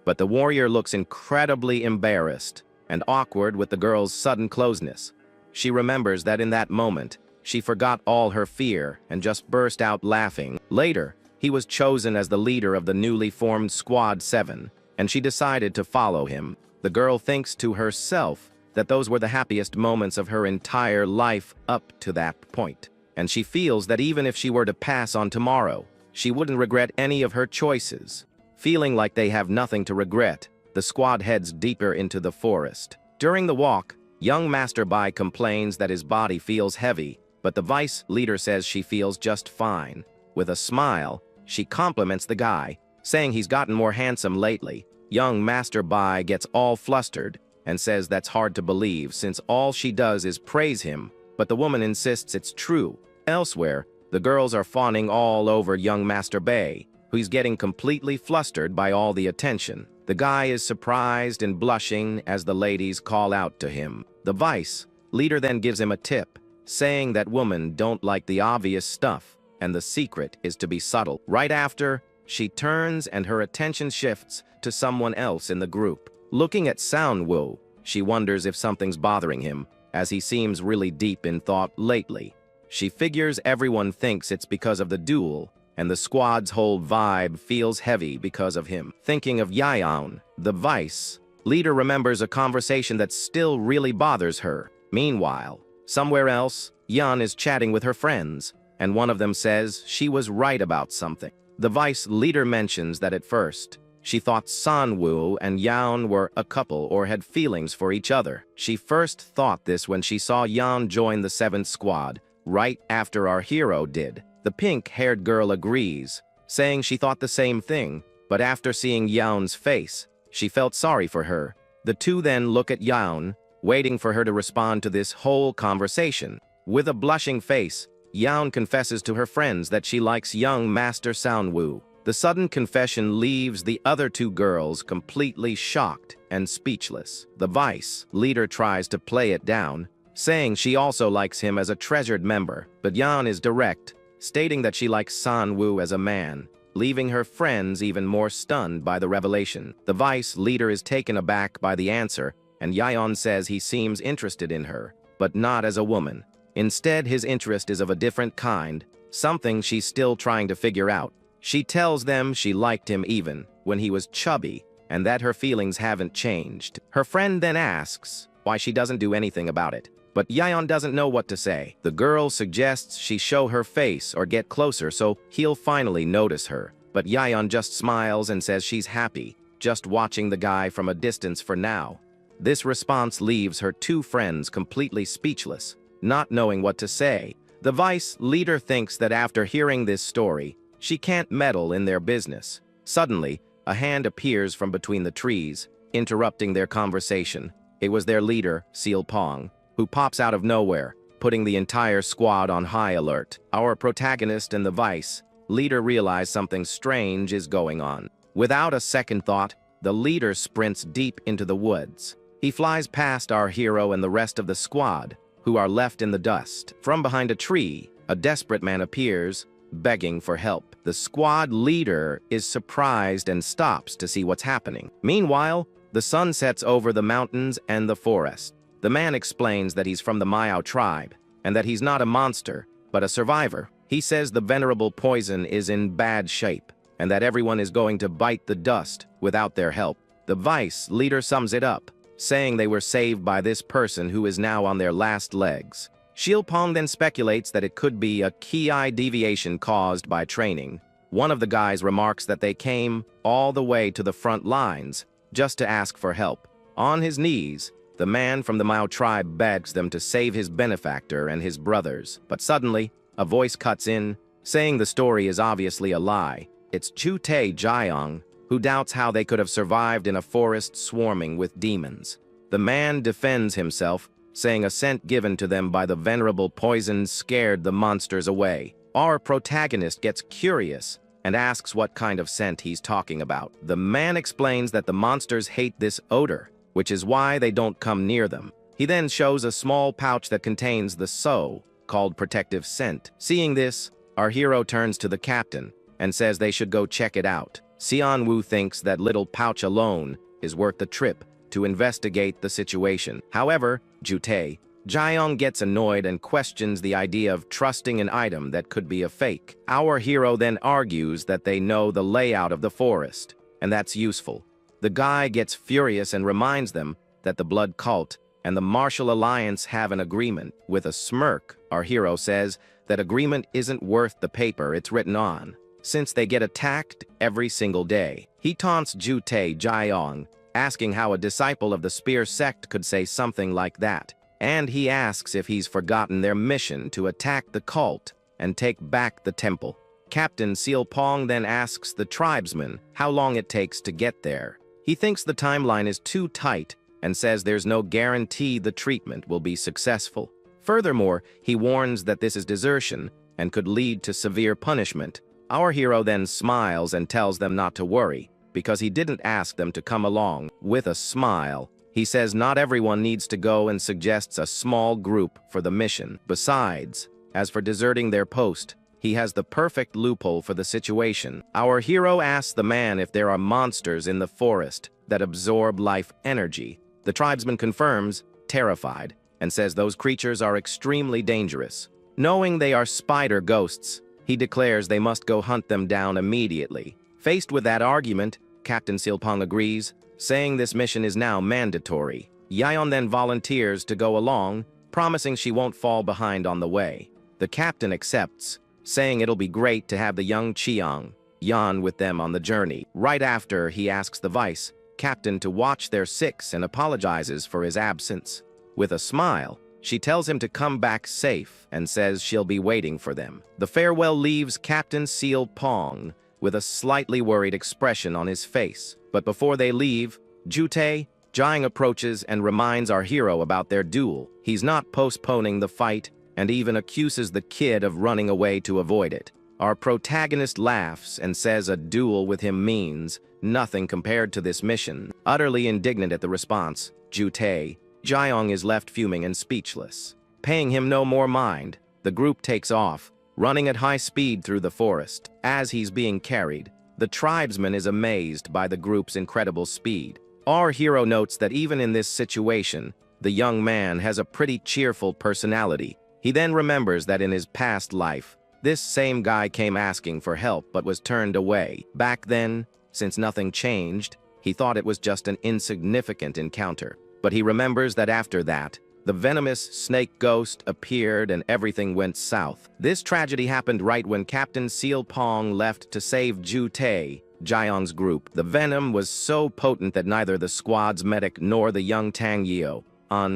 But the warrior looks incredibly embarrassed and awkward with the girl's sudden closeness. She remembers that in that moment, she forgot all her fear and just burst out laughing. Later, he was chosen as the leader of the newly formed Squad 7, and she decided to follow him. The girl thinks to herself that those were the happiest moments of her entire life up to that point, and she feels that even if she were to pass on tomorrow, she wouldn't regret any of her choices. Feeling like they have nothing to regret, the squad heads deeper into the forest. During the walk, young Master Bai complains that his body feels heavy, but the vice leader says she feels just fine. With a smile, she compliments the guy, saying he's gotten more handsome lately. Young Master Bai gets all flustered and says that's hard to believe since all she does is praise him, but the woman insists it's true. Elsewhere, the girls are fawning all over young Master Bai, who's getting completely flustered by all the attention. The guy is surprised and blushing as the ladies call out to him. The vice leader then gives him a tip, saying that women don't like the obvious stuff, and the secret is to be subtle. Right after, she turns and her attention shifts to someone else in the group. Looking at Soundwoo, she wonders if something's bothering him, as he seems really deep in thought lately. She figures everyone thinks it's because of the duel, and the squad's whole vibe feels heavy because of him. Thinking of Yaon, the vice leader remembers a conversation that still really bothers her. Meanwhile, somewhere else, Yan is chatting with her friends, and one of them says she was right about something. The vice leader mentions that at first, she thought Sanwoo and Yaon were a couple or had feelings for each other. She first thought this when she saw Yaon join the 7th squad, right after our hero did. The pink-haired girl agrees, saying she thought the same thing, but after seeing Yaon's face, she felt sorry for her. The two then look at Yaon, waiting for her to respond to this whole conversation. With a blushing face, Yaon confesses to her friends that she likes young Master Soundwoo. The sudden confession leaves the other two girls completely shocked and speechless. The vice leader tries to play it down, saying she also likes him as a treasured member, but Yaon is direct, stating that she likes Sanwoo as a man, leaving her friends even more stunned by the revelation. The vice leader is taken aback by the answer, and Yaon says he seems interested in her, but not as a woman. Instead, his interest is of a different kind, something she's still trying to figure out. She tells them she liked him even when he was chubby, and that her feelings haven't changed. Her friend then asks why she doesn't do anything about it. but Yayon doesn't know what to say. The girl suggests she show her face or get closer so he'll finally notice her. But Yayon just smiles and says she's happy, just watching the guy from a distance for now. This response leaves her two friends completely speechless, not knowing what to say. The vice leader thinks that after hearing this story, she can't meddle in their business. Suddenly, a hand appears from between the trees, interrupting their conversation. It was their leader, Seal Pong, who pops out of nowhere, putting the entire squad on high alert. Our protagonist and the vice leader realize something strange is going on. Without a second thought, the leader sprints deep into the woods. He flies past our hero and the rest of the squad, who are left in the dust. From behind a tree, a desperate man appears, begging for help. The squad leader is surprised and stops to see what's happening. Meanwhile, the sun sets over the mountains and the forest. The man explains that he's from the Manhwa tribe, and that he's not a monster, but a survivor. He says the venerable poison is in bad shape, and that everyone is going to bite the dust without their help. The vice leader sums it up, saying they were saved by this person who is now on their last legs. Shilpong then speculates that it could be a ki deviation caused by training. One of the guys remarks that they came all the way to the front lines just to ask for help. On his knees, the man from the Manhwa tribe begs them to save his benefactor and his brothers. But suddenly, a voice cuts in, saying the story is obviously a lie. It's Chute Jiang, who doubts how they could have survived in a forest swarming with demons. The man defends himself, saying a scent given to them by the venerable poison scared the monsters away. Our protagonist gets curious and asks what kind of scent he's talking about. The man explains that the monsters hate this odor, which is why they don't come near them. He then shows a small pouch that contains the so called protective scent. Seeing this, our hero turns to the captain and says they should go check it out. Xian Wu thinks that little pouch alone is worth the trip to investigate the situation. However, Jute Jiang gets annoyed and questions the idea of trusting an item that could be a fake. Our hero then argues that they know the layout of the forest, and that's useful. The guy gets furious and reminds them that the Blood Cult and the Martial Alliance have an agreement. With a smirk, our hero says that agreement isn't worth the paper it's written on, since they get attacked every single day. He taunts Jute Jiang, asking how a disciple of the Spear sect could say something like that, and he asks if he's forgotten their mission to attack the cult and take back the temple. Captain Seal Pong then asks the tribesman how long it takes to get there. He thinks the timeline is too tight and says there's no guarantee the treatment will be successful. Furthermore, he warns that this is desertion and could lead to severe punishment. Our hero then smiles and tells them not to worry, because he didn't ask them to come along. With a smile, he says not everyone needs to go and suggests a small group for the mission. Besides, as for deserting their post, he has the perfect loophole for the situation. Our hero asks the man if there are monsters in the forest that absorb life energy. The tribesman confirms, terrified, and says those creatures are extremely dangerous. Knowing they are spider ghosts, he declares they must go hunt them down immediately. Faced with that argument, Captain Silpong agrees, saying this mission is now mandatory. Yayon then volunteers to go along, promising she won't fall behind on the way. The captain accepts, saying it'll be great to have the young Chiang Yan with them on the journey. Right after, he asks the vice captain to watch their six and apologizes for his absence. With a smile, she tells him to come back safe and says she'll be waiting for them. The farewell leaves Captain Seal Pong with a slightly worried expression on his face. But before they leave, Jute Jiang approaches and reminds our hero about their duel. He's not postponing the fight and even accuses the kid of running away to avoid it. Our protagonist laughs and says a duel with him means nothing compared to this mission. Utterly indignant at the response, Jute Jiang is left fuming and speechless. Paying him no more mind, the group takes off, running at high speed through the forest. As he's being carried, the tribesman is amazed by the group's incredible speed. Our hero notes that even in this situation, the young man has a pretty cheerful personality. He then remembers that in his past life, this same guy came asking for help but was turned away. Back then, since nothing changed, he thought it was just an insignificant encounter. But he remembers that after that, the venomous snake ghost appeared and everything went south. This tragedy happened right when Captain Seal Pong left to save Ju Tae, Jion's group. The venom was so potent that neither the squad's medic nor the young Tang Yeo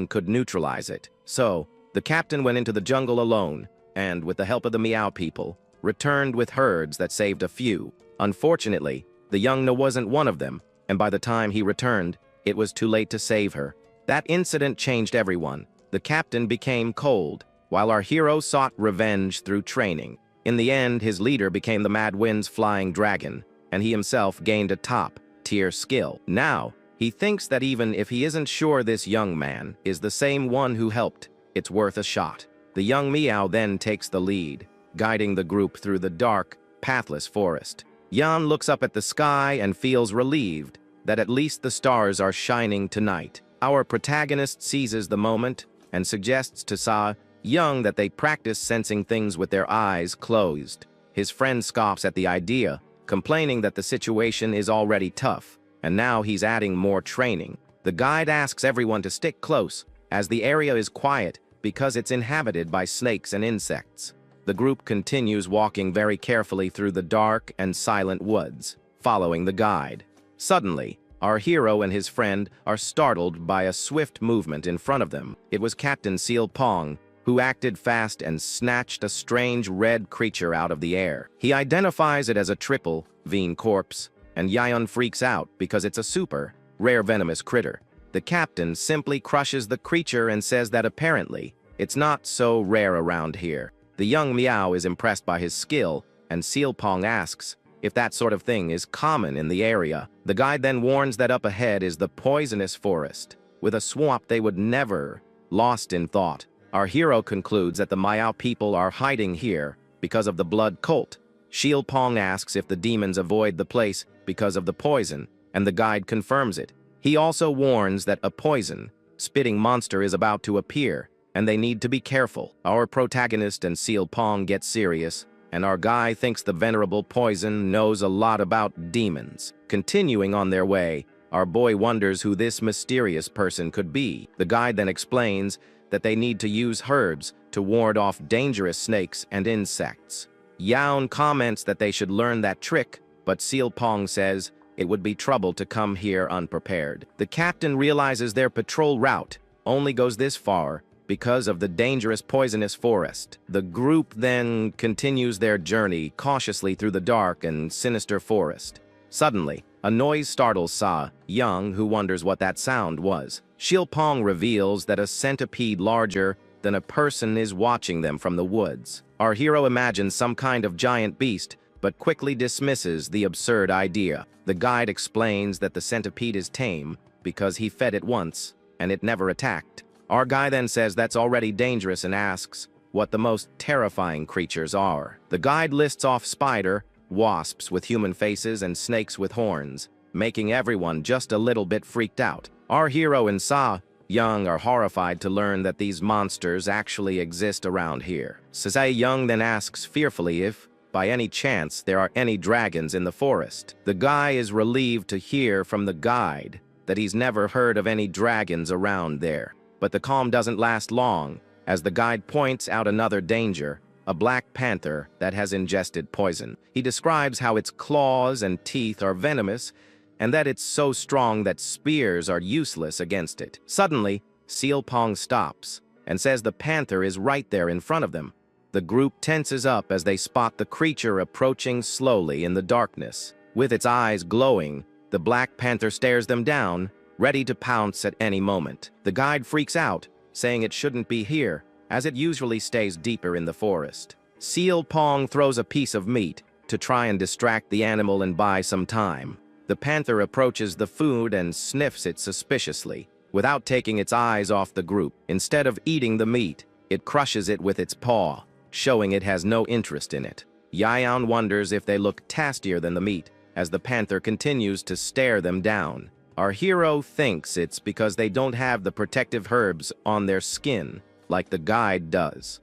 could neutralize it. So, the captain went into the jungle alone, and with the help of the Meow people, returned with herds that saved a few. Unfortunately, the young Na wasn't one of them, and by the time he returned, it was too late to save her. That incident changed everyone. The captain became cold, while our hero sought revenge through training. In the end, his leader became the Mad Wind's flying dragon, and he himself gained a top-tier skill. Now, he thinks that even if he isn't sure this young man is the same one who helped, it's worth a shot. The young Meow then takes the lead, guiding the group through the dark, pathless forest. Yan looks up at the sky and feels relieved that at least the stars are shining tonight. Our protagonist seizes the moment and suggests to Sa Young that they practice sensing things with their eyes closed. His friend scoffs at the idea, complaining that the situation is already tough, and now he's adding more training. The guide asks everyone to stick close, as the area is quiet because it's inhabited by snakes and insects. The group continues walking very carefully through the dark and silent woods, following the guide. Suddenly, our hero and his friend are startled by a swift movement in front of them. It was Captain Seal Pong, who acted fast and snatched a strange red creature out of the air. He identifies it as a triple Veen corpse, and Yayon freaks out because it's a super rare venomous critter. The captain simply crushes the creature and says that apparently it's not so rare around here. The young Meow is impressed by his skill, and Seal Pong asks if that sort of thing is common in the area. The guide then warns that up ahead is the poisonous forest, with a swamp they would never. Lost in thought, our hero concludes that the Meow people are hiding here because of the blood cult. Seal Pong asks if the demons avoid the place because of the poison, and the guide confirms it. He also warns that a poison-spitting monster is about to appear, and they need to be careful. Our protagonist and Seal Pong get serious, and our guy thinks the venerable poison knows a lot about demons. Continuing on their way, our boy wonders who this mysterious person could be. The guide then explains that they need to use herbs to ward off dangerous snakes and insects. Yaon comments that they should learn that trick, but Seal Pong says it would be trouble to come here unprepared. The captain realizes their patrol route only goes this far because of the dangerous poisonous forest. The group then continues their journey cautiously through the dark and sinister forest. Suddenly, a noise startles Sa Young, who wonders what that sound was. Seal Pong reveals that a centipede larger than a person is watching them from the woods. Our hero imagines some kind of giant beast, but quickly dismisses the absurd idea. The guide explains that the centipede is tame because he fed it once, and it never attacked. Our guy then says that's already dangerous and asks what the most terrifying creatures are. The guide lists off spider, wasps with human faces, and snakes with horns, making everyone just a little bit freaked out. Our hero and Sa Young are horrified to learn that these monsters actually exist around here. Sa Young then asks fearfully if, by any chance, there are any dragons in the forest. The guy is relieved to hear from the guide that he's never heard of any dragons around there. But the calm doesn't last long, as the guide points out another danger, a black panther that has ingested poison. He describes how its claws and teeth are venomous, and that it's so strong that spears are useless against it. Suddenly, Seal Pong stops and says the panther is right there in front of them. The group tenses up as they spot the creature approaching slowly in the darkness. With its eyes glowing, the black panther stares them down, ready to pounce at any moment. The guide freaks out, saying it shouldn't be here, as it usually stays deeper in the forest. Seal Pong throws a piece of meat to try and distract the animal and buy some time. The panther approaches the food and sniffs it suspiciously, without taking its eyes off the group. Instead of eating the meat, it crushes it with its paw, showing it has no interest in it. Yaon wonders if they look tastier than the meat, as the panther continues to stare them down. Our hero thinks it's because they don't have the protective herbs on their skin, like the guide does.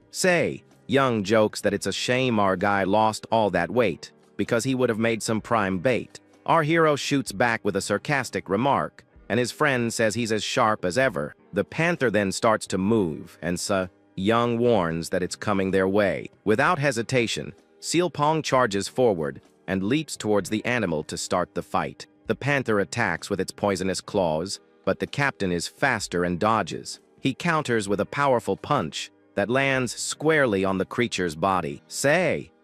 Young jokes that it's a shame our guy lost all that weight, because he would have made some prime bait. Our hero shoots back with a sarcastic remark, and his friend says he's as sharp as ever. The panther then starts to move, and Young warns that it's coming their way. Without hesitation, Seal Pong charges forward and leaps towards the animal to start the fight. The panther attacks with its poisonous claws, but the captain is faster and dodges. He counters with a powerful punch that lands squarely on the creature's body.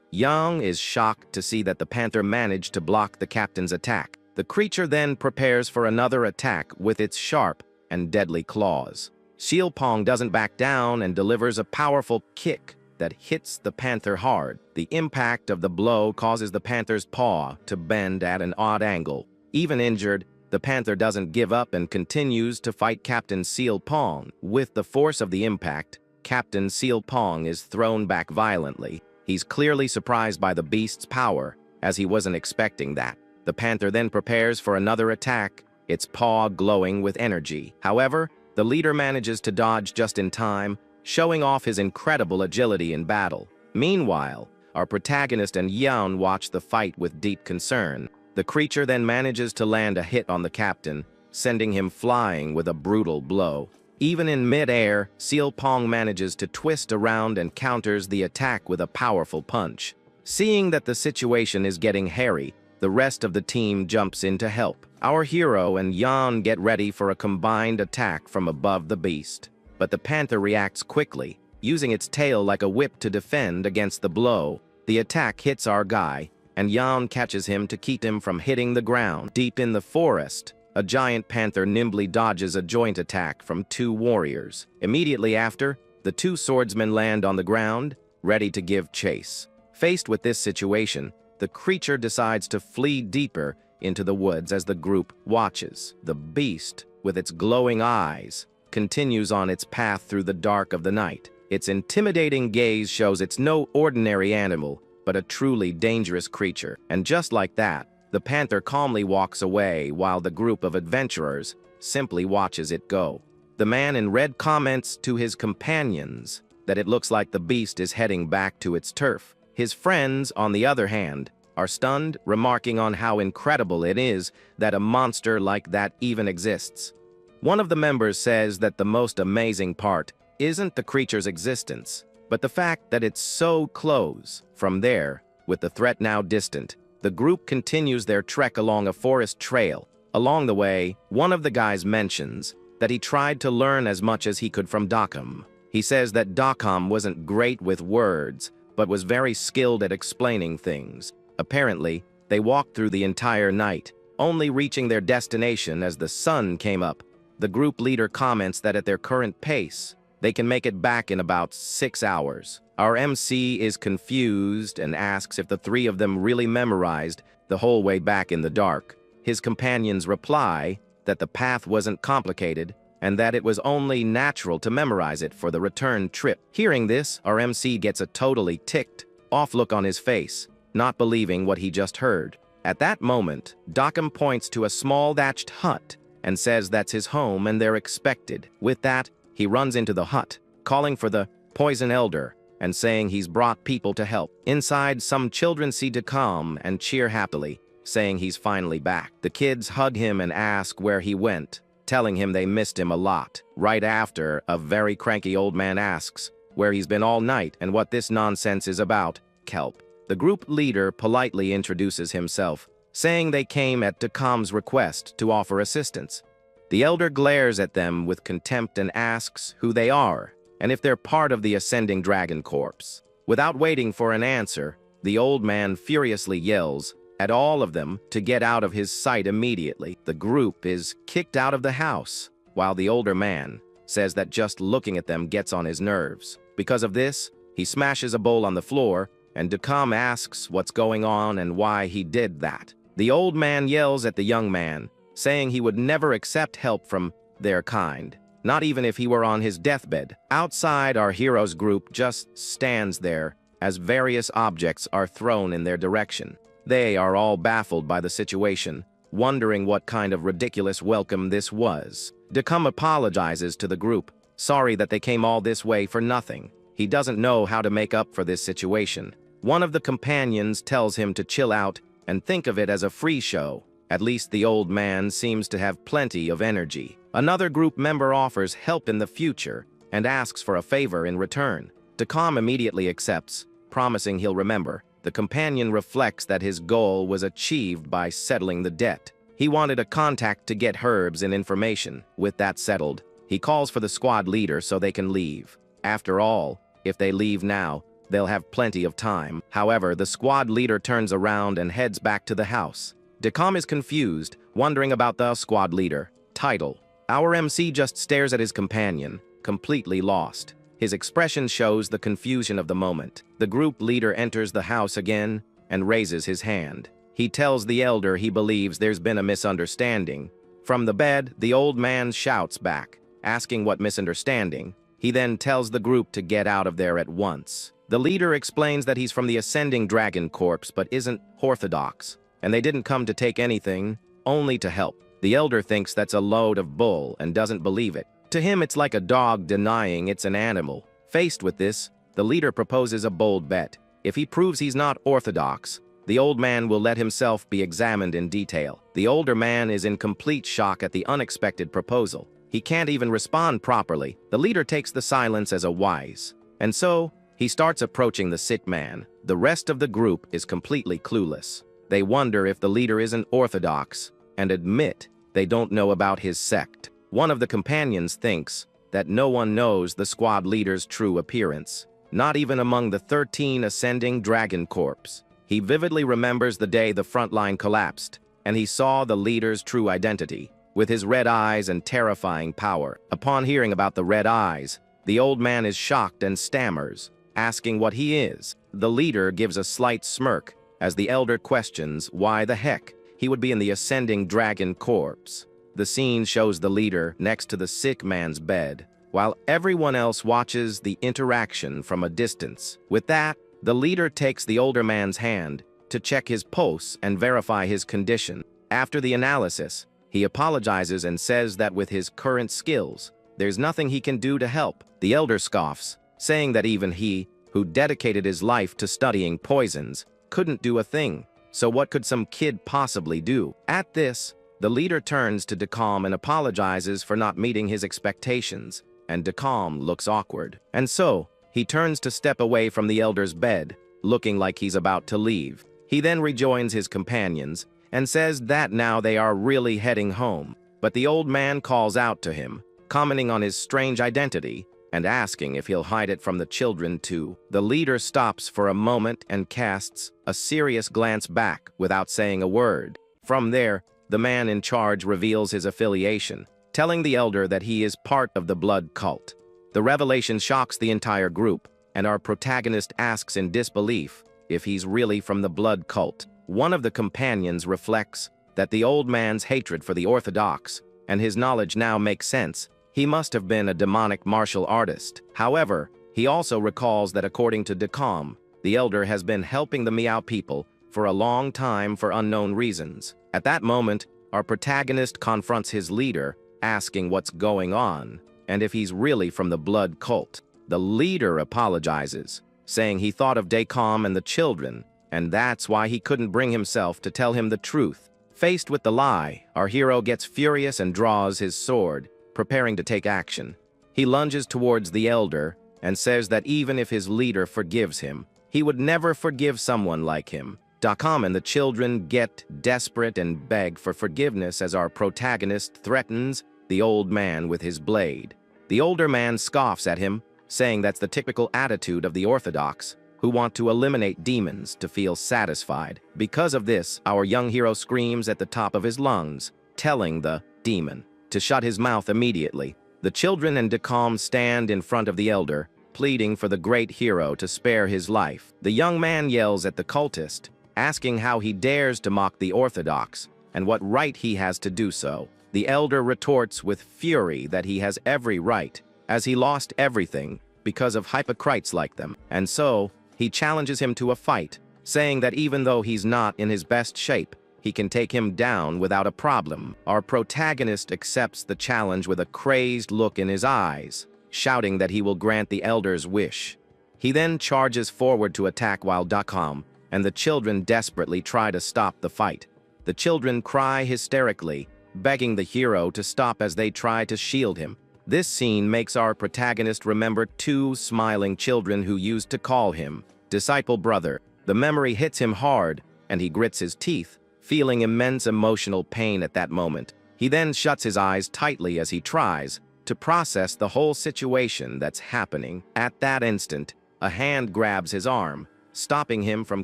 Young is shocked to see that the panther managed to block the captain's attack. The creature then prepares for another attack with its sharp and deadly claws. Seal Pong doesn't back down and delivers a powerful kick that hits the panther hard. The impact of the blow causes the panther's paw to bend at an odd angle. Even injured, the panther doesn't give up and continues to fight Captain Seal Pong. With the force of the impact, Captain Seal Pong is thrown back violently. He's clearly surprised by the beast's power, as he wasn't expecting that. The panther then prepares for another attack, its paw glowing with energy. However, the leader manages to dodge just in time, showing off his incredible agility in battle. Meanwhile, our protagonist and Yeon watch the fight with deep concern. The creature then manages to land a hit on the captain, sending him flying with a brutal blow. Even in mid-air, Seal Pong manages to twist around and counters the attack with a powerful punch. Seeing that the situation is getting hairy, the rest of the team jumps in to help. Our hero and Yeon get ready for a combined attack from above the beast. But the panther reacts quickly, using its tail like a whip to defend against the blow. The attack hits our guy, and Yeon catches him to keep him from hitting the ground. Deep in the forest, a giant panther nimbly dodges a joint attack from two warriors. Immediately after, the two swordsmen land on the ground, ready to give chase. Faced with this situation, the creature decides to flee deeper into the woods as the group watches. The beast, with its glowing eyes, continues on its path through the dark of the night. Its intimidating gaze shows it's no ordinary animal, but a truly dangerous creature. And just like that, the panther calmly walks away while the group of adventurers simply watches it go. The man in red comments to his companions that it looks like the beast is heading back to its turf. His friends, on the other hand, are stunned, remarking on how incredible it is that a monster like that even exists. One of the members says that the most amazing part isn't the creature's existence, but the fact that it's so close. From there, with the threat now distant, the group continues their trek along a forest trail. Along the way, one of the guys mentions that he tried to learn as much as he could from Dokkum. He says that Dokkum wasn't great with words, but was very skilled at explaining things. Apparently, they walked through the entire night, only reaching their destination as the sun came up. The group leader comments that at their current pace, they can make it back in about 6 hours. Our MC is confused and asks if the three of them really memorized the whole way back in the dark. His companions reply that the path wasn't complicated and that it was only natural to memorize it for the return trip. Hearing this, our MC gets a totally ticked off look on his face, not believing what he just heard. At that moment, Dokkum points to a small thatched hut and says that's his home and they're expected. With that, he runs into the hut, calling for the Poison Elder and saying he's brought people to help. Inside, some children see Dokkum and cheer happily, saying he's finally back. The kids hug him and ask where he went, telling him they missed him a lot. Right after, a very cranky old man asks where he's been all night and what this nonsense is about. Kelp. The group leader politely introduces himself, saying they came at Dokkum's request to offer assistance. The elder glares at them with contempt and asks who they are and if they're part of the Ascending Dragon Corps. Without waiting for an answer, the old man furiously yells at all of them to get out of his sight immediately. The group is kicked out of the house, while the older man says that just looking at them gets on his nerves. Because of this, he smashes a bowl on the floor, and Dokkum asks what's going on and why he did that. The old man yells at the young man, saying he would never accept help from their kind, not even if he were on his deathbed. Outside, our hero's group just stands there as various objects are thrown in their direction. They are all baffled by the situation, wondering what kind of ridiculous welcome this was. Dokkum apologizes to the group, sorry that they came all this way for nothing. He doesn't know how to make up for this situation. One of the companions tells him to chill out and think of it as a free show, At least the old man seems to have plenty of energy. Another group member offers help in the future and asks for a favor in return. Decom immediately accepts, promising he'll remember. The companion reflects that his goal was achieved by settling the debt. He wanted a contact to get herbs and information. With that settled, he calls for the squad leader so they can leave. After all, if they leave now, they'll have plenty of time. However, the squad leader turns around and heads back to the house. Decom is confused, wondering about the squad leader. Title: Our MC just stares at his companion, completely lost. His expression shows the confusion of the moment. The group leader enters the house again and raises his hand. He tells the elder he believes there's been a misunderstanding. From the bed, the old man shouts back, asking what misunderstanding. He then tells the group to get out of there at once. The leader explains that he's from the Ascending Dragon Corps but isn't orthodox, and they didn't come to take anything, only to help. The elder thinks that's a load of bull and doesn't believe it. To him, it's like a dog denying it's an animal. Faced with this, the leader proposes a bold bet. If he proves he's not orthodox, the old man will let himself be examined in detail. The older man is in complete shock at the unexpected proposal. He can't even respond properly. The leader takes the silence as a wise. And so, he starts approaching the sick man. The rest of the group is completely clueless. They wonder if the leader isn't orthodox and admit they don't know about his sect. One of the companions thinks that no one knows the squad leader's true appearance, not even among the 13 Ascending Dragon Corps. He vividly remembers the day the front line collapsed, and he saw the leader's true identity, with his red eyes and terrifying power. Upon hearing about the red eyes, the old man is shocked and stammers, asking what he is. The leader gives a slight smirk as the elder questions why the heck he would be in the Ascending Dragon Corps. The scene shows the leader next to the sick man's bed, while everyone else watches the interaction from a distance. With that, the leader takes the older man's hand to check his pulse and verify his condition. After the analysis, he apologizes and says that with his current skills, there's nothing he can do to help. The elder scoffs, saying that even he, who dedicated his life to studying poisons, couldn't do a thing. So what could some kid possibly do? At this, the leader turns to Decom and apologizes for not meeting his expectations, and Decom looks awkward. And so, he turns to step away from the elder's bed, looking like he's about to leave. He then rejoins his companions and says that now they are really heading home. But the old man calls out to him, commenting on his strange identity and asking if he'll hide it from the children too. The leader stops for a moment and casts a serious glance back without saying a word. From there, the man in charge reveals his affiliation, telling the elder that he is part of the blood cult. The revelation shocks the entire group, and our protagonist asks in disbelief if he's really from the blood cult. One of the companions reflects that the old man's hatred for the orthodox and his knowledge now makes sense. He must have been a demonic martial artist. However, he also recalls that according to Decom, the elder has been helping the Meow people for a long time for unknown reasons. At that moment, our protagonist confronts his leader, asking what's going on, and if he's really from the blood cult. The leader apologizes, saying he thought of Decom and the children, and that's why he couldn't bring himself to tell him the truth. Faced with the lie, our hero gets furious and draws his sword, preparing to take action. He lunges towards the elder and says that even if his leader forgives him, he would never forgive someone like him. Decom and the children get desperate and beg for forgiveness as our protagonist threatens the old man with his blade. The older man scoffs at him, saying that's the typical attitude of the orthodox, who want to eliminate demons to feel satisfied. Because of this, our young hero screams at the top of his lungs, telling the demon to shut his mouth immediately. The children and Decom stand in front of the elder, pleading for the great hero to spare his life. The young man yells at the cultist, asking how he dares to mock the orthodox and what right he has to do so. The elder retorts with fury that he has every right, as he lost everything because of hypocrites like them. And so, he challenges him to a fight, saying that even though he's not in his best shape, he can take him down without a problem. Our protagonist accepts the challenge with a crazed look in his eyes, shouting that he will grant the elder's wish. He then charges forward to attack while Decom and the children desperately try to stop the fight. The children cry hysterically, begging the hero to stop as they try to shield him. This scene makes our protagonist remember two smiling children who used to call him disciple brother. The memory hits him hard, and he grits his teeth, feeling immense emotional pain at that moment. He then shuts his eyes tightly as he tries to process the whole situation that's happening. At that instant, a hand grabs his arm, stopping him from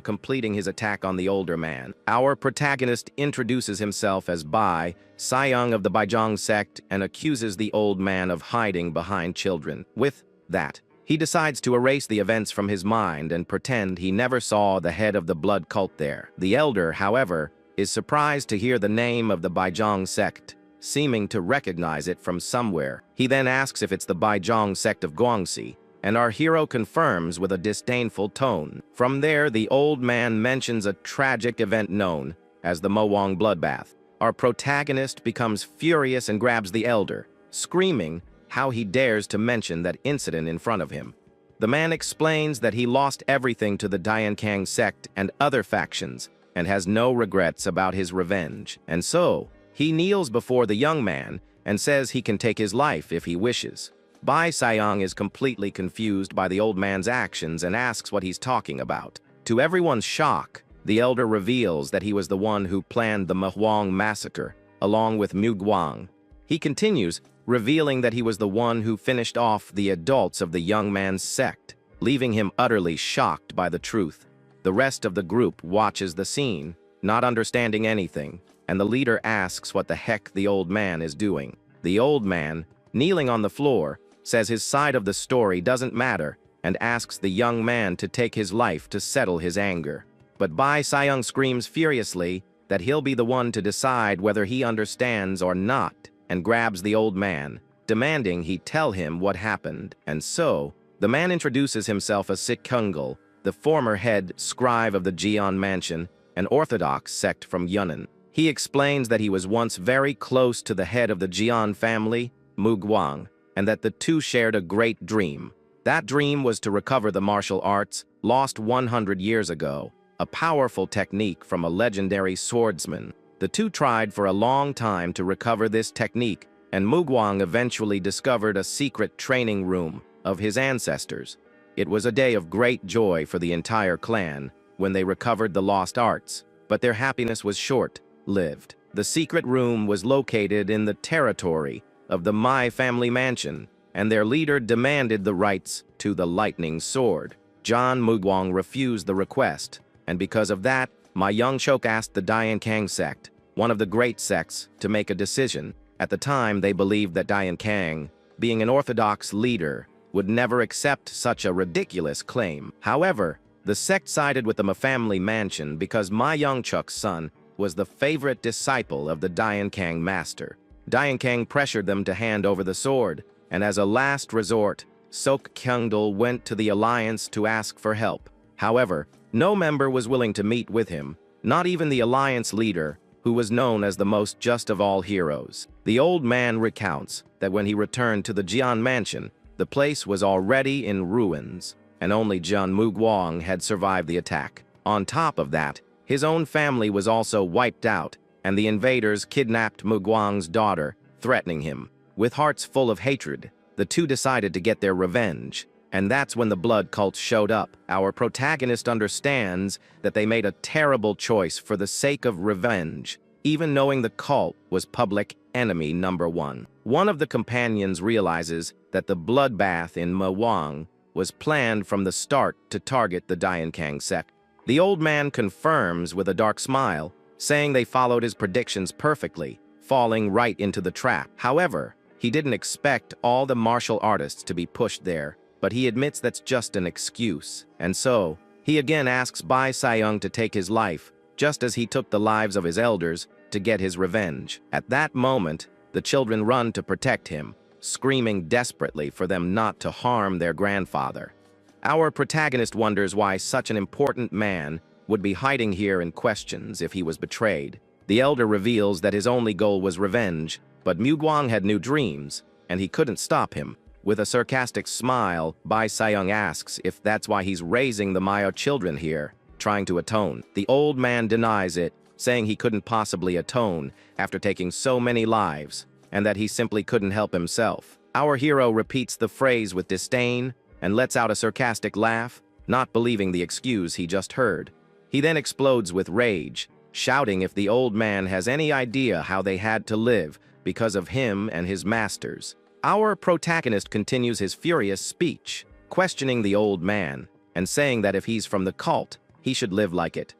completing his attack on the older man. Our protagonist introduces himself as Bai Sayong of the Baijong sect and accuses the old man of hiding behind children. With that, he decides to erase the events from his mind and pretend he never saw the head of the blood cult there. The elder, however, is surprised to hear the name of the Baijong sect, seeming to recognize it from somewhere. He then asks if it's the Baijong sect of Guangxi, and our hero confirms with a disdainful tone. From there, the old man mentions a tragic event known as the Mowang bloodbath. Our protagonist becomes furious and grabs the elder, screaming how he dares to mention that incident in front of him. The man explains that he lost everything to the Diankang sect and other factions and has no regrets about his revenge. And so, he kneels before the young man and says he can take his life if he wishes. Bai Sayong is completely confused by the old man's actions and asks what he's talking about. To everyone's shock, the elder reveals that he was the one who planned the Mowang massacre, along with Mu Guang. He continues, revealing that he was the one who finished off the adults of the young man's sect, leaving him utterly shocked by the truth. The rest of the group watches the scene, not understanding anything, and the leader asks what the heck the old man is doing. The old man, kneeling on the floor, says his side of the story doesn't matter and asks the young man to take his life to settle his anger. But Bai Sayong screams furiously that he'll be the one to decide whether he understands or not and grabs the old man, demanding he tell him what happened. And so, the man introduces himself as Sikungul, the former head scribe of the Jian Mansion, an orthodox sect from Yunnan. He explains that he was once very close to the head of the Jian family, Mu Guang, and that the two shared a great dream. That dream was to recover the martial arts lost 100 years ago, a powerful technique from a legendary swordsman. The two tried for a long time to recover this technique, and Mu Guang eventually discovered a secret training room of his ancestors. It was a day of great joy for the entire clan when they recovered the lost arts, but their happiness was short-lived. The secret room was located in the territory of the Mai family mansion, and their leader demanded the rights to the lightning sword. John Mu Guang refused the request, and because of that, Ma Yongchok asked the Diankang sect, one of the great sects, to make a decision. At the time, they believed that Diankang, being an orthodox leader, would never accept such a ridiculous claim. However, the sect sided with the Ma family mansion because Ma Yongchok's son was the favorite disciple of the Diankang master. Diankang pressured them to hand over the sword, and as a last resort, Sok Kyungdul went to the alliance to ask for help. However, no member was willing to meet with him, not even the alliance leader, who was known as the most just of all heroes. The old man recounts that when he returned to the Jian mansion, the place was already in ruins, and only Jian Mu Guang had survived the attack. On top of that, his own family was also wiped out, and the invaders kidnapped Mu Guang's daughter, threatening him. With hearts full of hatred, the two decided to get their revenge, and that's when the blood cult showed up. Our protagonist understands that they made a terrible choice for the sake of revenge, even knowing the cult was public enemy number one. One of the companions realizes that the bloodbath in Mowang was planned from the start to target the Diankang sect. The old man confirms with a dark smile, saying they followed his predictions perfectly, falling right into the trap. However, he didn't expect all the martial artists to be pushed there, but he admits that's just an excuse. And so, he again asks Bai Sayong to take his life, just as he took the lives of his elders, to get his revenge. At that moment, the children run to protect him, screaming desperately for them not to harm their grandfather. Our protagonist wonders why such an important man would be hiding here and questions if he was betrayed. The elder reveals that his only goal was revenge, but Mu Guang had new dreams, and he couldn't stop him. With a sarcastic smile, Bai Sayong asks if that's why he's raising the Maya children here, trying to atone. The old man denies it, saying he couldn't possibly atone after taking so many lives, and that he simply couldn't help himself. Our hero repeats the phrase with disdain and lets out a sarcastic laugh, not believing the excuse he just heard. He then explodes with rage, shouting if the old man has any idea how they had to live because of him and his masters. Our protagonist continues his furious speech, questioning the old man and saying that if he's from the cult, he should live like it.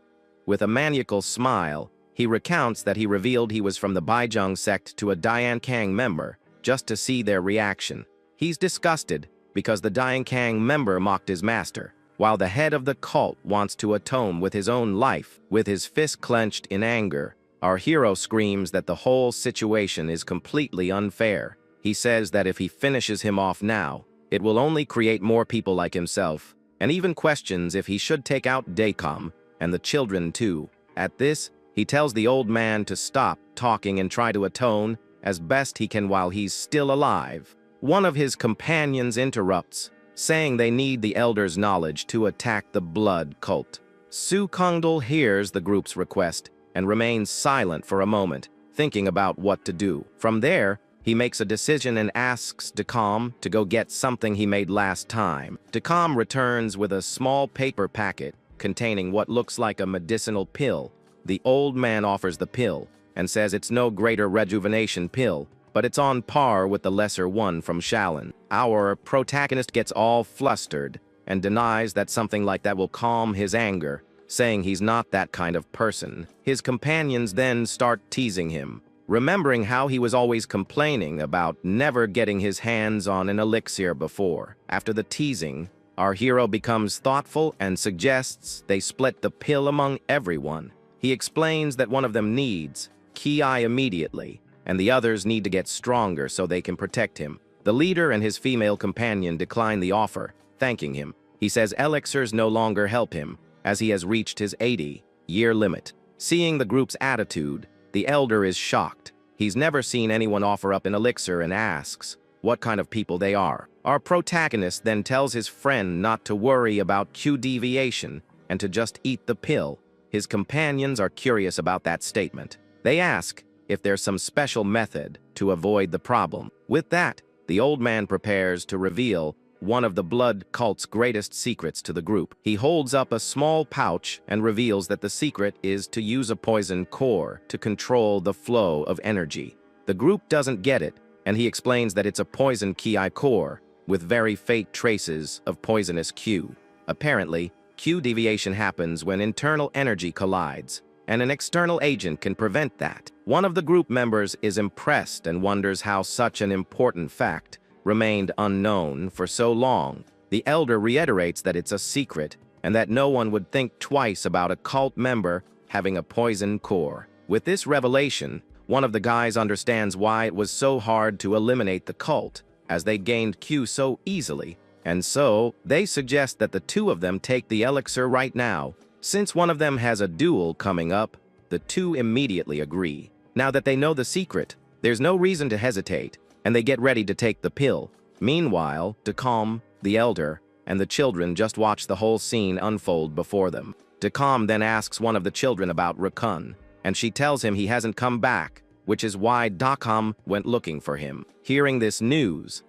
With a maniacal smile, he recounts that he revealed he was from the Baijung sect to a Dian Kang member just to see their reaction. He's disgusted because the Dian Kang member mocked his master, while the head of the cult wants to atone with his own life. With his fist clenched in anger, our hero screams that the whole situation is completely unfair. He says that if he finishes him off now, it will only create more people like himself, and even questions if he should take out Dacom and the children too. At this, he tells the old man to stop talking and try to atone as best he can while he's still alive. One of his companions interrupts, saying they need the elder's knowledge to attack the blood cult. Su Kongdul hears the group's request and remains silent for a moment, thinking about what to do. From there, he makes a decision and asks Dacom to go get something he made last time. Dacom returns with a small paper packet containing what looks like a medicinal pill. The old man offers the pill and says it's no greater rejuvenation pill, but it's on par with the lesser one from Shaolin. Our protagonist gets all flustered and denies that something like that will calm his anger, saying he's not that kind of person. His companions then start teasing him, remembering how he was always complaining about never getting his hands on an elixir before. After the teasing, our hero becomes thoughtful and suggests they split the pill among everyone. He explains that one of them needs Ki immediately, and the others need to get stronger so they can protect him. The leader and his female companion decline the offer, thanking him. He says elixirs no longer help him, as he has reached his 80-year limit. Seeing the group's attitude, the elder is shocked. He's never seen anyone offer up an elixir and asks what kind of people they are. Our protagonist then tells his friend not to worry about Q deviation and to just eat the pill. His companions are curious about that statement. They ask if there's some special method to avoid the problem. With that, the old man prepares to reveal one of the blood cult's greatest secrets to the group. He holds up a small pouch and reveals that the secret is to use a poison core to control the flow of energy. The group doesn't get it, and he explains that it's a poison Ki core with very faint traces of poisonous Q. Apparently, Q deviation happens when internal energy collides, and an external agent can prevent that. One of the group members is impressed and wonders how such an important fact remained unknown for so long. The elder reiterates that it's a secret and that no one would think twice about a cult member having a poison core. With this revelation, one of the guys understands why it was so hard to eliminate the cult, as they gained Q so easily, and so they suggest that the two of them take the elixir right now. Since one of them has a duel coming up, the two immediately agree. Now that they know the secret, there's no reason to hesitate, and they get ready to take the pill. Meanwhile, Dacom, the elder, and the children just watch the whole scene unfold before them. Dacom then asks one of the children about Rakun, and she tells him he hasn't come back, which is why Dacom went looking for him. Hearing this news,